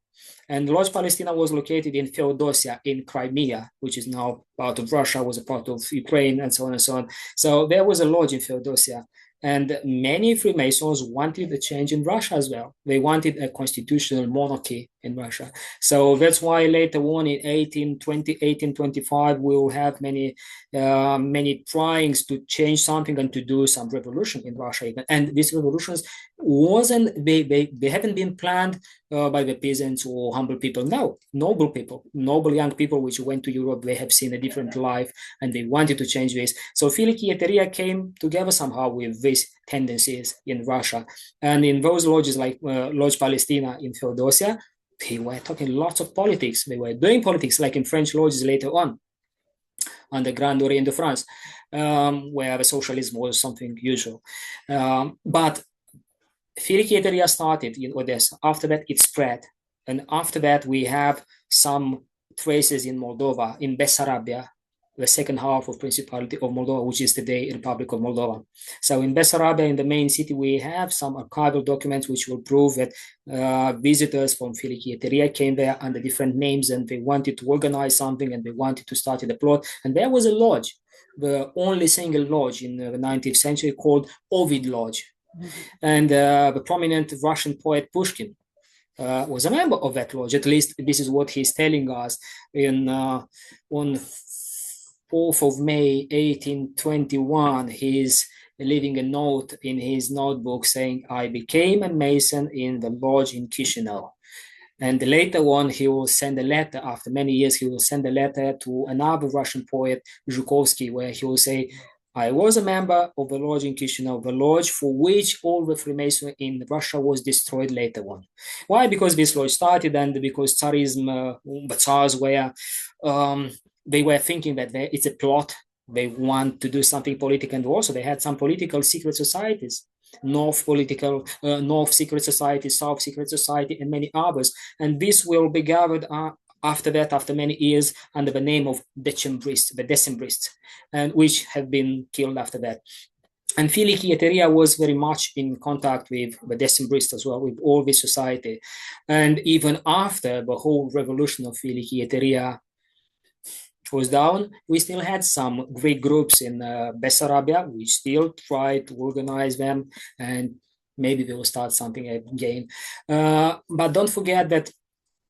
And Lodge Palestina was located in Feodosia in Crimea, which is now part of Russia, was a part of Ukraine, and so on and so on. So there was a lodge in Feodosia. And many Freemasons wanted a change in Russia as well. They wanted a constitutional monarchy. in Russia. So that's why later on in 1825, we will have many tryings to change something and to do some revolution in Russia even. And these revolutions they haven't been planned by the peasants or humble people. No, noble people, noble young people which went to Europe, they have seen a different life and they wanted to change this. So Filikieteria came together somehow with these tendencies in Russia. And in those lodges like Lodge Palestina in Theodosia, they were talking lots of politics. They were doing politics like in French lodges later on the Grand Orient de France, where the socialism was something usual. But Filikieteria started in Odessa. After that, it spread. And after that, we have some traces in Moldova, in Bessarabia, the second half of Principality of Moldova, which is today Republic of Moldova. So in Bessarabia, in the main city, we have some archival documents which will prove that visitors from Filikieteria came there under different names and they wanted to organize something and they wanted to start a plot. And there was a lodge, the only single lodge in the 19th century called Ovid Lodge. And the prominent Russian poet Pushkin was a member of that lodge. At least this is what he's telling us in on 4th of May 1821. He's leaving a note in his notebook saying, "I became a Mason in the lodge in Chisinau." And later on, he will send a letter. After many years, he will send a letter to another Russian poet, Zhukovsky, where he will say, "I was a member of the lodge in Chisinau, the lodge for which all the Freemasonry in Russia was destroyed later on." Why? Because this lodge started and because Tsarism, the Tsars were, they were thinking that it's a plot. They want to do something political, and also they had some political secret societies, North Secret Society, South Secret Society, and many others. And this will be gathered after that, after many years, under the name of Decembrists, and which have been killed after that. And Filikieteria was very much in contact with the Decembrists as well, with all this society. And even after the whole revolution of Filikieteria was down, we still had some Greek groups in Bessarabia, which still tried to organize them, and maybe they will start something again. But don't forget that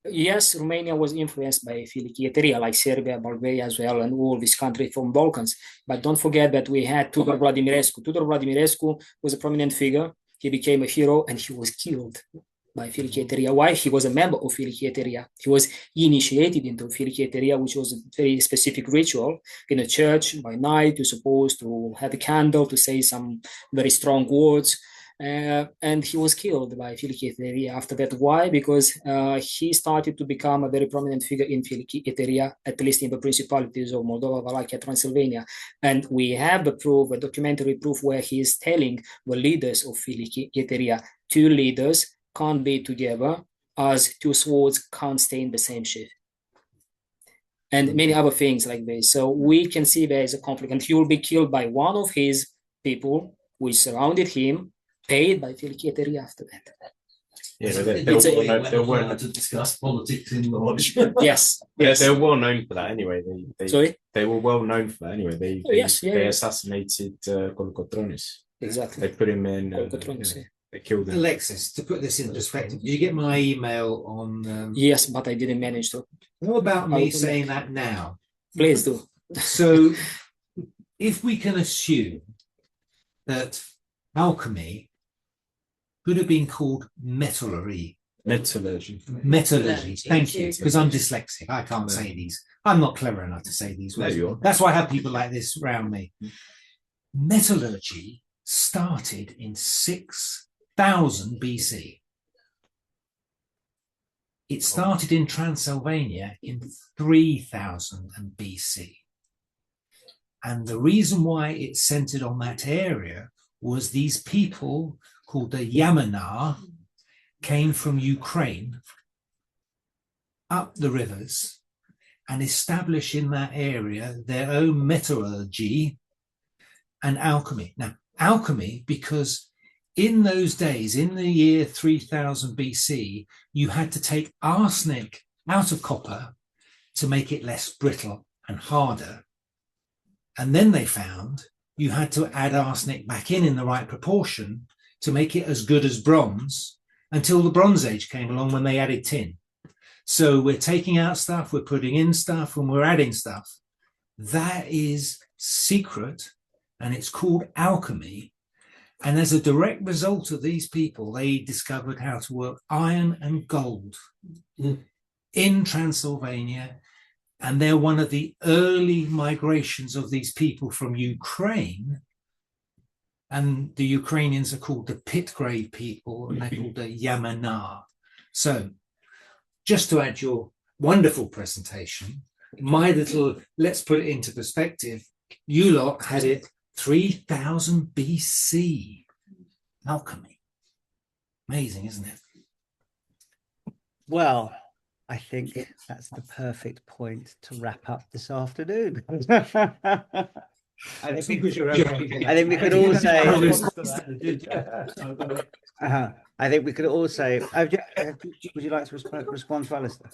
yes, Romania was influenced by Filikieteria, like Serbia, Bulgaria as well, and all these countries from Balkans. But don't forget that we had Tudor Vladimirescu. Tudor Vladimirescu was a prominent figure. He became a hero and he was killed by Filikieteria. Why? He was a member of Filikieteria. He was initiated into Filikieteria, which was a very specific ritual in a church by night. You're supposed to have a candle to say some very strong words. And he was killed by Filikieteria after that. Why? Because he started to become a very prominent figure in Filikieteria, at least in the principalities of Moldova, Wallachia, Transylvania. And we have the proof, a documentary proof, where he is telling the leaders of Filikieteria, two leaders can't be together as two swords can't stay in the same sheath. And many other things like this. So we can see there is a conflict, and he will be killed by one of his people which surrounded him, paid by Filikieteria after that. Yeah, they're well known to discuss politics in the lodge. Yes, they're well known for that anyway. Sorry? They were well known for that anyway. They assassinated Kolokotronis. Exactly. They put him in. They killed him. Alexis, to put this in perspective, did you get my email on? Yes, but I didn't manage to. What about me saying that now? Please do. So, if we can assume that alchemy could have been called metallurgy. Metallurgy. Thank you, because I'm dyslexic. I can't say these. I'm not clever enough to say these words. That's why I have people like this around me. Metallurgy started in 6000 BC. It started in Transylvania in 3000 BC. And the reason why it centered on that area was these people called the Yamna came from Ukraine up the rivers and established in that area their own metallurgy and alchemy. Now, alchemy, because in those days, in the year 3000 BC, you had to take arsenic out of copper to make it less brittle and harder. And then they found you had to add arsenic back in the right proportion to make it as good as bronze, until the Bronze Age came along when they added tin. So we're taking out stuff, we're putting in stuff, and we're adding stuff. That is secret, and it's called alchemy. And as a direct result of these people, they discovered how to work iron and gold in Transylvania. And they're one of the early migrations of these people from Ukraine. And the Ukrainians are called the Pitgrave people, and they're called the Yamana. So just to add your wonderful presentation, my little, let's put it into perspective, you lot had it 3000 BC, alchemy. Amazing, isn't it? Well, I think that's the perfect point to wrap up this afternoon. I think we could all say. I think we could all say. Would you like to respond to Alistair?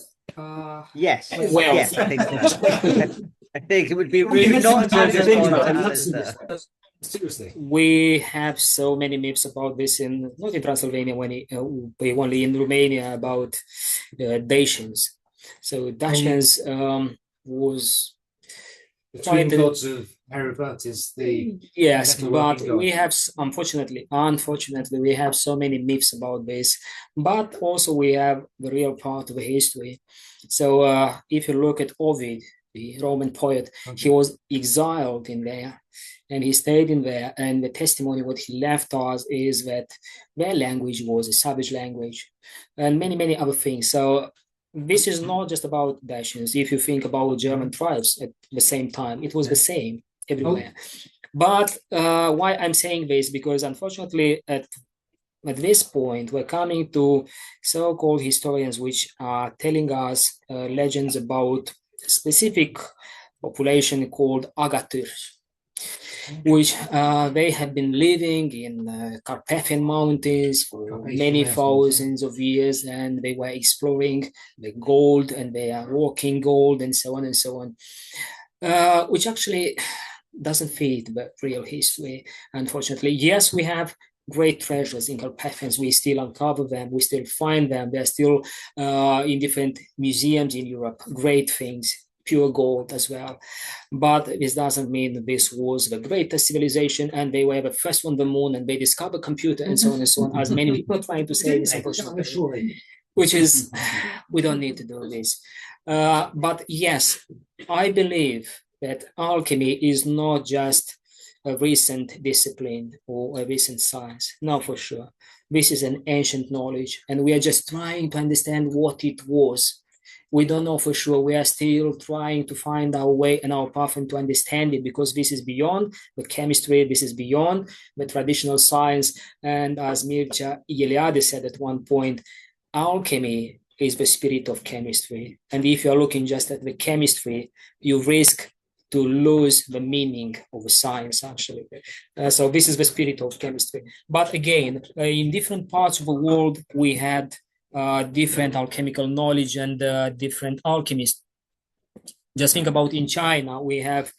Yes. Well, yes. I think it would be really not to respond to Alistair. Seriously, we have so many myths about this not in Transylvania, only in Romania about Dacians. So Dacians was the twin gods of Heracles, yes, but we have unfortunately we have so many myths about this, but also we have the real part of the history. So if you look at Ovid, the Roman poet, he was exiled in there. And he stayed in there, and the testimony what he left us is that their language was a savage language, and many, many other things. So this is not just about Dacians. If you think about German tribes at the same time, it was the same everywhere. But why I'm saying this, because unfortunately at this point, we're coming to so-called historians which are telling us legends about a specific population called Agaturs, which they have been living in Carpathian Mountains for many thousands of years, and they were exploring the gold, and they are working gold, and so on and so on, which actually doesn't fit the real history, unfortunately. Yes, we have great treasures in Carpathians. We still uncover them, we still find them. They're still in different museums in Europe, great things. Pure gold as well, but this doesn't mean that this was the greatest civilization and they were the first on the moon and they discovered computer and so on and so on, as many people are trying to say this, which is, we don't need to do this. But yes, I believe that alchemy is not just a recent discipline or a recent science. No, for sure. This is an ancient knowledge, and we are just trying to understand what it was. We don't know for sure. We are still trying to find our way and our path and to understand it, because this is beyond the chemistry, this is beyond the traditional science. And as Mircea Eliade said at one point, alchemy is the spirit of chemistry. And if you're looking just at the chemistry, you risk to lose the meaning of the science, actually. So this is the spirit of chemistry. But again, in different parts of the world, we had different alchemical knowledge and different alchemists. Just think about in China, we have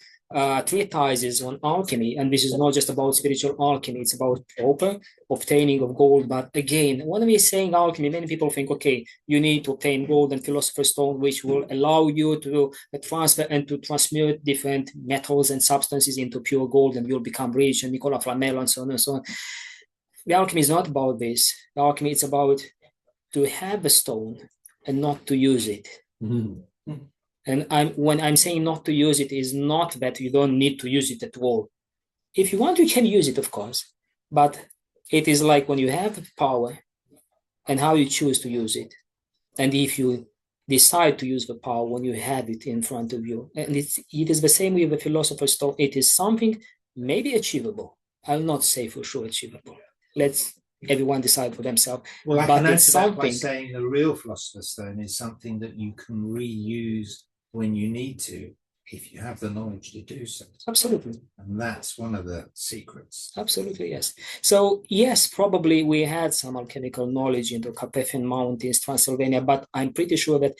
treatises on alchemy, and this is not just about spiritual alchemy, it's about proper obtaining of gold. But again, when we're saying alchemy, many people think, okay, you need to obtain gold and philosopher's stone, which will allow you to transfer and to transmute different metals and substances into pure gold, and you'll become rich, and Nicola Flamel and so on and so on. The alchemy is not about this. The alchemy is about to have a stone and not to use it. Mm-hmm. And when I'm saying not to use it, is not that you don't need to use it at all. If you want, you can use it, of course. But it is like when you have power and how you choose to use it. And if you decide to use the power when you have it in front of you. And it is the same with the philosopher's stone. It is something maybe achievable. I'll not say for sure achievable. Let's everyone decide for themselves. Well, I but can it's answer that something. by saying the real philosopher's stone is something that you can reuse when you need to, if you have the knowledge to do so. Absolutely. And that's one of the secrets. Absolutely, yes. So yes, probably we had some alchemical knowledge in the Carpathian Mountains, Transylvania, but I'm pretty sure that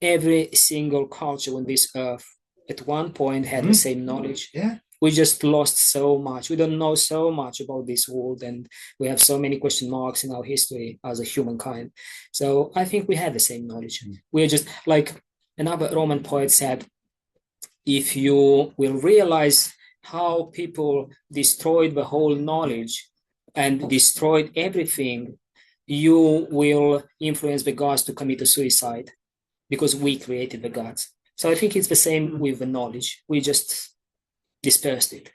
every single culture on this earth at one point had the same knowledge. Yeah. we just lost so much. We don't know so much about this world, and we have so many question marks in our history as a humankind. So I think we have the same knowledge. We're just like another Roman poet said, if you will realize how people destroyed the whole knowledge and destroyed everything, you will influence the gods to commit a suicide, because we created the gods. So I think it's the same with the knowledge. We just dispersed it.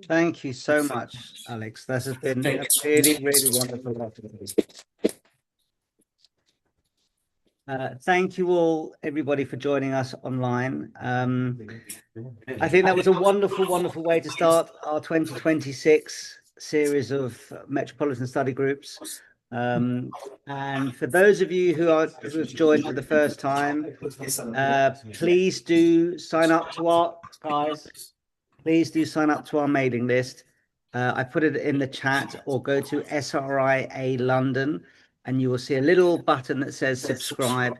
Thank you so much, Alex. This has been a really, really wonderful. Thank you all, everybody, for joining us online. I think that was a wonderful, wonderful way to start our 2026 series of Metropolitan Study Groups. And for those of you who have joined for the first time, please do sign up to our Please do sign up to our mailing list. I put it in the chat, or go to SRIA London, and you will see a little button that says subscribe.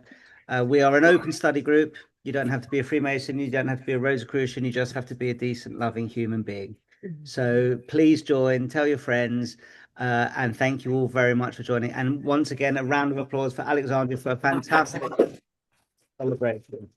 We are an open study group. You don't have to be a Freemason. You don't have to be a Rosicrucian. You just have to be a decent, loving human being. So please join, tell your friends, and thank you all very much for joining. And once again, a round of applause for Alexandru for a fantastic celebration.